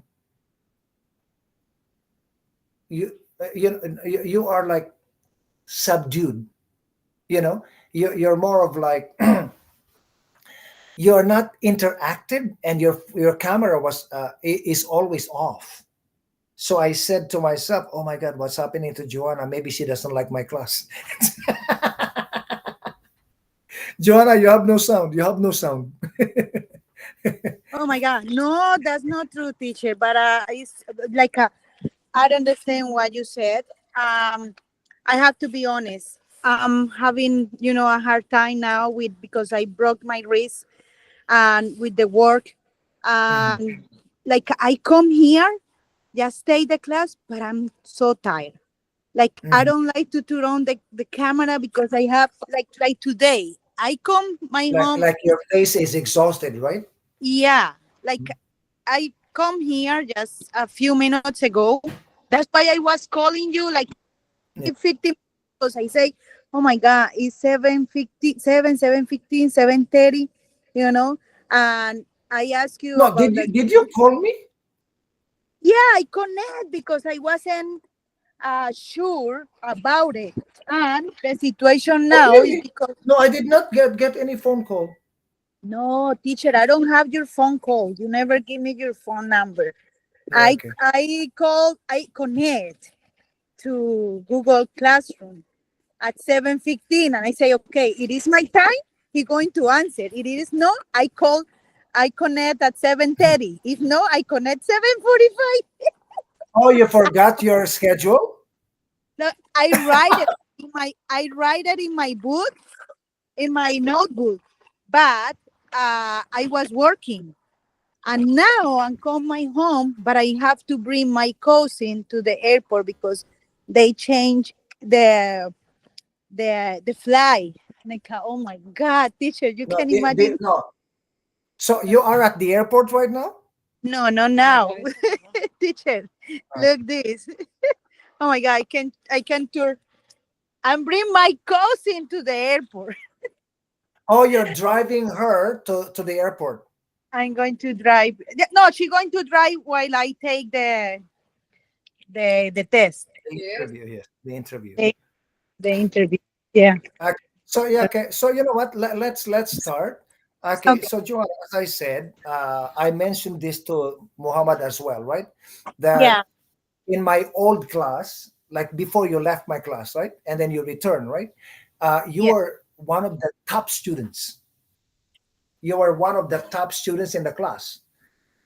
you you are like subdued. You know, you're more of like you're not interactive, and your camera is always off. So I said to myself, oh my god, what's happening to Joanna? Maybe she doesn't like my class. Joanna, you have no sound, you have no sound. Oh my God. No, that's not true, teacher. But it's like I understand what you said. I have to be honest. I'm having, a hard time now because I broke my wrist and with the work. Mhm, And like I come here, just take the class, but I'm so tired. Like I mhm. don't like to turn on the camera because I have like today. I come my home. Like your face is exhausted, right? Yeah, like I come here just a few minutes ago. That's why I was calling you like Yeah. 50 because I say, oh my God, it's 7:50, 7:15, 7:30, and I ask you No, about the, did you call me? yeah, I connect because I wasn't sure about it. And the situation Oh, now is really? because, No, I did not get any phone call. no, teacher, I don't have your phone call. You never give me your phone number. Yeah, okay. I connect to Google Classroom at 7:15 and I say, okay, it is my time. He going to answer. It is no, I connect at 7:30. If no, I connect 7:45. Oh, you forgot your schedule? No, I write it in my book, in my notebook. But I was working. And now I'm come my home, but I have to bring my cousin to the airport because they change the flight. Like, oh my God, teacher, you No, can imagine. no. So you are at the airport right now? No, no, now, teacher, Uh, look this. Oh my God, I can tour and bring my cousin to the airport. Oh, you're driving her to the airport. I'm going to drive. No, she's going to drive while I take the test, The interview, yes, the interview. the, the interview. Yeah. Okay. So yeah, okay. So you know what? Let's start. Okay. Okay. So Joanna, as I said, I mentioned this to Muhammad as well, right? That Yeah. in my old class, like before you left my class, right, and then you return, right? You Yeah. were one of the top students. You were one of the top students in the class.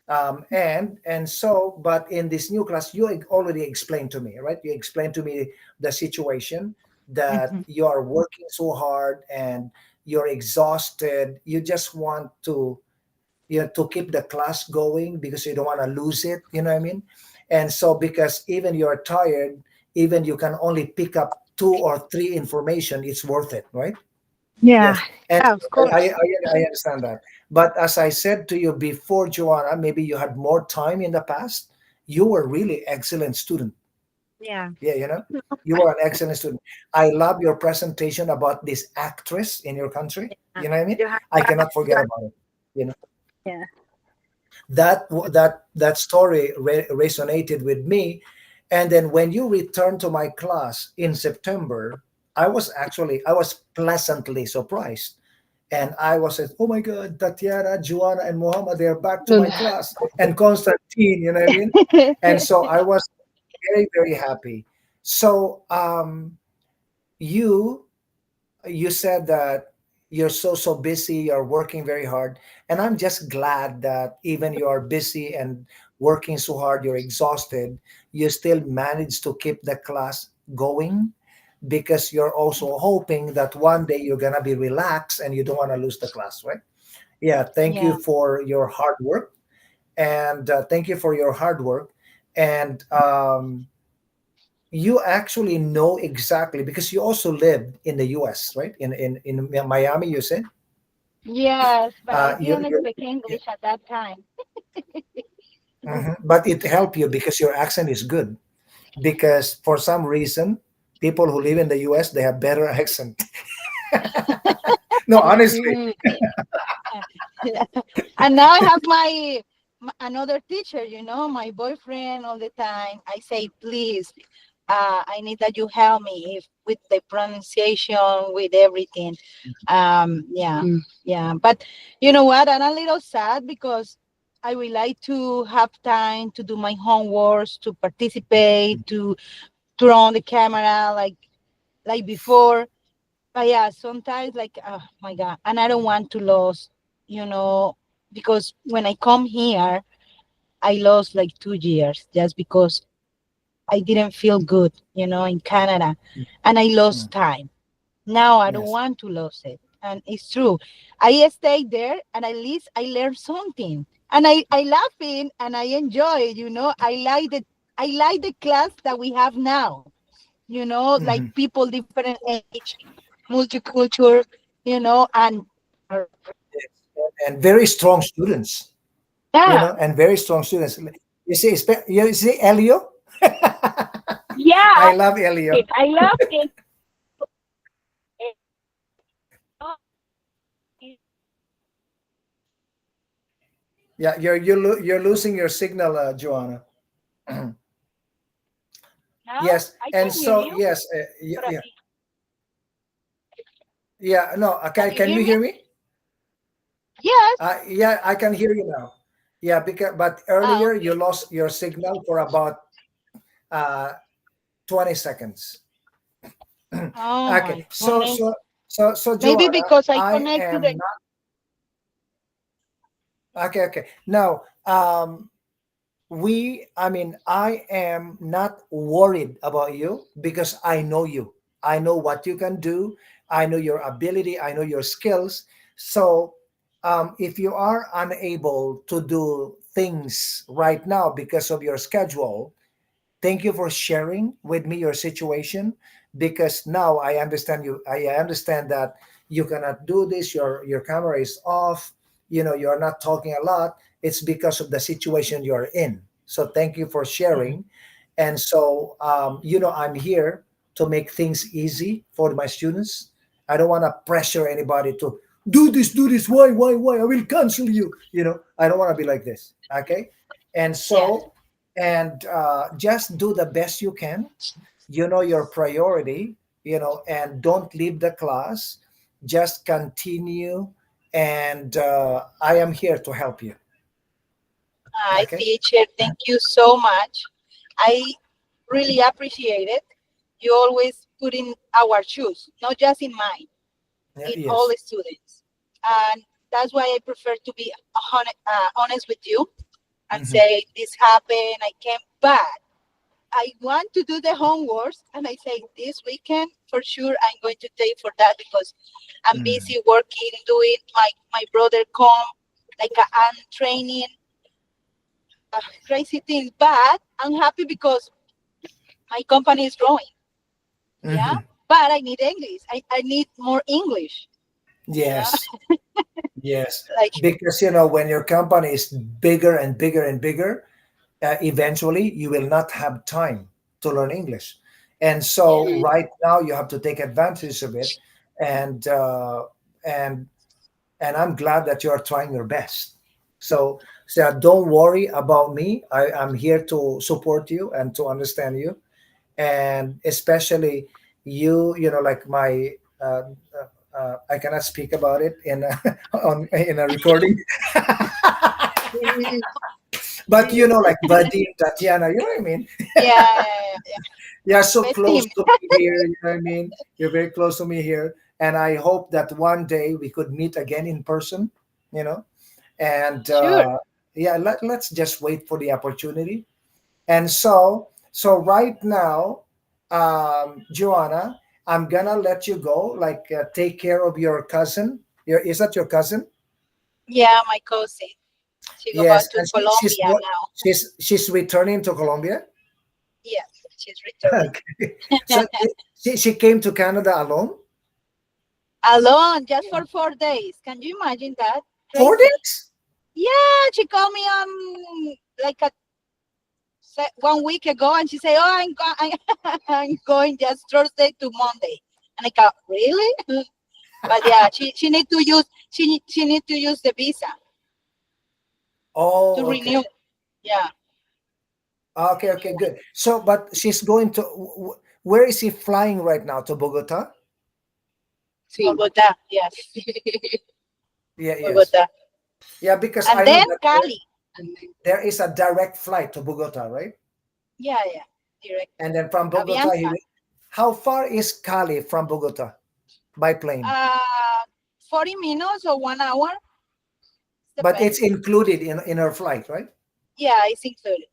And so, but in this new class, you already explained to me, right? You explained to me the situation that Mhm. you are working so hard and you're exhausted. You just want to to keep the class going because you don't want to lose it, you know what I mean? And so because even you're tired, even you can only pick up two or three information, it's worth it, right? Yeah. Yes, and Yeah, of course. I understand that. But as I said to you before, Joanna, maybe you had more time in the past. You were really excellent student. Yeah. Yeah, you were an excellent student. I love your presentation about this actress in your country. Yeah. You know what I mean? You have, I cannot forget about it. You know yeah. that story resonated with me. And then when you returned to my class in September, I was pleasantly surprised. And I was said, oh my God, Tatiana, Joanna, and Muhammad, they're back to my class. And Constantine, you know what I mean? And so I was very, very happy. So you you said that you're so busy, you're working very hard, and I'm just glad that even you are busy and working so hard, you're exhausted, you still manage to keep the class going, because you're also hoping that one day you're going to be relaxed and you don't want to lose the class, right? Yeah, thank you Yeah. for your hard work. And thank you for your hard work. And you actually know exactly, because you also lived in the US, right? In Miami, you said. Yes, but I didn't You speak yeah. English at that time. But it helped you because your accent is good. Because for some reason, people who live in the US, they have better accent. No, honestly. Mm. Yeah. And now I have another teacher, my boyfriend all the time. I say, please, I need that you help me with the pronunciation, with everything. Yeah, yeah. But you know what? I'm a little sad because I would like to have time to do my homeworks, to participate, to turn on the camera like before. But yeah, sometimes like, oh my God, and I don't want to lose, you know, because when I come here, I lost like 2 years just because I didn't feel good, in Canada, and I lost Mm, time. Now I don't yes. want to lose it, and it's true. I stayed there, and at least I learned something, and I laughing and I enjoy it. I like the class that we have now. Like Mhm. people different age, multicultural, and Yes. And very strong students, yeah, and very strong students. You see Elio? yeah, I love Elio. I love it. Oh, Yeah, you're losing your signal, Joanna. now Yes, I and can hear so you. yes, But yeah. No, can okay, you can hear you me? hear me? Yes. Yeah, I can hear you now. Yeah, because but Ah, earlier you okay. lost your signal for about uh 20 seconds. Oh Okay, my goodness. so Maybe Joanna, because I I connect to the. am not okay. Now, I mean, I am not worried about you because I know you. I know what you can do. I know your ability. I know your skills. So if you are unable to do things right now because of your schedule, thank you for sharing with me your situation, because now I understand you. I understand that you cannot do this. Your camera is off. You're not talking a lot. It's because of the situation you're in. So thank you for sharing. And so I'm here to make things easy for my students. I don't want to pressure anybody to do this. Why? I will cancel you. I don't want to be like this. Okay. And Yes. so and just do the best you can. Your priority, and don't leave the class. Just continue, and I am here to help you. Hi, Okay. teacher. Thank you so much. I really appreciate it. You always put in our shoes, not just in mine, Yeah, in all yes. the students. And that's why I prefer to be honest with you and Hmm. say, this happened, I came back. I want to do the homework, and I say, this weekend, for sure, I'm going to take for that because I'm Hmm. busy working, doing my brother come, like I'm training, crazy things. But I'm happy because my company is growing. Yeah. Hmm. But I need English. I need more English. Yeah, Yes, yes. like Because when your company is bigger and bigger and bigger, eventually you will not have time to learn English. And so yeah, right now you have to take advantage of it, and and and I'm glad that you are trying your best. So don't worry about me. I'm here to support you and to understand you, and especially like my I cannot speak about it in in a recording. But like Vadim, Tatiana, you know what I mean? yeah, yeah, yeah. You're so Best close team. to me here, you know what I mean? You're very close to me here. And I hope that one day we could meet again in person, you know? And Sure. yeah, let's just wait for the opportunity. And so right now, Joanna, I'm gonna let you go. Like, take care of your cousin. Is that your cousin? Yeah, my cousin. She go Yes, back to and Colombia now. she's returning to Colombia. Yes, she's returning. Okay. So she came to Canada alone. Alone, just for 4 days. Can you imagine that? 4 days? Crazy. Yeah, she called me like 1 week ago, and she said, "Oh, I'm going just Thursday to Monday." And I go, "Really?" But yeah, she need to use she need to use the visa to Oh, okay. renew. Yeah, Okay, okay, good. So, but she's going to, where is she flying right now? To Bogota? Bogota. Yes, Yeah, yes. Bogota, Yeah, because and I know then that Cali. there is a direct flight to Bogota, right? Yeah, yeah, direct. And then from Bogota, Avianca. how far is Cali from Bogota by plane? Uh, 40 minutes or 1 hour. But it's Depends. included in her flight, right? Yeah, it's included.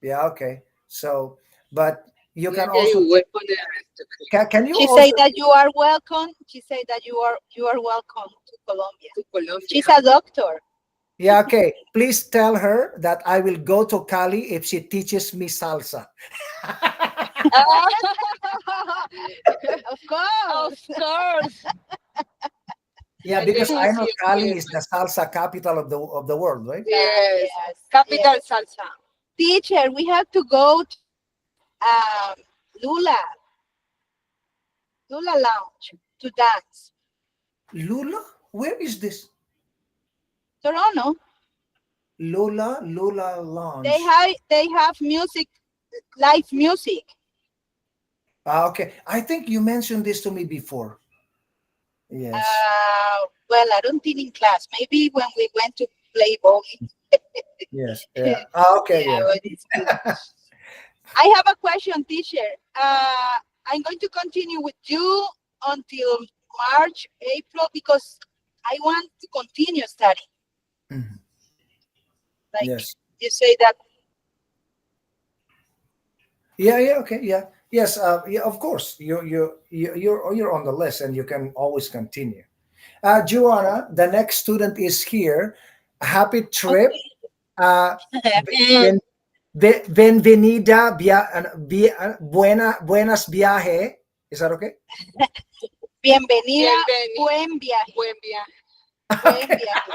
Yeah, okay. So, but you can Okay, also, wait for the rest. can you She also, said that you are welcome. She said that you are welcome to Colombia. To Colombia. She's a doctor. yeah, okay. Please tell her that I will go to Cali if she teaches me salsa. Of course. Of course. Yeah, I because can I know see Cali you. is the salsa capital of the world, right? Yes. Yes. Capital Yes. salsa. Teacher, we have to go to um, Lula Lounge to dance. Lula? Where is this? Toronto. Lula They Lounge. have they have music, live music. Ah, okay. I think you mentioned this to me before. Yes. Well, I don't think in class. Maybe when we went to play bowling. Yes. Yeah. Ah, okay. Yeah, Yeah. but it's good. I have a question, teacher. I'm going to continue with you until March, April, because I want to continue studying. Mhm. Like Yes. you say that. Yeah. Yeah. Okay. Yeah. Yes. Yeah. Of course. You're on the list, and you can always continue. Joanna, the next student is here. Happy trip. Okay. Ben, Benvenida, buenas viaje. Is that okay? Bienvenida. Bienvenido. Buen viaje. Buen viaje. Buen Okay. viaje.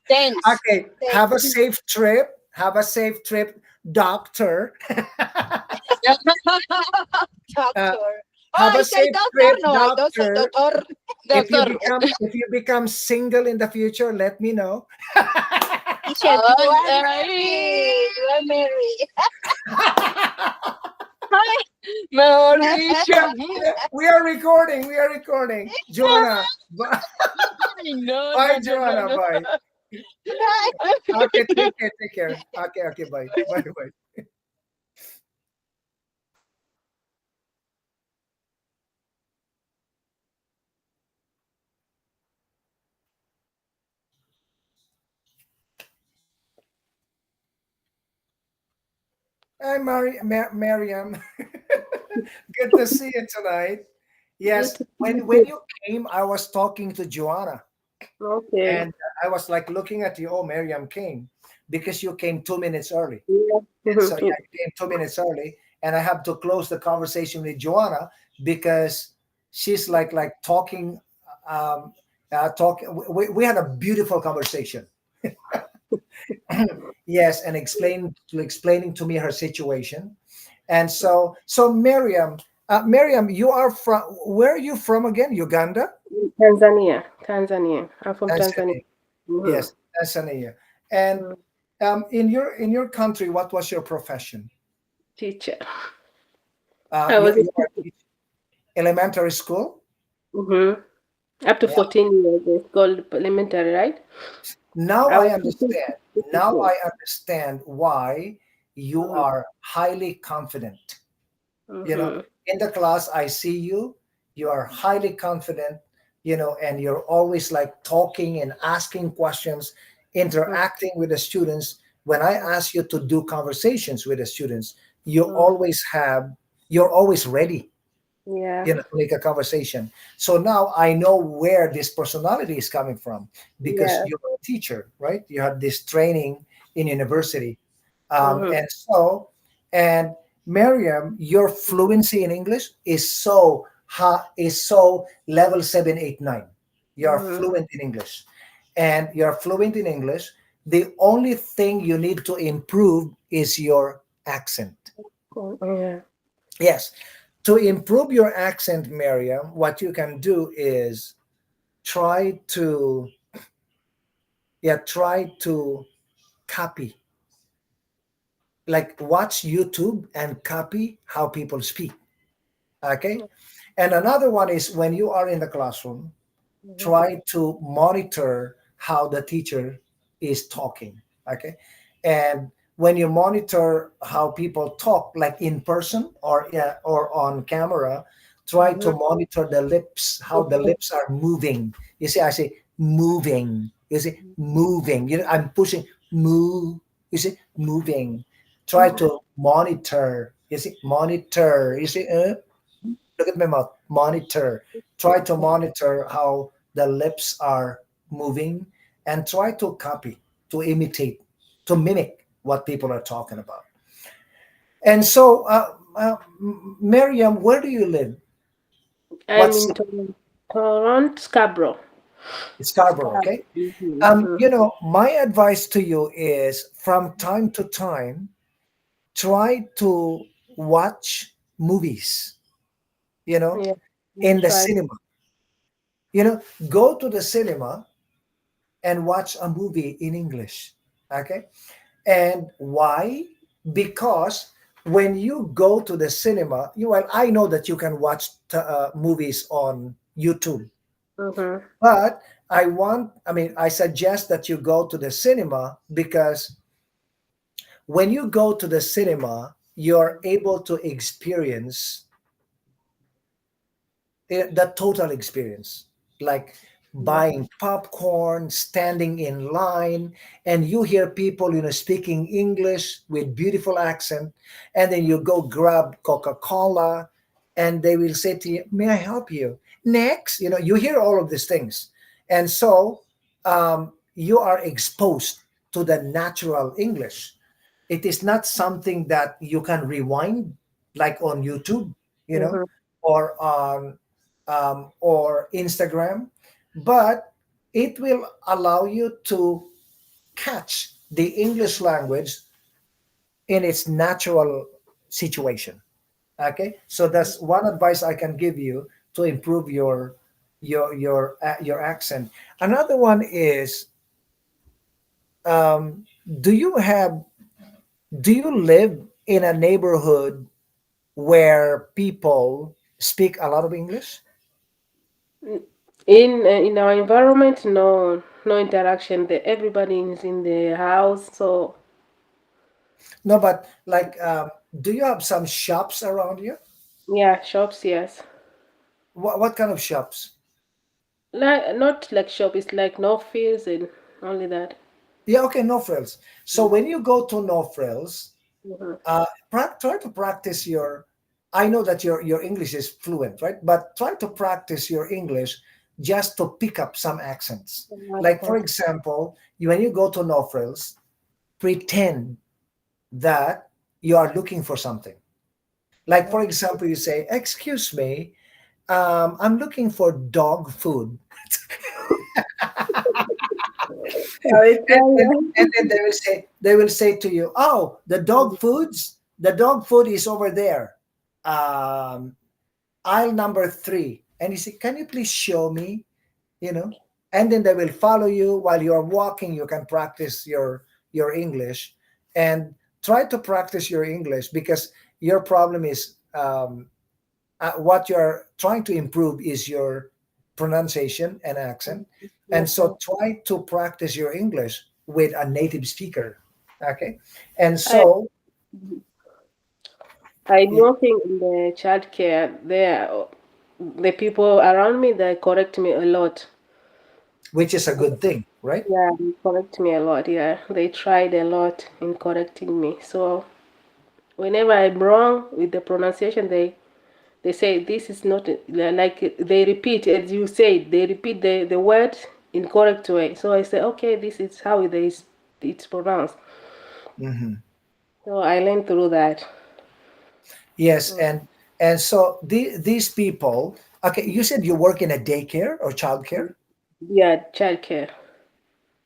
Thanks. Okay. Have a Thanks. safe trip. Have a safe trip, doctor. Uh, Doctor. Oh, have I a say safe doctor. trip, No, I don't say doctor. doctor. Doctor. If you become single in the future, let me know. Teacher, Oh, you are ay. married. You are married. Mauricio. We are recording. We are recording. Joanna. Bye, No, bye no, no, no, Joanna. no. Bye. Okay, take care. Take care. Okay, okay, bye. Bye, bye. Hi, Mariam. Good to see you tonight. Good Yes, to see when you. you came, I was talking to Joanna, Okay. and I was like looking at you. Oh, Mariam came because you came 2 minutes early. And Yeah. so yeah, you came 2 minutes early, and I have to close the conversation with Joanna because she's like talking talk. We had a beautiful conversation. Yes, and explaining to me her situation. And so Miriam, Miriam, you are from, where are you from again? Uganda? Tanzania, Tanzania. I'm from Tanzania. Tanzania. Mhm. Yes, Tanzania. And Mhm. in your country, what was your profession? Teacher. I was a You are teacher. elementary school. Up to Yeah. 14 years. It's called elementary, right? Now I I was teaching understand. Now people. I understand why you Mhm. are highly confident. You know, Mhm. in the class, I see you. You are highly confident. And you're always like talking and asking questions, interacting with the students. When I ask you to do conversations with the students, Mhm. you're always ready, Yeah. to make a conversation. So now I know where this personality is coming from, because Yeah. you're a teacher, right? You had this training in university. Mhm. And Miriam, your fluency in English is so high, is so level 7, 8, 9. You're Mhm. fluent in English, and you're fluent in English. The only thing you need to improve is your accent. Cool. Yeah. Yes, to improve your accent, Miriam, what you can do is try to, try to copy, like watch YouTube and copy how people speak. Okay. And another one is when you are in the classroom, Mhm. try to monitor how the teacher is talking. Okay. And when you monitor how people talk, like in person or, yeah, or on camera, try to Mhm. monitor the lips, how the lips are moving. You see, I say moving. You see, moving. I'm pushing, move. You see, moving. Try Mhm. to monitor. You see, monitor. You see, look at my mouth. Monitor. Try to monitor how the lips are moving, and try to copy, to imitate, to mimic what people are talking about. And so, Miriam, where do you live? I'm What in city? Toronto, Scarborough. Scarborough, Scarborough. okay? Mhm. My advice to you is from time to time, try to watch movies, you know, Yeah. in the Try. cinema. Go to the cinema and watch a movie in English. Okay. And why? Because when you go to the cinema, well, I know that you can watch movies on YouTube, Mhm. but I suggest that you go to the cinema, because when you go to the cinema, you're able to experience the total experience, like Yeah. buying popcorn, standing in line, and you hear people speaking English with beautiful accent, and then you go grab Coca-Cola, and they will say to you, may I help you next? You hear all of these things. And so you are exposed to the natural English. It is not something that you can rewind, like on YouTube, you know Mhm. or on or Instagram, but it will allow you to catch the English language in its natural situation. Okay, so that's one advice I can give you to improve your accent. Another one is, um, do you have do you live in a neighborhood where people speak a lot of English? In our environment, no interaction. Everybody is in the house, so No, but like, do you have some shops around you? yeah, shops, yes. What kind of shops? Like not like shop, it's like no fields and only that. Yeah, okay, no frills. So when you go to no frills, Mhm. try to practice your. I know that your English is fluent, right? But try to practice your English just to pick up some accents. Like for Okay. example, when you go to no frills, pretend that you are looking for something. Like for example, you say, "Excuse me, I'm looking for dog food. I and, tell and, you. and then they will say to you, oh, the dog food is over there, um, aisle number 3. And you say, can you please show me, you know and then they will follow you while you're walking. You can practice your English, and try to practice your English, because your problem is, what you're trying to improve is your pronunciation and accent. And Yes, sir. so try to practice your English with a native speaker. Okay. And I so I'm y- working in the childcare. There, the people around me they correct me a lot. which is a good thing, right? Yeah, they correct me a lot. Yeah, they tried a lot in correcting me. So whenever I'm wrong with the pronunciation, they say this is not like they repeat as you said. They repeat the word in correct way. So I say, okay, this is how it's pronounced. Hmm. So I learned through that. Yes. Mm. And so these people. Okay, you said you work in a daycare or childcare. Yeah, childcare.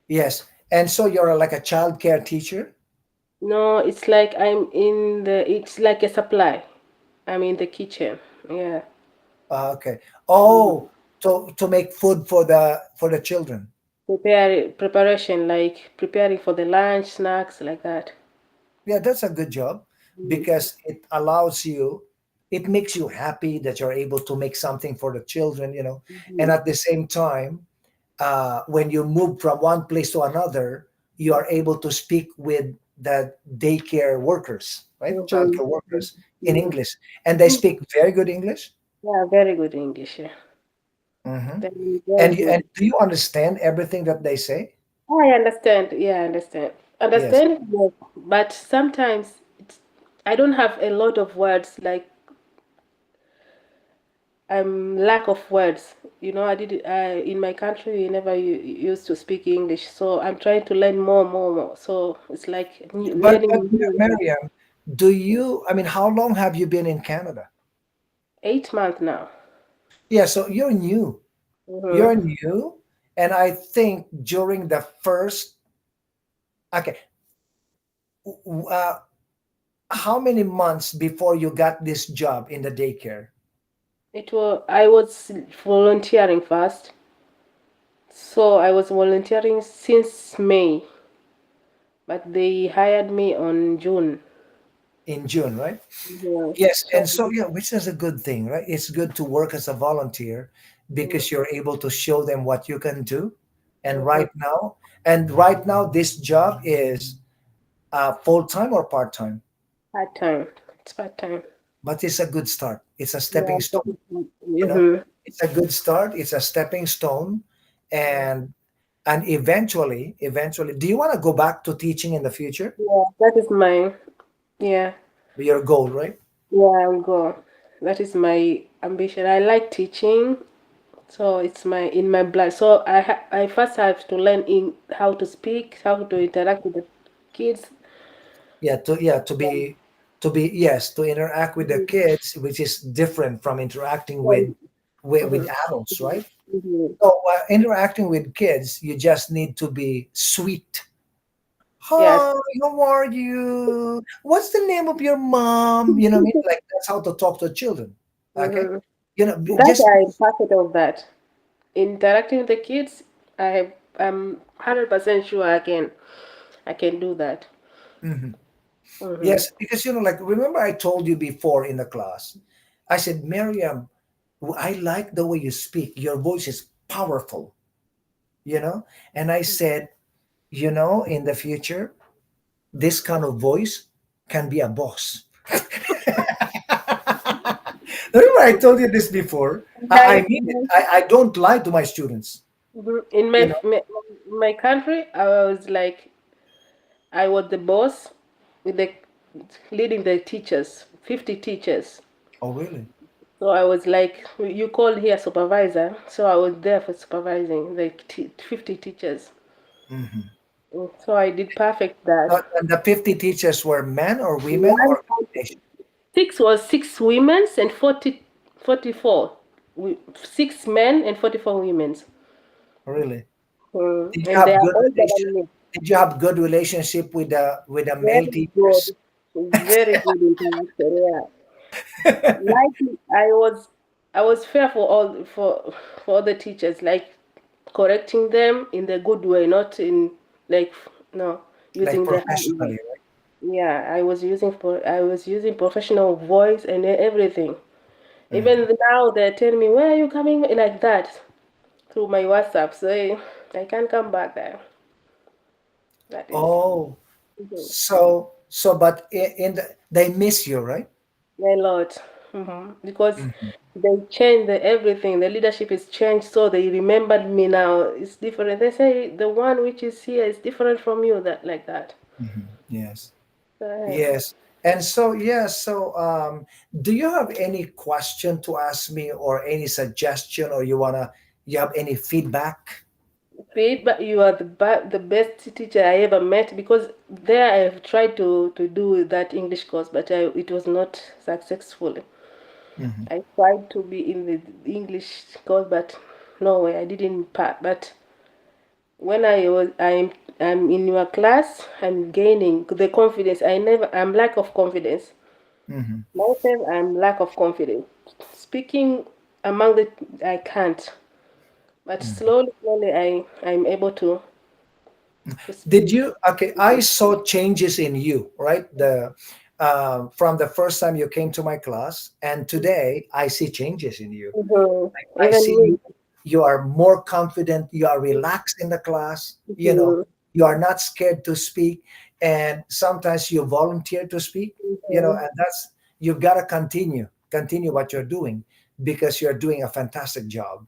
Yes. And so you're like a childcare teacher. No, it's like it's like a supply. I'm in the kitchen. Yeah. Okay. Mm. Oh, to make food for the children. Preparation, like preparing for the lunch, snacks, like that. Yeah, that's a good job, Mm. because it makes you happy that you're able to make something for the children. And Mhm. at the same time, when you move from one place to another, you are able to speak with the daycare workers, right? Mhm. Childcare workers in Mhm. English, and they speak very good English. Yeah, very good English. Yeah. Hmm. Very, very And good. do you understand everything that they say? Oh, I understand. Yeah, I understand. Yes. Understand, yes. But sometimes I don't have a lot of words. Like I'm lack of words. I did. In my country, we never used to speak English, so I'm trying to learn more, more, more. So it's like But learning new words. Miriam, I mean, how long have you been in Canada? 8 months now. Yeah, so you're new. You're Mm-hmm. new. And I think during the first, okay, how many months before you got this job in the daycare? I was volunteering first, so I was volunteering since May, but they hired me on June. In June, right? Yeah. Yes. So And so, yeah, which is a good thing, right? It's good to work as a volunteer, because you're able to show them what you can do. And mm-hmm. right now, this job is full time or part time, Part time. It's part time. but it's a good start. It's a Yeah. stepping stone. you know Mm-hmm. it's a good start. It's a stepping stone. And eventually, do you want to go back to teaching in the future? Yeah, that is my yeah. Your goal, right? Yeah, I'll go. That is my ambition. I like teaching, so it's my in my blood. So I first have to learn in how to speak, how to interact with the kids. Yeah, to yes, to interact with the Mhm. kids, which is different from interacting with Mhm. adults, right? Mhm. So interacting with kids, you just need to be sweet. Yes. Hi, how are you? What's the name of your mom? You know what I mean? Like, that's how to talk to children. Okay. Mhm. That Just I'm perfect of that. Interacting with the kids, I'm 100% sure I can do that. Mhm. Mm-hmm. Yes, because like, remember I told you before in the class, I said, Miriam, I like the way you speak. Your voice is powerful, and I said, in the future, this kind of voice can be a boss. Remember I told you this before. I Like mean it. I don't lie to my students. in You know. my country, I was the boss with the leading the teachers, 50 teachers. Oh, really? So I was like, you called here supervisor. So I was there for supervising the 50 teachers. Hmm. So I did perfect that. And the 50 teachers were men or women One, or combination? six was six women and 44. six men and 44 women. Really? Did you And they have are good older relation? than me. Did you have good relationship with the male Very good. teachers? Very good interaction. Yeah. Like I was fair for other teachers, like correcting them in the good way, not in like no Like using the hard way. professionally, right? Yeah, I was using professional voice and everything. Mm. Even now they're telling me, "Where are you coming?" like that through my WhatsApp. So I can't come back there. That is Oh, mhm, so but in the, they miss you, right? a lot. Because Mhm. they changed everything. The leadership is changed, so they remembered me now. It's different. They say the one which is here is different from you. That like that. Mhm. Yes. So, Yes. And so, yeah, so do you have any question to ask me or any suggestion or you have any feedback? feedback. You are the best teacher I ever met because there I've tried to do that English course, but it was not successful. Mhm. I tried to be in the English course, but no way, I didn't pass. But when I'm in your class, I'm gaining the confidence. I'm lack of confidence. Mhm. Myself, I'm lack of confidence. Speaking among the I can't, but Mhm. slowly I'm able to Did speak. you? Okay, I saw changes in you, right? The from the first time you came to my class and today, I see changes in you. I Even see me. you are more confident, you are relaxed in the class, Mhm. you are not scared to speak, and sometimes you volunteer to speak, Mhm. and that's you've got to continue what you're doing because you're doing a fantastic job.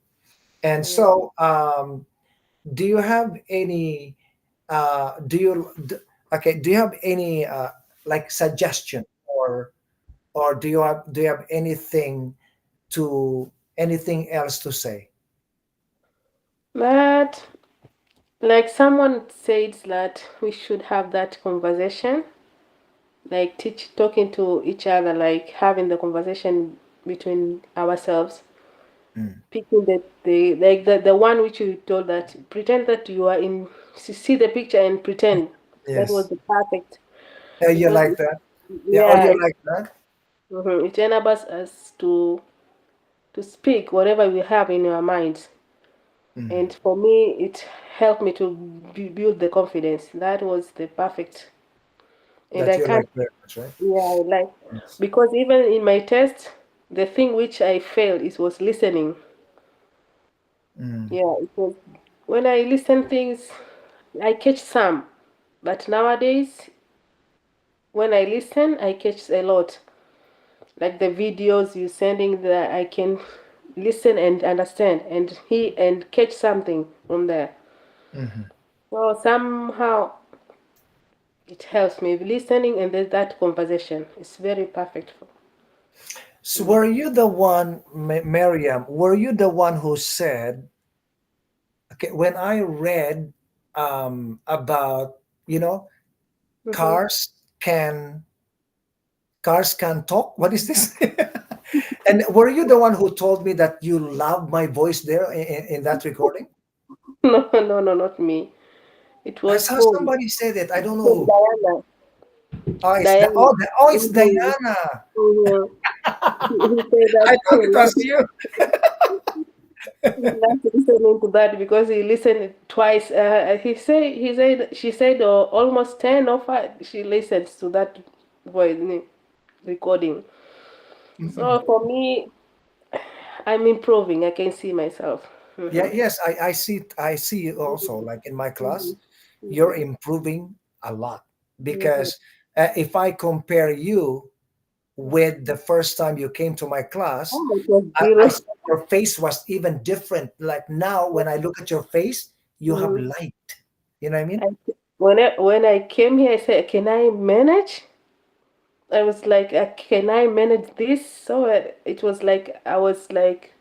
And Yeah. so do you have any do you okay, do you have any like suggestion or do you have to anything else to say? But like someone said that we should have that conversation, like teach talking to each other, like having the conversation between ourselves, Mm. picking the one which you told that pretend that you are in see the picture and pretend that was Yes. the perfect You because like that? Yeah. Oh, yeah you like that? it enables us to speak whatever we have in our minds. Mm. And for me, it helped me to build the confidence. That was the perfect. And That I you can't, like very much, right? yeah, I like, Yes. because even in my test, the thing which I failed is was listening. Mm. Yeah, it was when I listen things, I catch some. But nowadays, when I listen, I catch a lot. Like the videos you sending, that I can listen and understand and catch something from there. Hmm. So somehow it helps me listening and there's that conversation. It's very perfect for So me. were you the one, Miriam? Were you the one who said, okay, when I read about you know Mm-hmm. cars can cars can talk? What is this? And were you the one who told me that you love my voice there in that recording? No, no, no, not me. It I was saw who? somebody say that. I don't know So who. Diana. Oh, Diana. it's Mm-hmm. Diana. Mm-hmm. He said I that thought it was you. he liked listening to that because he listened twice. He said she said almost 10 of her she listens to that voice recording. So Mhm. for me, I'm improving. I can see myself. Yeah, Mm-hmm. yes, I see you also. Like in my Mm-hmm. class, you're Mm-hmm. improving a lot Mm-hmm. because if I compare you with the first time you came to my class, Oh, it was I zero. saw your face was even different. Like now, when I look at your face, you have Mhm. light. You know what I mean? I, when I came here, I said, "Can I manage?" I was like, "Can I manage this?" So it was like I was like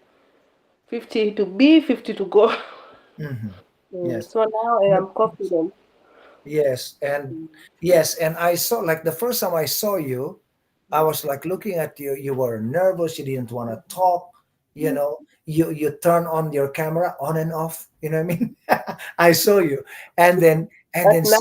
50 to be, 50 to go. Hmm. Yes. So now I But am confident. yes, and yes, and I saw like the first time I saw you, I was like looking at you. You were nervous. You didn't want to talk. you turn on your camera on and off, you know what I mean? I saw you. And then But now,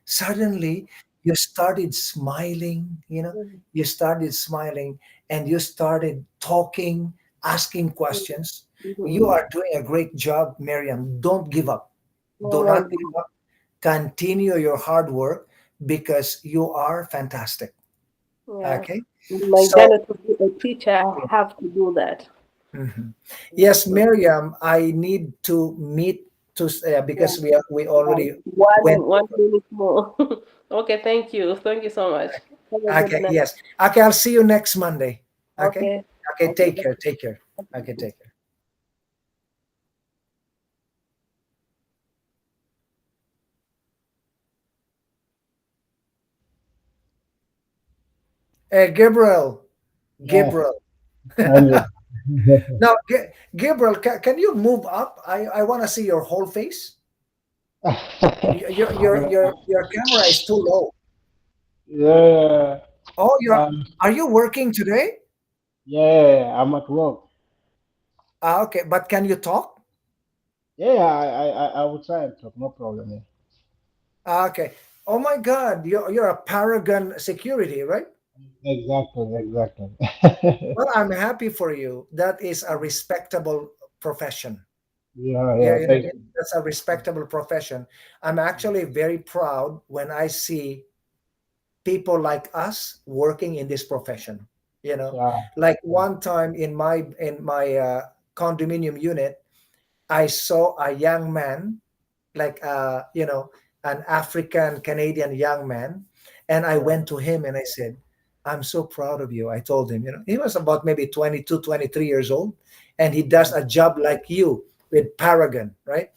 suddenly you started smiling, you started smiling, and you started talking, asking questions. You mm-hmm. are doing a great job, Miriam. Don't give up. I Do not won't give up. Continue your hard work because you are fantastic. yeah. Okay. In my So, journey to be a teacher, I have to do that. mhm. Yeah, Yes, so Miriam, I need to meet to yeah, because we yeah. already went One over. minute more. Okay, thank you so much. Have a good Okay, night. yes. Okay, I'll see you next Monday. Okay. Okay, Okay, okay. take care. Take care. Okay, take care. Hey, Gabriel. Yeah, Gabriel. Henry. Now, Gabriel, can you move up? I want to see your whole face. Your camera is too low. Yeah, Oh, um, are you working today? yeah, I'm at work. Okay, but can you talk? Yeah, I will try and talk, no problem. Yeah. Okay. Oh my God, you're a Paragon security, right? Exactly, exactly. Well, I'm happy for you. That is a respectable profession. Yeah, Yeah, yeah, you know what I thank mean? That's a respectable profession. I'm actually very proud when I see people like us working in this profession. You know, you. Yeah, like yeah, one time in my condominium unit, I saw a young man, like an African Canadian young man, and I yeah, went to him and I said, "I'm so proud of you." I told him, he was about maybe 22, 23 years old, and he does yeah. a job like you with Paragon, right?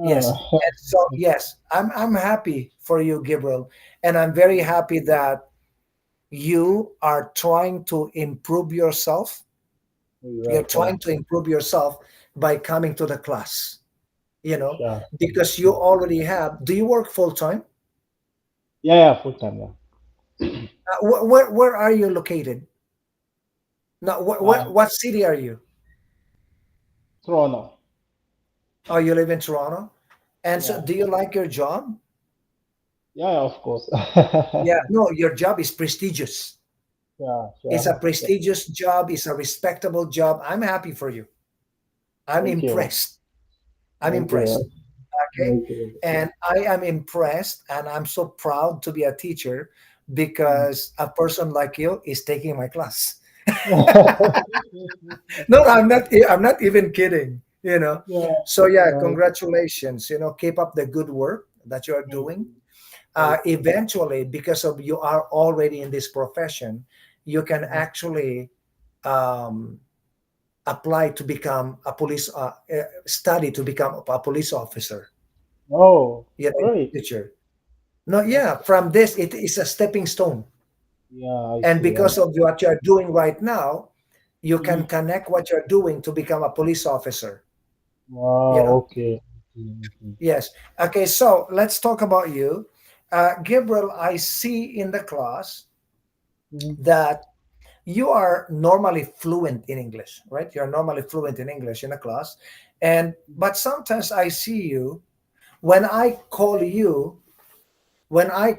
Yes. Yeah. And so yes, I'm happy for you, Gabriel, and I'm very happy that you are trying to improve yourself. You're Exactly. trying to improve yourself by coming to the class, Sure. because you Yeah, already have. Do you work full time? yeah, yeah, full time. Yeah. Where are you located? No, Um, what city are you? Toronto. Oh, you live in Toronto. And so, Yeah, do you like your job? yeah, yeah, of course. Yeah. No, your job is prestigious. Yeah, It's a sure. Yeah. prestigious job. It's a respectable job. I'm happy for you. I'm Thank you. impressed. I'm Thank you. impressed. Okay. Thank you. And I am impressed and I'm so proud to be a teacher Mm. because a person like you is taking my class. No, I'm not even kidding, Yeah, So yeah, yeah. congratulations. Keep up the good work that you are Thank doing. you. Thank you. Eventually, because of you are already in this profession, you can Mhm. actually um, apply to become a study to become a police officer, Oh, in the great. future. No, yeah, That's from this, it is a stepping stone. yeah, I And see. I because of see. what you're doing right now, you can Mhm. connect what you're doing to become a police officer, you Wow, know? okay. Mhm. Yes. Okay, so let's talk about you. Gabriel, I see in the class Mhm. that you are normally fluent in English, right? You're normally fluent in English in the class. But sometimes I see you when I call you, when I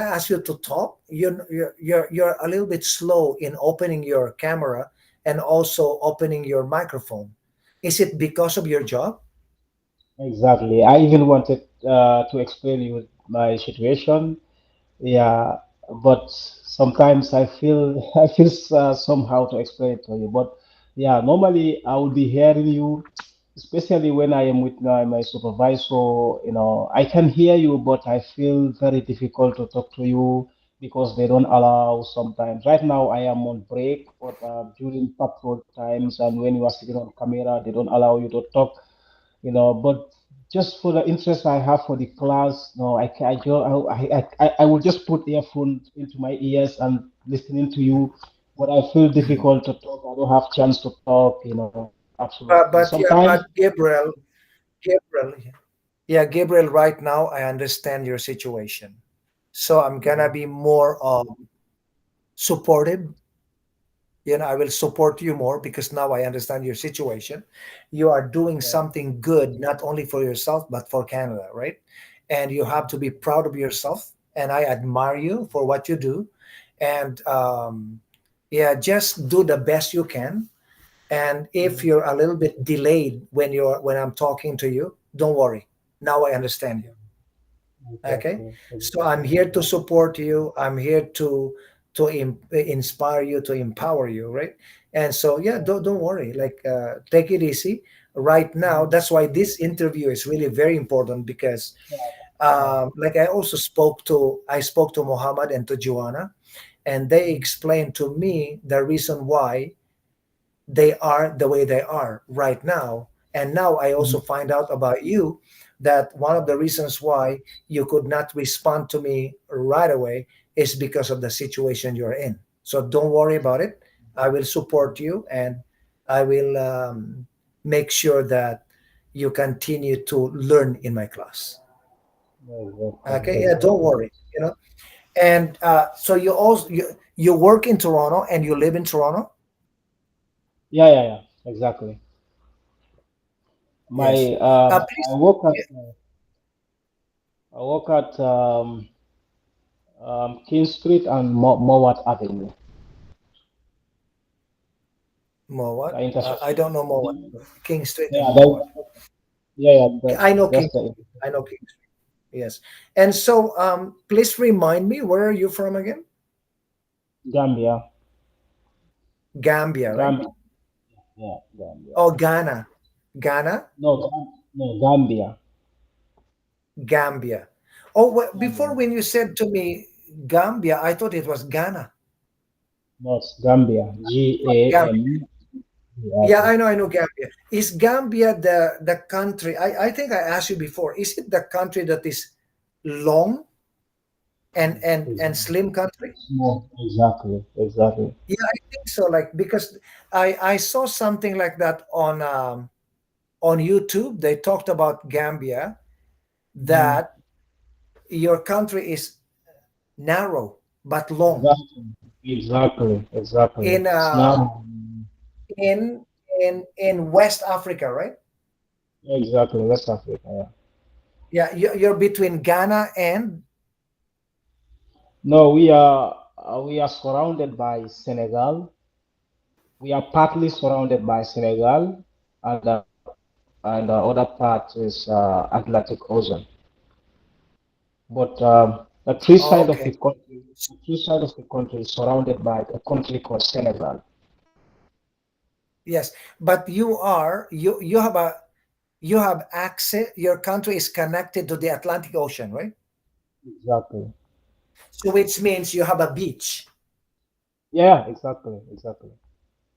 ask you to talk, you're a little bit slow in opening your camera and also opening your microphone. Is it because of your job? Exactly. I even wanted to explain you my situation. Yeah, but sometimes I feel I feel somehow to explain it to you. But yeah, normally I will be hearing you, especially when I am with my supervisor. I can hear you, but I feel very difficult to talk to you because they don't allow sometimes. Right now I am on break, but during patrol times and when you are sitting on camera, they don't allow you to talk. But just for the interest I have for the class, no, I will just put earphones into my ears and listening to you, but I feel Mhm. difficult to talk. I don't have chance to talk, absolutely. But yeah, Sometimes, but Gabriel, yeah, Gabriel. Right now, I understand your situation, so I'm gonna be more supportive I will support you more because now I understand your situation. You are doing Yeah. something good, not only for yourself, but for Canada, right? And you have to be proud of yourself. And I admire you for what you do. And yeah, just do the best you can. And if Mhm. you're a little bit delayed when I'm talking to you, don't worry. Now I understand you. Okay, Exactly. so I'm Exactly. here to support you. I'm here to inspire you, to empower you, right? And so yeah, don't worry. Like take it easy. Right now, Mhm. that's why this interview is really very important because Sure. Sure. like I spoke to Muhammad and to Joanna, and they Mhm. explained to me the reason why they are the way they are right now. And now I Mhm. also find out about you that one of Yeah. the reasons why you could not respond to me right away is because of the situation you're in. So don't worry about it. I will support you, and I will make sure that you continue to learn in my class. Yeah, exactly. Okay, yeah, don't Exactly. worry. And so you work in Toronto and you live in Toronto. Yeah, yeah, yeah. Exactly. Yes. My Please. I work at King Street and Mowat Avenue. Mowat. The I intersection. don't know Mowat. King Street Yeah, and Mowat. yeah, yeah. I know That's King the Street. I know King Street. Yes. And so, please remind me, where are you from again? Gambia. Gambia, right? Gambia. Yeah, Gambia. Oh, Ghana. Ghana, No, Gambia. Gambia. Oh, before Gambia. when you said to me Gambia, I thought it was Ghana. No, it's Gambia. Gambia. Yeah, Gambia. I know Gambia. Is Gambia the country? I think I asked you before. Is it the country that is long and slim country? No, exactly, exactly. Yeah, I think so. Like because I saw something like that on YouTube. They talked about Gambia Mhm. that your country is narrow but long Exactly, exactly, exactly. in It's uh now in in West Africa, right? exactly West Africa. Yeah. Yeah, you're between Ghana and No, we are surrounded by Senegal. We are partly surrounded by Senegal, and the other part is Atlantic Ocean. But oh, okay. the three side of the country is surrounded by a country called Senegal. Yes, but you have access. Your country is connected to the Atlantic Ocean, right? Exactly. So which means you have a beach. Yeah, exactly, exactly.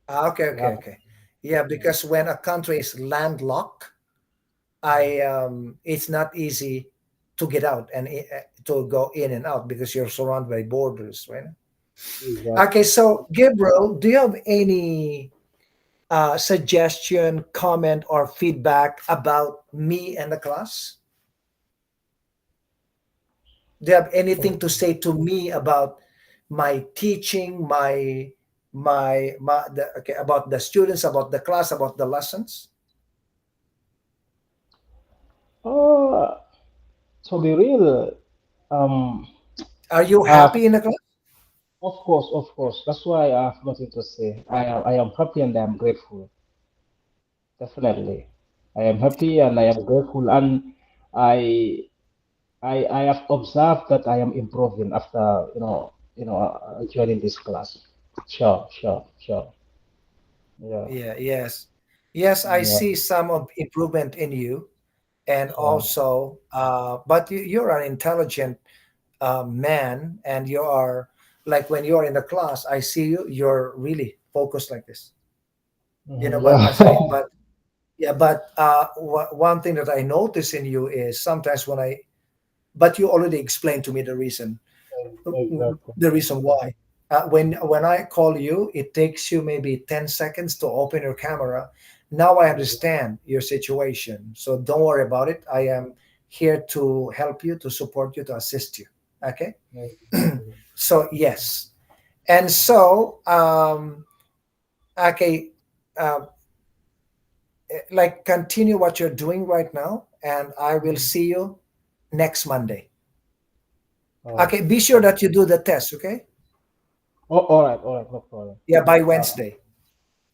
Okay, We okay, have. okay. Yeah, because when a country is landlocked, I it's not easy to get out and to go in and out because you're surrounded by borders, right? Okay, Exactly. so Gabriel, do you have any suggestion, comment, or feedback about me and the class? Do you have anything to say to me about my teaching, okay, about the students, about the class, about the lessons? Oh, to be real, um, Are you I have, happy in the class? of course, of course. That's why I have nothing to say. I am happy and I am grateful. Definitely, I am happy and I am grateful, and I, I have observed that I am improving after joining this class. Sure, sure, sure. Yeah, Yeah, yes. Yes, I yeah, see some of improvement in you. And sure. also, but you're an intelligent man, and you are like when you're in the class, I see you're really focused like this. Mhm, But yeah. as I, but yeah, but one thing that I notice in you is sometimes but you already explained to me Exactly. the reason why. When I call you, it takes you maybe 10 seconds to open your camera. Now I understand your situation, so don't worry about it. I am here to help you, to support you, to assist you. Okay. Exactly. So yes, and so Okay, uh, like continue what you're doing right now, and I will Mhm. see you next Monday. Oh, Okay, be sure thank that you you. do the test. Okay, Oh, all right, no problem. yeah, by Uh, Wednesday.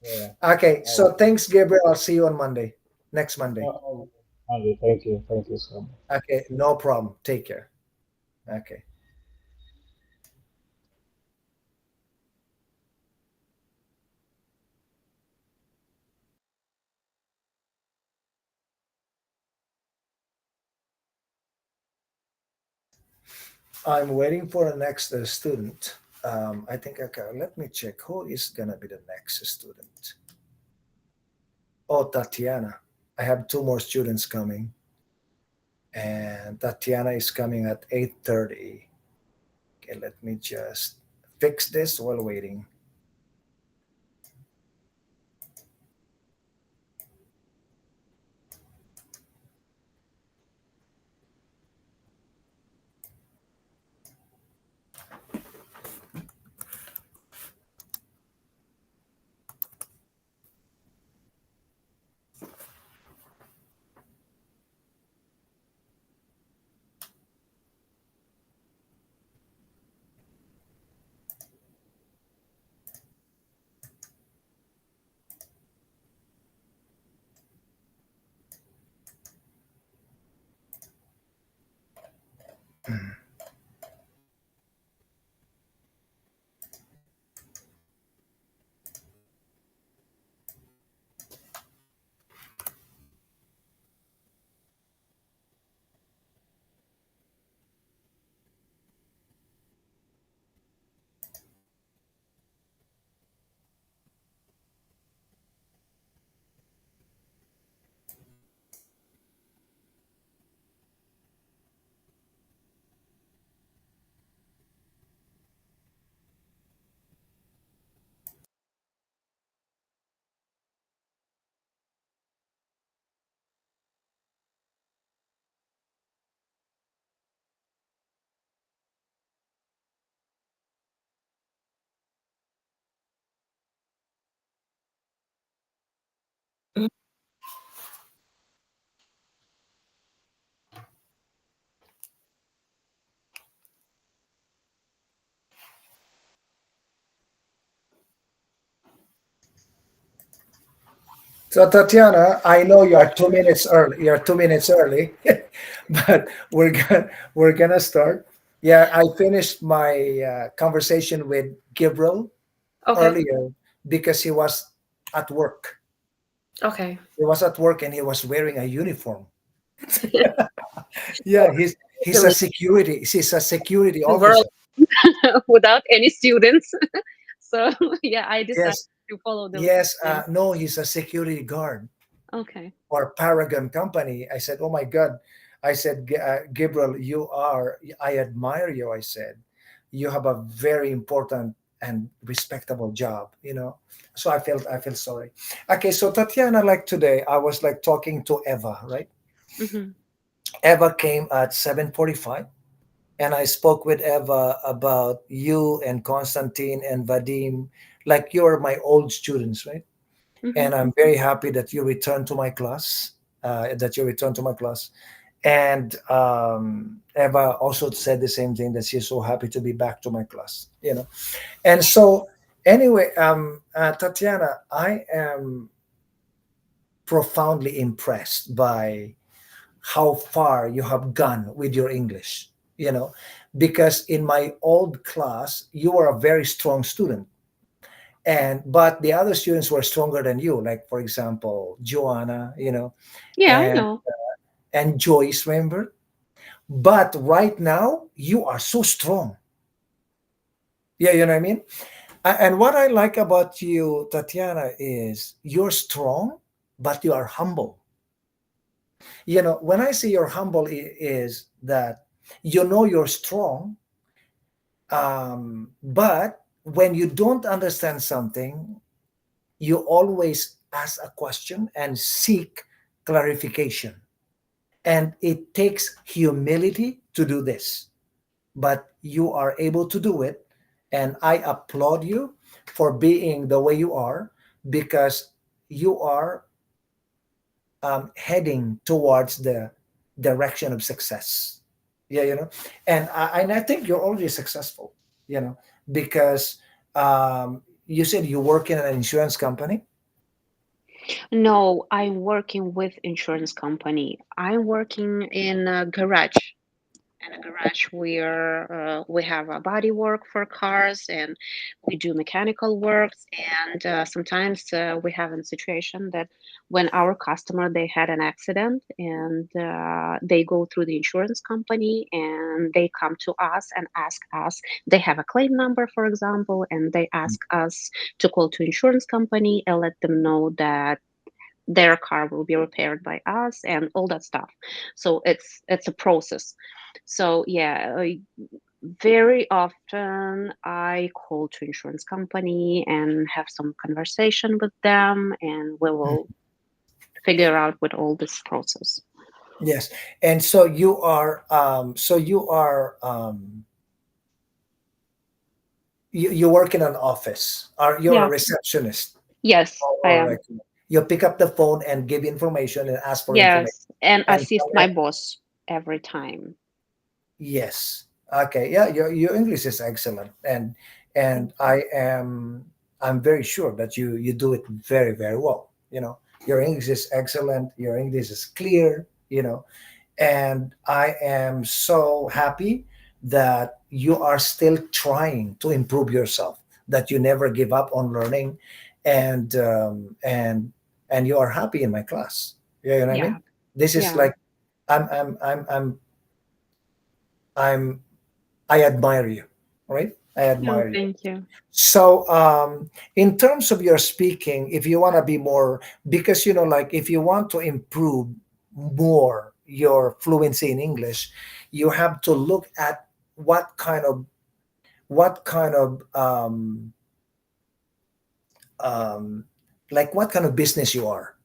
yeah, Okay, I so will. thanks, Gabriel. I'll see you on Monday, next Monday. Oh, okay, thank you so much. Okay, no problem. Take care. Okay. I'm waiting for the next student. I think, okay, let me check who is gonna be the next student. Oh, Tatiana. I have two more students coming, and Tatiana is coming at 8:30. Okay, let me just fix this while waiting. So Tatiana, I know you are 2 minutes early. You're 2 minutes early, but we're gonna start. Yeah, I finished my conversation with Gabriel Okay. earlier because he was at work. Okay. He was at work and he was wearing a uniform. Yeah, he's a Really, security. He's a security world officer. without any students. So yeah, I decided Yes, to follow the yes. them. No, he's a security guard Okay. for Paragon Company. I said, "Oh my God!" I said, Gabriel, I admire you." I said, "You have a very important and respectable job." So I felt sorry. Okay, so Tatiana, like today, I was like talking to Eva, right? Hmm. Eva came at 7:45, and I spoke with Eva about you and Konstantin and Vadim, like you're my old students, right? Hmm. And I'm very happy that you returned to my class. That you returned to my class. And Eva also said the same thing, that she's so happy to be back to my class. And so anyway, Tatiana, I am profoundly impressed by how far you have gone with your English. You know, because in my old class, you were a very strong student, and but the other students were stronger than you. Like for example, Joanna, Yeah, I and know. Joyce, remember? But right now, you are so strong. Yeah, you know what I mean? And what I like about you, Tatiana, is you're strong, but you are humble. When I say you're humble, is that you're strong, but when you don't understand something, you always ask a question and seek clarification. And it takes humility to do this, but you are able to do it. And I applaud you for being the way you are, because you are heading towards the direction of success. Yeah, and I think you're already successful, you know, because you said you work in an insurance company. No, I'm working with insurance company. I'm working in a garage. In a garage where we have a body work for cars and we do mechanical works. And sometimes we have a situation that when our customer they had an accident and they go through the insurance company and they come to us and ask us, they have a claim number, for example, and they ask us to call to insurance company and let them know that their car will be repaired by us and all that stuff. So it's a process. So yeah, very often I call to insurance company and have some conversation with them, and we Mm. will figure out with all this process. Yes, and you work in an office, or you're a Yeah. receptionist, Yes, I or am. like you pick up the phone and give information and ask for information Yes, and and assist my collect. boss every time. Yes. Okay. Yeah. Your English is excellent, and I'm very sure that you do it very very well. Your English is excellent. Your English is clear. And I am so happy that you are still trying to improve yourself. That you never give up on learning, and and you are happy in my class. You know what I mean? Yeah, This is yeah. like I'm I'm I'm I'm I'm I admire you, right? I No, admire you. thank you. So, in terms of your speaking, if you want to be more, because like if you want to improve more your fluency in English, you have to look at what kind of what kind of um, what kind of business you are.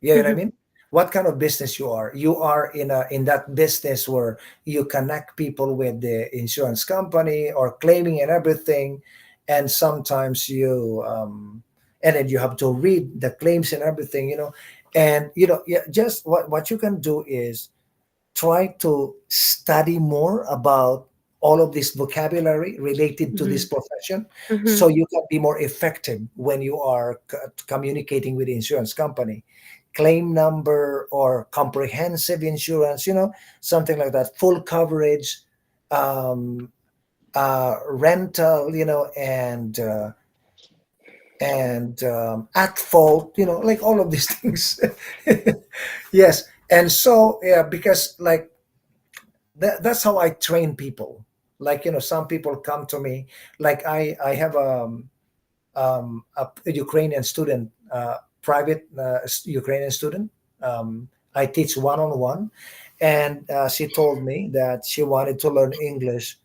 You know what I Hmm. mean? What kind of business you are? You are in that business where you connect people with the insurance company or claiming and everything, and sometimes and then you have to read the claims and everything, and yeah, just what you can do is try to study more about all of this vocabulary related to this Hmm. profession, Hmm. so you can be more effective when you are communicating with the insurance company. Claim number or comprehensive insurance, something like that, full coverage, um, rental, and at fault, like all of these things. Yes. And so yeah, because like that's how I train people. Like, some people come to me, like I have a Ukrainian student, private Ukrainian student. I teach one on one, and she told me that she wanted to learn English,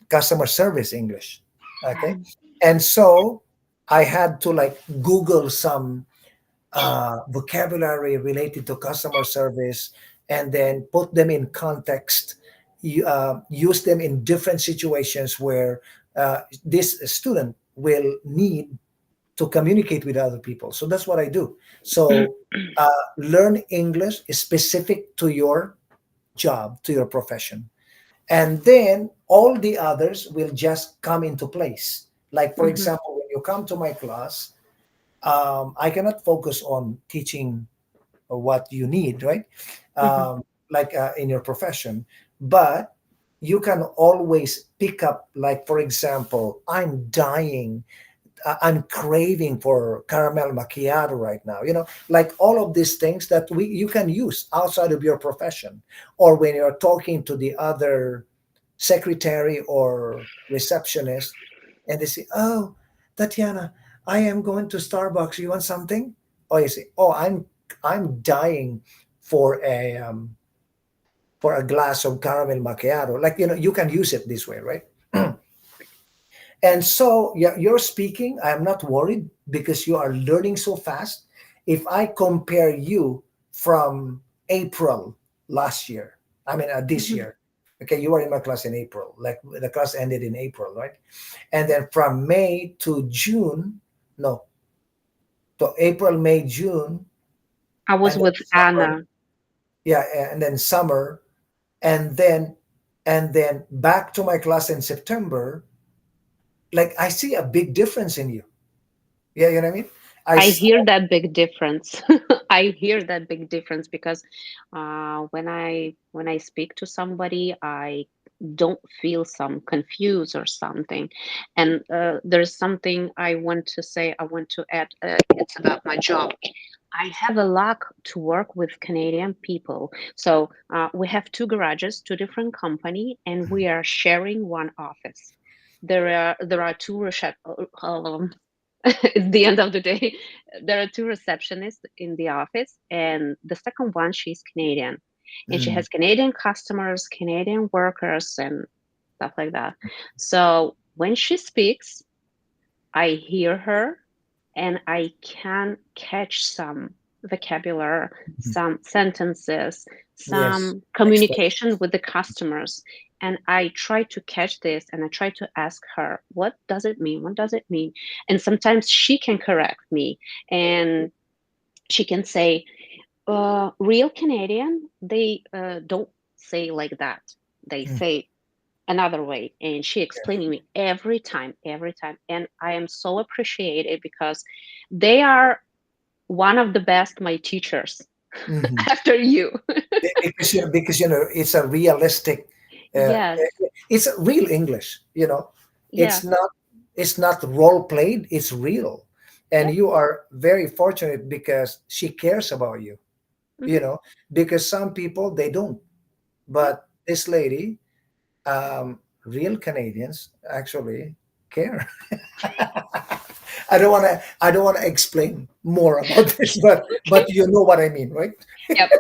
customer service English. Okay, and so I had to like Google some vocabulary related to customer service, and then put them in context, use them in different situations where this student will need to communicate with other people. So that's what I do. So learn English is specific to your job, to your profession, and then all the others will just come into place. Like, for Hmm. example, when you come to my class, I cannot focus on teaching what you need, right? Hmm. Like in your profession, but you can always pick up, like, for example, I'm craving for caramel macchiato right now, like all of these things that you can use outside of your profession, or when you're talking to the other secretary or receptionist, and they say, "Oh, Tatiana, I am going to Starbucks. You want something?" Oh, you say, "Oh, I'm dying for a glass of caramel macchiato." Like, you can use it this way, right? And so, yeah, you're speaking. I'm not worried because you are learning so fast. If I compare you from April last year, I mean, this Hmm. year, okay, you were in my class in April, like the class ended in April, right? And then from May to June, no, to April, May, June, I was and then with summer. Anna. Yeah, and then summer, and then back to my class in September. Like I see a big difference in you. Yeah, you know what I mean? I I s- hear that big difference. I hear that big difference because when I speak to somebody, I don't feel some confused or something. And there's something I want to say. I want to add. It's about my job. I have a luck to work with Canadian people. So we have two garages, two different company, and we are sharing one office. There are two it's the end of the day. There are two receptionists in the office, and the second one, she's Canadian, and she Mm, has Canadian customers, Canadian workers, and stuff like that. So when she speaks, I hear her and I can catch some vocabulary, mhm. some sentences, Yes, some explain. communication with the customers. And I try to catch this and I try to ask her, what does it mean? What does it mean? And sometimes she can correct me and she can say, real Canadian, they don't say like that. They Mm, say another way, and she yes. explaining me every time, and I am so appreciated because they are one of the best my teachers Mhm. after you. Because it's a realistic, uh, Yes. it's a real English. Yeah. It's not role played. It's real, and Yeah. you are very fortunate because she cares about you. Hmm. Because some people they don't, Yeah. but this lady, real Canadians actually care. I don't want to explain more about this, but Okay. you know what I mean, right? Yep.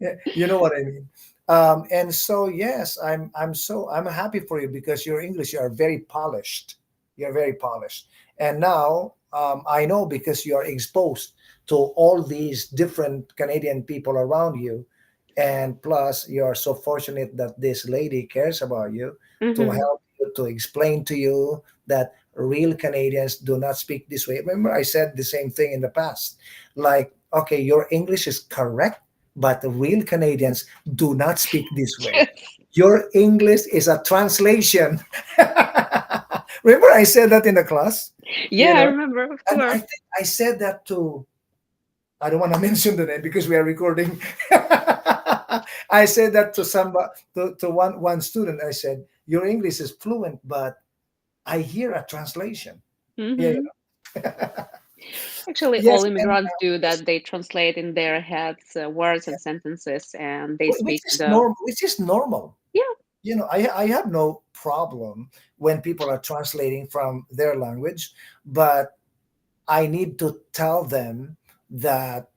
Yeah, you know what I mean. And so yes, I'm happy for you because your English, you are very polished. You're very polished. And now I know because you are exposed to all these different Canadian people around you, and plus you are so fortunate that this lady cares about you to Hmm. help you, to explain to you that real Canadians do not speak this way. Remember, I said the same thing in the past. Like, okay, your English is correct, but the real Canadians do not speak this way. Yes. Your English is a translation. Remember, I said that in the class, Yeah, you I know, remember, of and I course. think I said that to, I don't want to mention the name because we are recording. I said that to to one student. I said, "Your English is fluent, but I hear a translation." Yeah, Hmm. Actually, yes, all and immigrants do yes, that. They translate in their heads words and sentences, and they which speak is the. normal. Which is normal. Yeah. I have no problem when people are translating from their language, but I need to tell them that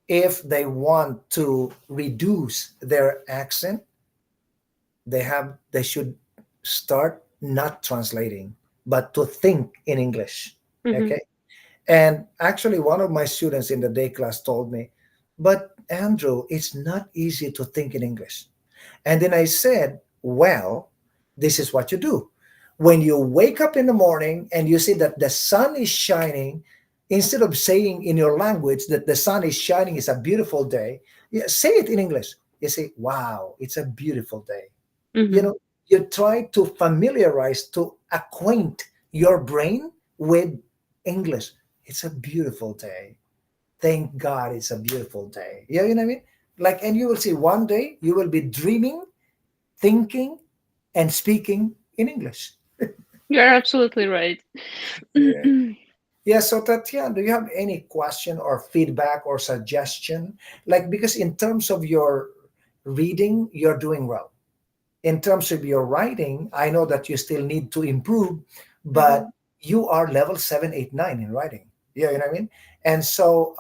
if they want to reduce their accent, they should start not translating, but to think in English. Hmm. Okay. And actually, one of my students in the day class told me, but Andrew, it's not easy to think in English. And then I said, well, this is what you do. When you wake up in the morning and you see that the sun is shining, instead of saying in your language that the sun is shining, it's a beautiful day, say it in English. You say, wow, it's a beautiful day. You Hmm. know, you try to familiarize, to acquaint your brain with English. It's a beautiful day. Thank God it's a beautiful day. You know what I mean? Like, and you will see one day you will be dreaming, thinking, and speaking in English. You're absolutely right. Yeah. Yeah. So, Tatiana, do you have any question or feedback or suggestion? Like, because in terms of your reading, you're doing well. In terms of your writing, I know that you still need to improve, but Hmm. you are level 7, 8, 9 in writing. Yeah, you know what I mean? And so,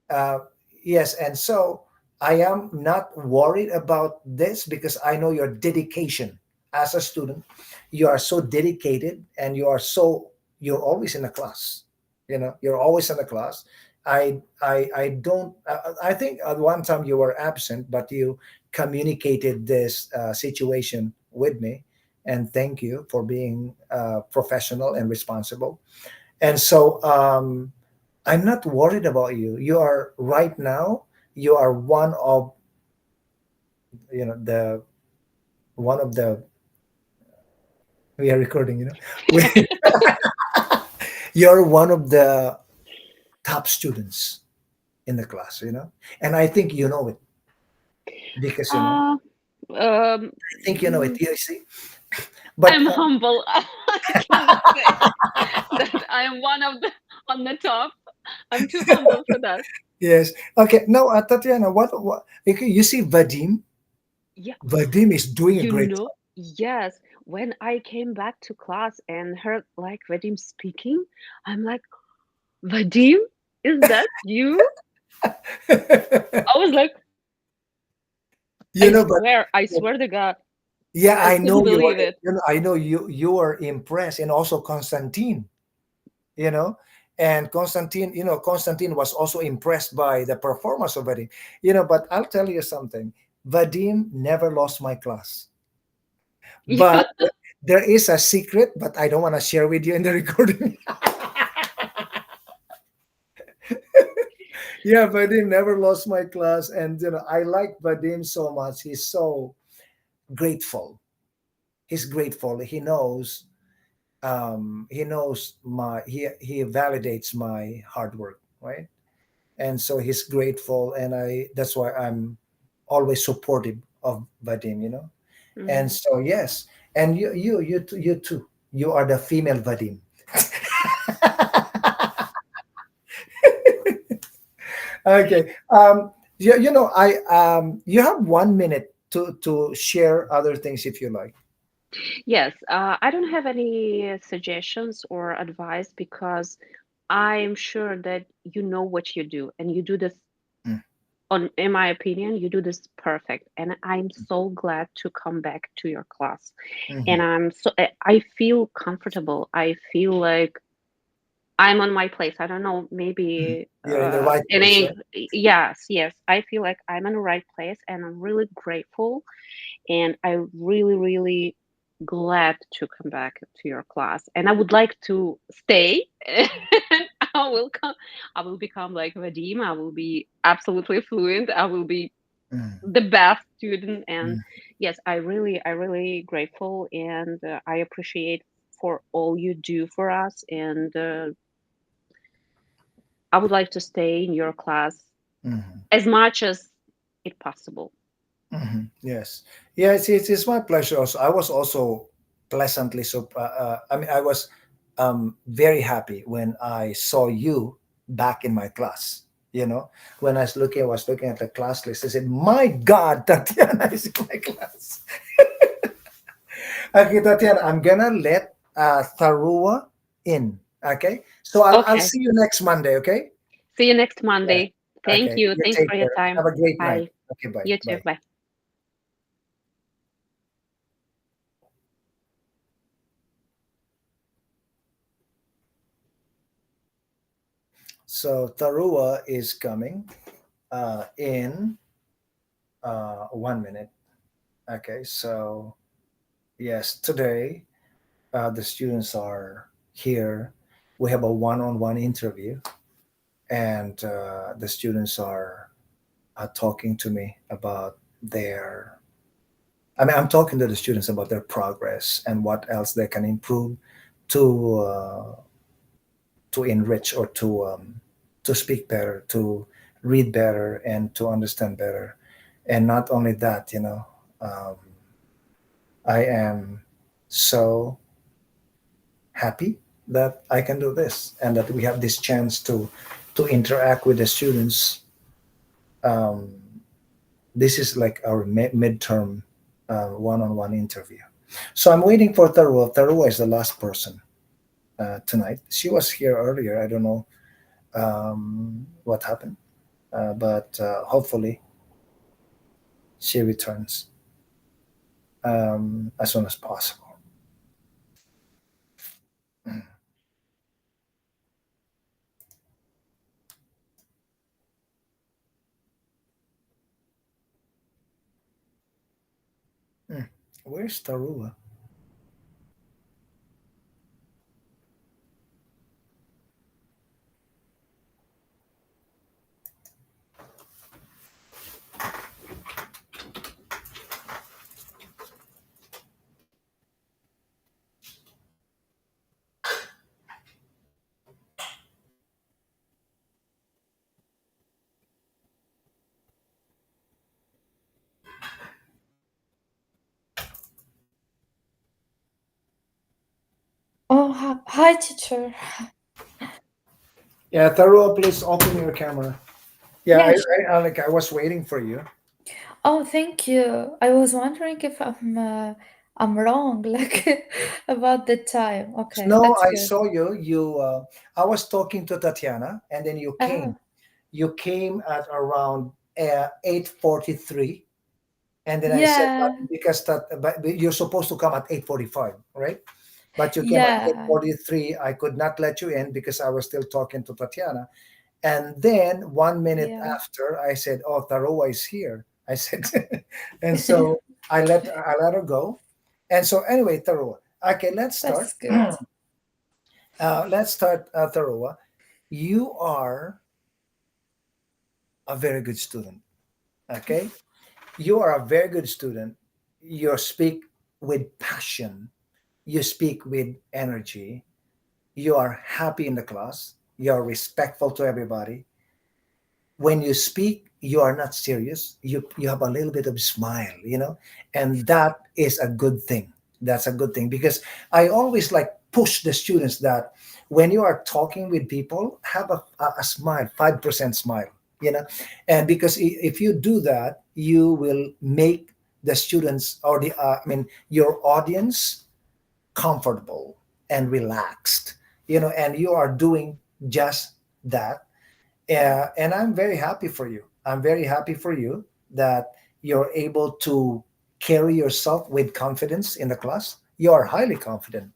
uh, yes, and so I am not worried about this because I know your dedication as a student. You are so dedicated and you're always in the class. You're always in the class. I don't, I think at one time you were absent, but you communicated this situation with me, and thank you for being professional and responsible. And so I'm not worried about you. You are right now, you are one of, the one of the, we are recording, we, you're one of the top students in the class, and I think you know it because, Uh, um, I think you know it, mm, you see. But I'm humble. I cannot say that I am one of the on the top. I'm too humble for that. yes, okay. Now, Tatiana, what okay, you see, Yeah, Vadim is doing a great job. yes. When I came back to class and heard like Vadim speaking, I'm like, Vadim, is that you? I was like, But I swear to God, yeah, I I couldn't know you were. believe it. I know you were impressed, and also Constantine. You know, and Constantine was also impressed by the performance of Vadim. But I'll tell you something. Vadim never lost my class, Yeah. but there is a secret, but I don't want to share with you in the recording. Yeah, Vadim never lost my class, and I like Vadim so much. He's so grateful. He's grateful. He knows my he validates my hard work, right? And so he's grateful, and that's why I'm always supportive of Vadim. And Mhm. so yes, and you too. You are the female Vadim. Okay. You have 1 minute to share other things if you like. Yes, I don't have any suggestions or advice because I'm sure that you know what you do and you do this in my opinion, you do this perfect. And I'm so glad to come back to your class. Mm-hmm. And I feel comfortable. I feel like I'm on my place. I don't know, maybe You're in the right place, right? yes, yes. I feel like I'm in the right place and I'm really grateful and I really, really glad to come back to your class. And I would like to stay. And I will come. I will become like Vadim. I will be absolutely fluent. I will be Mm, the best student. And mm, yes, I really grateful and I appreciate for all you do for us. And I would like to stay in your class mhm, as much as it possible. mhm. Yes, yeah. It's my pleasure. Also, I was also pleasantly so. I mean, I was very happy when I saw you back in my class. When I was looking at the class list. I said, "My God, Tatiana is in my class." Okay, Tatiana, I'm gonna let Tharua in. Okay, so I'll Okay. see you next Monday. Okay. See you next Yeah. Monday. Thank Okay. you. You Thanks take for your care. time. Have a great night. Bye. Okay. Bye. You too. Bye. Bye. So Tharua is coming in 1 minute. Okay. So yes, today the students are here. We have a one-on-one interview, and the students are talking to me about their. I mean, I'm talking to the students about their progress and what else they can improve to enrich or to speak better, to read better, and to understand better. And not only that, I am so happy that I can do this and that we have this chance to interact with the students. Um, this is like our midterm one-on-one interview. So I'm waiting for Tarua. Tarua is the last person tonight. She was here earlier. I don't know what happened, but hopefully she returns as soon as possible. Mm. Where's Tarua? Oh, hi, teacher. Yeah, Taro, please open your camera. Yeah, Yeah, sure. I was waiting for you. Oh, thank you. I was wondering if I'm wrong, like about the time. Okay, No, that's I good. saw you. I was talking to Tatiana, and then you came. Oh, You came at around 8:43, and then I said, yeah, but you're supposed to come at 8:45, right? But you came at yeah, 8:43. I could not let you in because I was still talking to Tatiana. And then 1 minute yeah. after, I said, "Oh, Taroa is here." I said, and so I let her go. And so anyway, Taroa. Okay, let's start. That's good. Let's start, Taroa. You are a very good student. Okay, you are a very good student. You speak with passion. You speak with energy. You are happy in the class. You are respectful to everybody. When you speak, you are not serious. You have a little bit of smile, and that is a good thing. That's a good thing because I always like push the students that when you are talking with people, have a smile, 5% smile, you know, and because if you do that, you will make the students or your audience comfortable and relaxed, and you are doing just that. And I'm very happy for you. I'm very happy for you that you're able to carry yourself with confidence in the class. You are highly confident,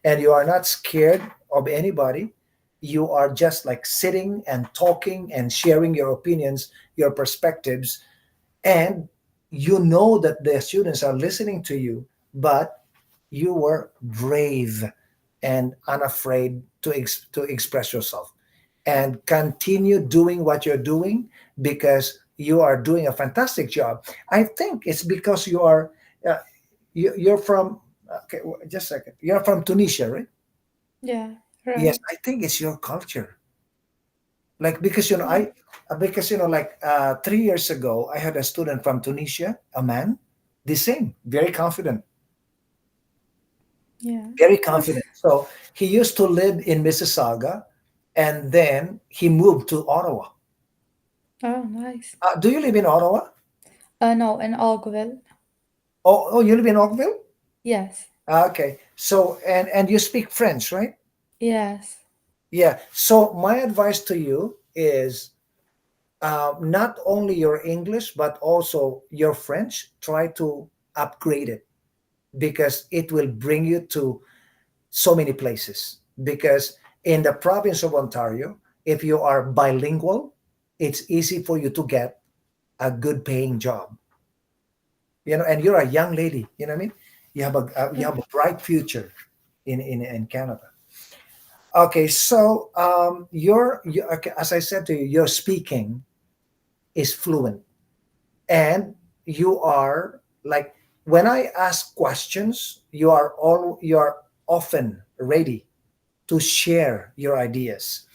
and you are not scared of anybody. You are just like sitting and talking and sharing your opinions, your perspectives, and you know that the students are listening to you, but you were brave and unafraid to express yourself and continue doing what you're doing because you are doing a fantastic job. I think it's because uh, you're from, okay, just a second. You're from Tunisia, right? Yeah, Yes, right. I think it's your culture. Like because Yeah, because 3 years ago I had a student from Tunisia, a man, the same, yeah. very confident. So he used to live in Mississauga, and then he moved to Ottawa. Oh, nice. Do you live in Ottawa? No, in Oakville. Oh, you live in Oakville? Yes, Okay. So and you speak French, right? yes. Yeah. So my advice to you is not only your English but also your French. Try to upgrade it because it will bring you to so many places. Because in the province of Ontario, if you are bilingual, it's easy for you to get a good paying job. And you're a young lady. You know what I mean? You have a bright future in Canada. Okay, so okay, as I said to you, your speaking is fluent, and you are like when I ask questions, you are often ready to share your ideas,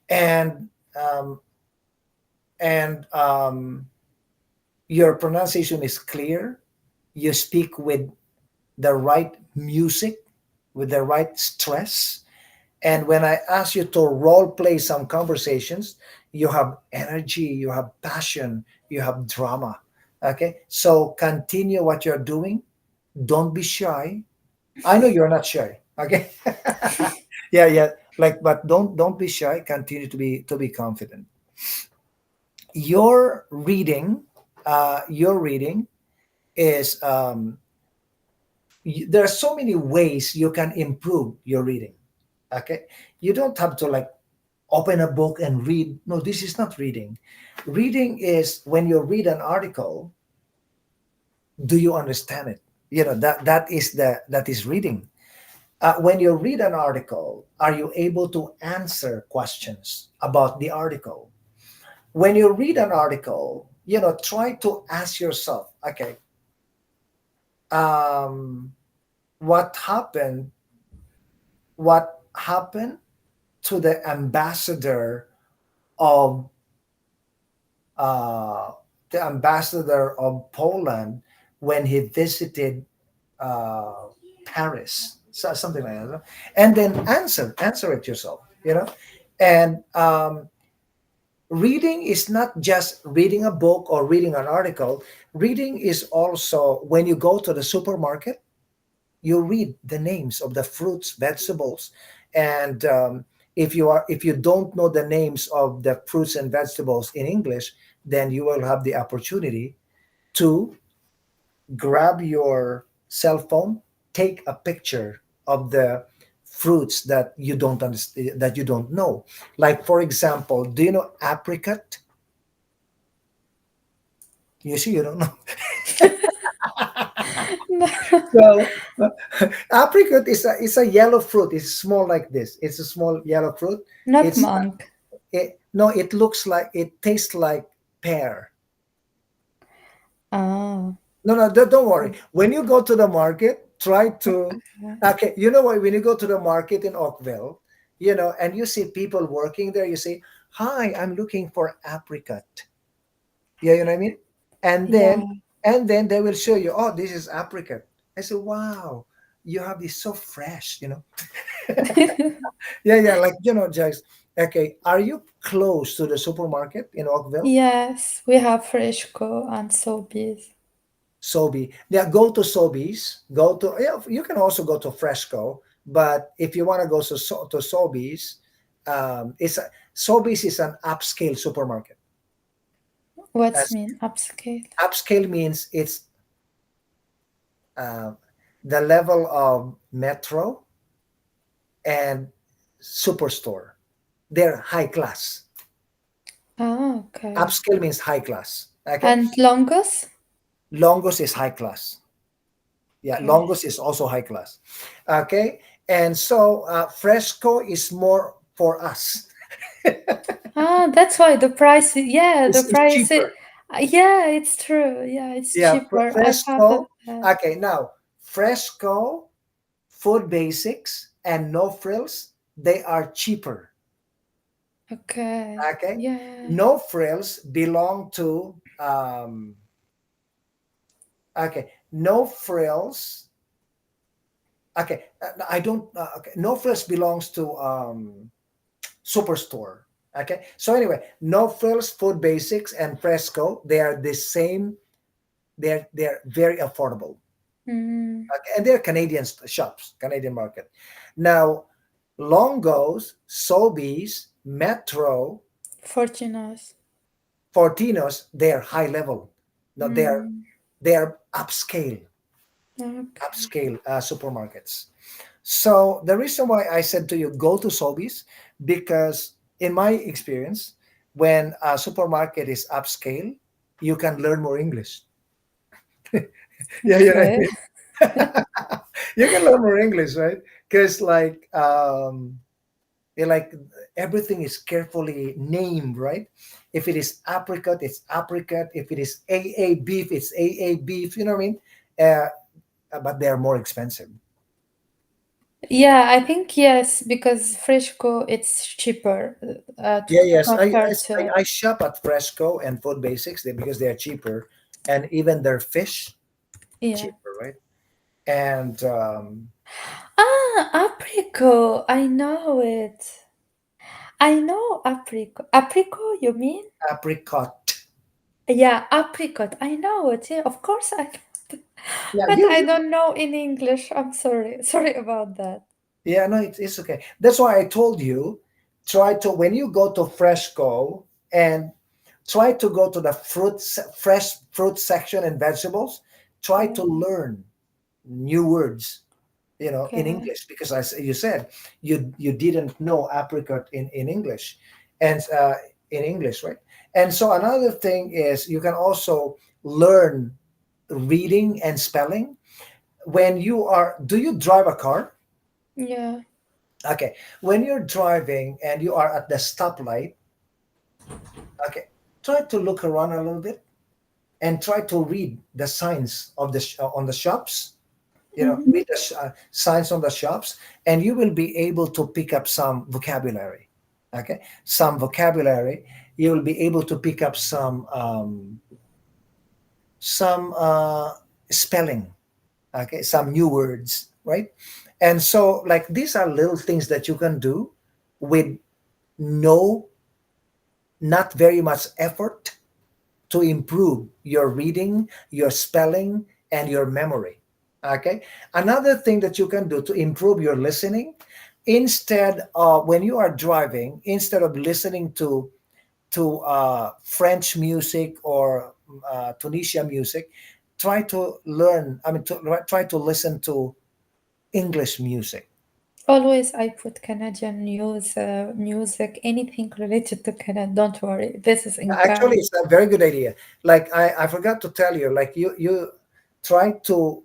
and um, and your pronunciation is clear. You speak with the right music, with the right stress. And when I ask you to role play some conversations, you have energy, you have passion, you have drama. Okay, so continue what you're doing. Don't be shy. I know you're not shy. Okay, yeah, yeah. Like, but don't be shy. Continue to be confident. Your reading, your reading is there are so many ways you can improve your reading. Okay, you don't have to like open a book and read. No, this is not reading. Reading is when you read an article, do you understand it? That is reading. When you read an article, are you able to answer questions about the article? When you read an article, try to ask yourself, okay, um, what happened what happened to the ambassador of uh, Poland when he visited uh, Paris. something like that, and then answer it yourself, and reading is not just reading a book or reading an article. Reading is also when you go to the supermarket, you read the names of the fruits, vegetables, and if you don't know the names of the fruits and vegetables in English, then you will have the opportunity to grab your cell phone, take a picture of the fruits that you don't understand, that you don't know. Like for example, do you know apricot? You see, you don't know. No, So apricot is a yellow fruit. It's small like this. It's a small yellow fruit. not It's monk. no. It looks like, it tastes like pear. Oh, No, no, don't worry. When you go to the market, try to. okay. Okay, you know what? When you go to the market in Oakville, and you see people working there, you say, "Hi, I'm looking for apricot." Yeah, you know what I mean? And then, Yeah. they will show you, "Oh, this is apricot." I said, "Wow, you have this so fresh." Yeah, yeah, like Jax. Okay, are you close to the supermarket in Oakville? Yes, we have Freshco and Sobeys. Sobe. Yeah, go to Sobeys. Go to, yeah. You can also go to Fresco, but if you want to go to Sobeys, Sobeys is an upscale supermarket. What's As mean upscale? upscale means it's uh, the level of Metro and Superstore. They're high class. Oh, okay. Upscale means high class. Okay, And Longus? Longos is high class. Yeah, Okay. Longos is also high class. Okay, and so Fresco is more for us. Ah, that's why the price, yeah, the It's price, cheaper. yeah, it's true. Yeah, it's Yeah, cheaper. I thought that, Fresco. Okay, now Fresco, Food Basics, and No Frills, they are cheaper. okay. Okay, Yeah. No Frills belong to okay, No Frills. Okay, I don't. Okay, No Frills belongs to Superstore. Okay, so anyway, No Frills, Food Basics, and Fresco, they are the same. They're very affordable. Mm, Okay, and they're Canadian shops, Canadian market. Now, Longo's, Sobeys, Metro, Fortunato. Fortinos, they're high level. No, Mm, they're upscale, okay. supermarkets. So the reason why I said to you go to Sobeys, because in my experience, when a supermarket is upscale, you can learn more English. Yeah, you know what I Okay. mean? You can learn more English, right? Because like everything is carefully named, right? If it is apricot, it's apricot. If it is AA beef, it's AA beef. You know what I mean? Uh, but they are more expensive. Yeah, I think yes, because Freshco it's cheaper Yeah, yes. compared to, I shop at Fresco and Food Basics because they are cheaper, and even their fish yeah. cheaper, right? And Ah, apricot. I know it. I know apricot. Apricot, you mean? apricot. Yeah, apricot. I know it. Yeah, of course I know it. Yeah, But I you don't know in English. I'm sorry. Sorry about that. Yeah, no, it's okay. That's why I told you, try to, when you go to Fresco, and try to go to the fresh fruit section and vegetables, try to Yeah. learn new words, in Okay. English, because as you said, you didn't know apricot in English, and in English, right? And so another thing is you can also learn reading and spelling when you are. Do you drive a car? Yeah. Okay, when you're driving and you are at the stoplight, okay, try to look around a little bit and try to read the signs of on the shops. Mhm. Read the signs on the shops, and you will be able to pick up some vocabulary. Okay, some vocabulary. You will be able to pick up some spelling. Okay, some new words, right? And so, like, these are little things that you can do with no, not very much effort to improve your reading, your spelling, and your memory. Okay. Another thing that you can do to improve your listening, instead of when you are driving, instead of listening to French music or Tunisia music, try to learn. I mean, try to listen to English music. Always I put Canadian news, music, anything related to Canada. Don't worry, this is Actually, encouraged. it's a very good idea. Like I forgot to tell you, like you try to.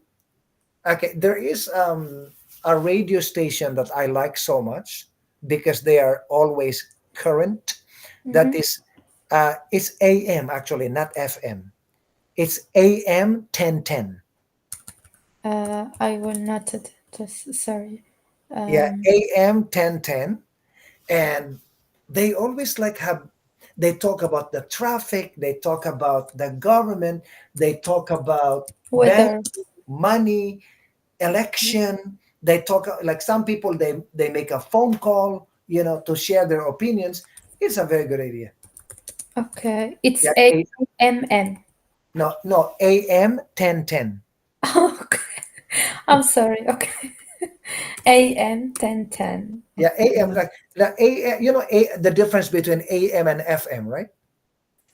Okay, there is a radio station that I like so much because they are always current. That Mm-hmm. is, it's AM actually, not FM. It's AM 1010. I will not it. Just sorry. Yeah, Um, AM 1010, and they always like have. They talk about the traffic. They talk about the government. They talk about bank Weather. money, election. They talk like some people. They make a phone call, to share their opinions. It's a very good idea. Okay, it's Yeah. AMM. No, no. AM 1010. Okay, I'm sorry. Okay, AM 1010. Yeah, AM, Okay. like AM. The difference between AM and FM, right?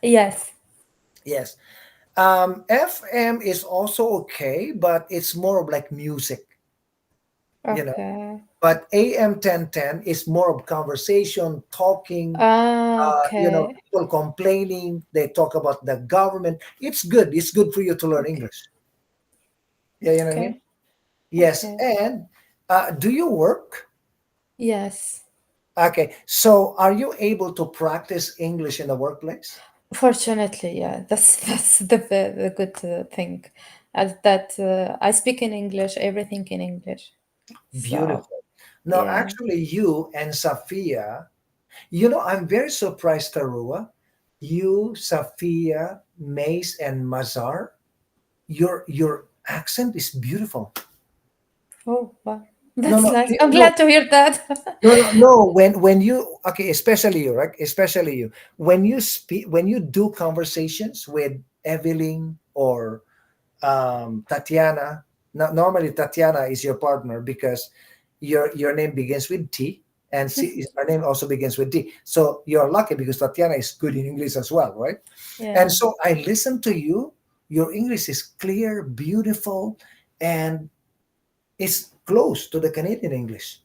Yes. Yes. FM is also okay, but it's more of like music, you know. Okay. But AM 1010 is more of conversation, talking, Okay. people complaining. They talk about the government. It's good. It's good for you to learn Okay. English. Yeah, you know what I mean? Okay. Yes. Okay. And do you work? Yes. Okay. So are you able to practice English in the workplace? Fortunately, yeah. That's the good thing, as that I speak in English, everything in English. So Beautiful. Now, yeah. actually, you and Safia, I'm very surprised, Tarua. You, Safia, Mace, and Mazar, your accent is beautiful. Oh wow, No, that's no, nice. I'm no, glad to hear that. no, no, no. When you okay, especially you, right? Especially you. When you speak, when you do conversations with Evelyn or Tatiana. Now, normally Tatiana is your partner because your name begins with T, and her name also begins with D. So you're lucky because Tatiana is good in English as well, right? And Yeah, so I listen to you. Your English is clear, beautiful, and it's close to the Canadian English.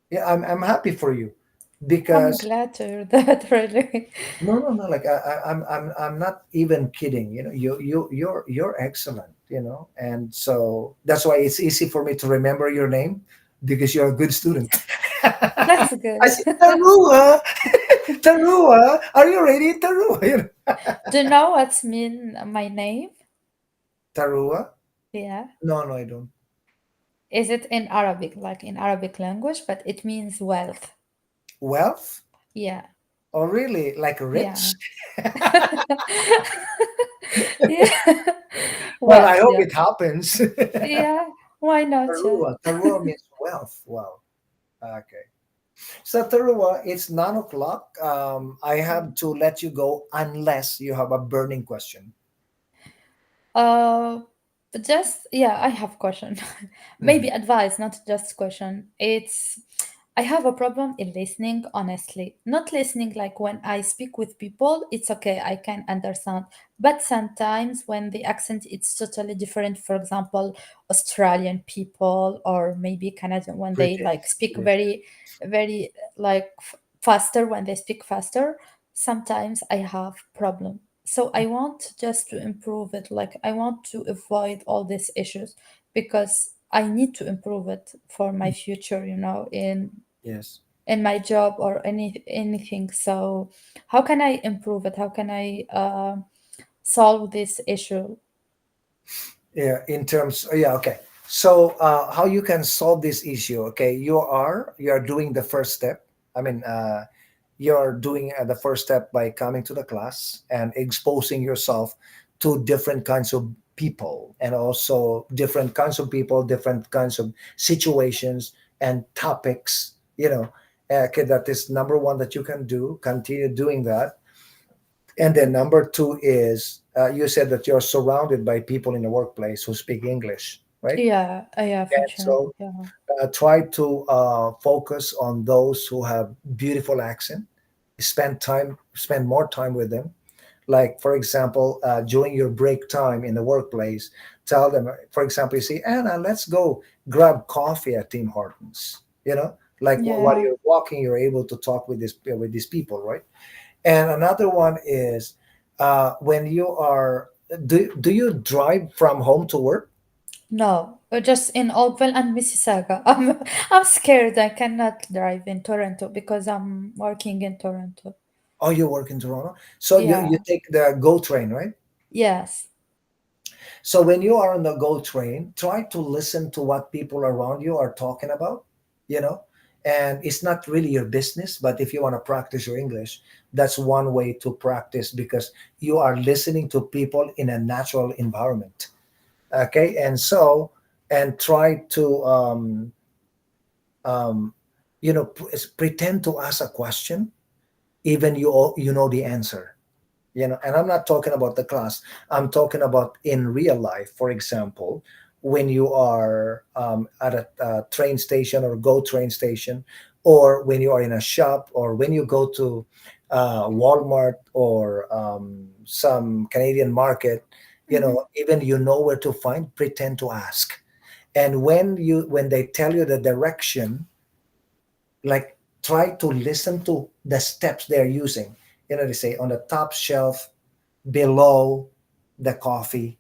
Yeah, I'm happy for you I'm because glad to hear that. Really. no, no, no. Like I'm not even kidding. You're excellent. And so that's why it's easy for me to remember your name because you're a good student. That's I good. said, Tarua, Tarua, are you ready, Tarua? Do you know what's mean my name? Tarua? Yeah. No, no, I don't. Is it in Arabic, like in Arabic language, but it means wealth. Wealth? Yeah. Or really like Yeah. rich? Yeah. Well, I Wealth, hope yeah. it happens. Yeah. Why not? Yeah. Tarua. Tarua means wealth. Wow. Okay. So, Tarua, it's 9 o'clock. I have to let you go unless you have a burning question. Uh, just yeah, I have question. Mhm. Maybe advice, not just question. It's I have a problem in listening, honestly. Not listening like when I speak with people, it's okay, I can understand. But sometimes when the accent it's totally different, for example, Australian people or maybe Canadian when they like British. speak Yes. very, very like faster when they speak faster, sometimes I have problem. So I want just to improve it. Like I want to avoid all these issues because I need to improve it for my future, Yes. in my job or anything. So how can I improve it? How can I solve this issue? Yeah. In terms. Yeah. Okay. So, how you can solve this issue? Okay, you are doing the first step. I mean, you're doing the first step by coming to the class and exposing yourself to different kinds of people, and also different kinds of people, different kinds of situations and topics. Okay, that is number one that you can do. Continue doing that. And then number two is you said that you're surrounded by people in the workplace who speak English, right? Yeah, yeah, for And sure. so Yeah. try to focus on those who have beautiful accent. Spend more time with them. Like, for example, during your break time in the workplace, tell them, for example, you say, Anna, let's go grab coffee at Tim Hortons. Like while Yeah. you're walking, you're able to talk with these people, right? And another one is when you are, do you drive from home to work? No, just in Oakville and Mississauga. I'm scared. I cannot drive in Toronto because I'm working in Toronto. Oh, you work in Toronto. So you Yeah. take the GO train, right? Yes. So when you are on the GO train, try to listen to what people around you are talking about, you know, and it's not really your business, but if you want to practice your English, that's one way to practice because you are listening to people in a natural environment. Okay. And try to, um, pretend to ask a question, even you know the answer. And I'm not talking about the class. I'm talking about in real life. For example, when you are at a train station or go train station, or when you are in a shop, or when you go to Walmart or some Canadian market, Hmm. even you know where to find, pretend to ask. And when they tell you the direction, like, try to listen to the steps they're using. They say on the top shelf below the coffee.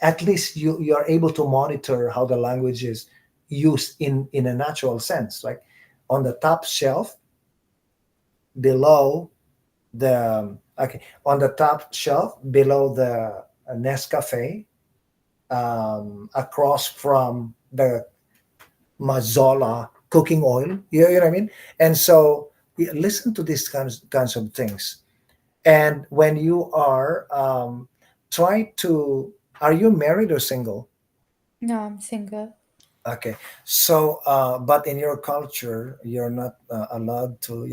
At least you are able to monitor how the language is used in a natural sense, like on the top shelf below the okay, on the top shelf below the Nescafe, across from the Mazola cooking oil. You know what I mean? And so listen to these kinds of things. And when you are try to, are you married or single? No, I'm single. Okay, so but in your culture, you're not allowed to,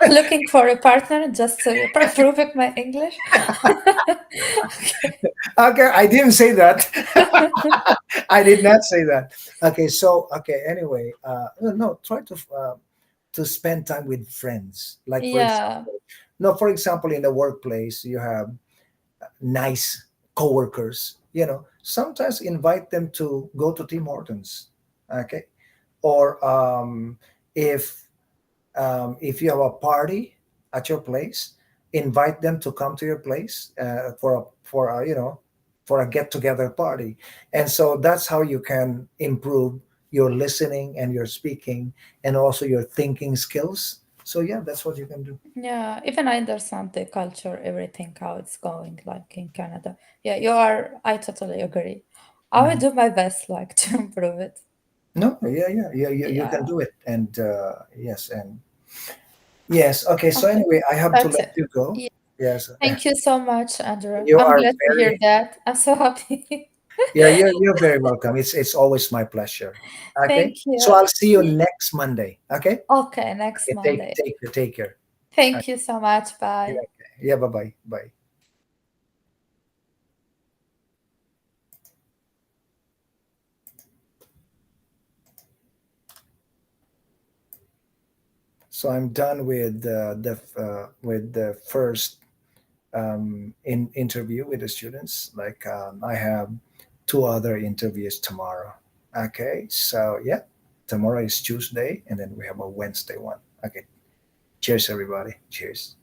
Looking for a partner just to improving my English. Okay, I didn't say that. I did not say that. Okay, so okay, anyway, no, no, try to spend time with friends. Like, for Yeah. example, no, for example, in the workplace, you have nice coworkers. Sometimes invite them to go to Tim Hortons. Okay, or if you have a party at your place, invite them to come to your place for a get together party. And so that's how you can improve your listening and your speaking and also your thinking skills. So yeah, that's what you can do. Yeah, even I understand the culture, everything, how it's going, like in Canada. Yeah, you are, I totally agree. I will Mhm. do my best, like, to improve it. No, yeah, yeah, yeah, you can Yeah. do it. And yes, and yes. Okay, so Okay, anyway, I have to that's let it. you go. Yeah. Yes. Thank you so much, Andrew. You I'm are glad to hear very, that. I'm so happy. yeah, you're very welcome. It's always my pleasure. Okay, Thank so you. I'll see you next Monday. Okay. Okay, next Okay, take Monday. take take care. Okay. Thank you so much. Bye. Yeah, bye bye. Bye. So I'm done with the first in interview with the students. Like, I have two other interviews tomorrow. Okay, so yeah, tomorrow is Tuesday, and then we have a Wednesday one. Okay, cheers, everybody. Cheers.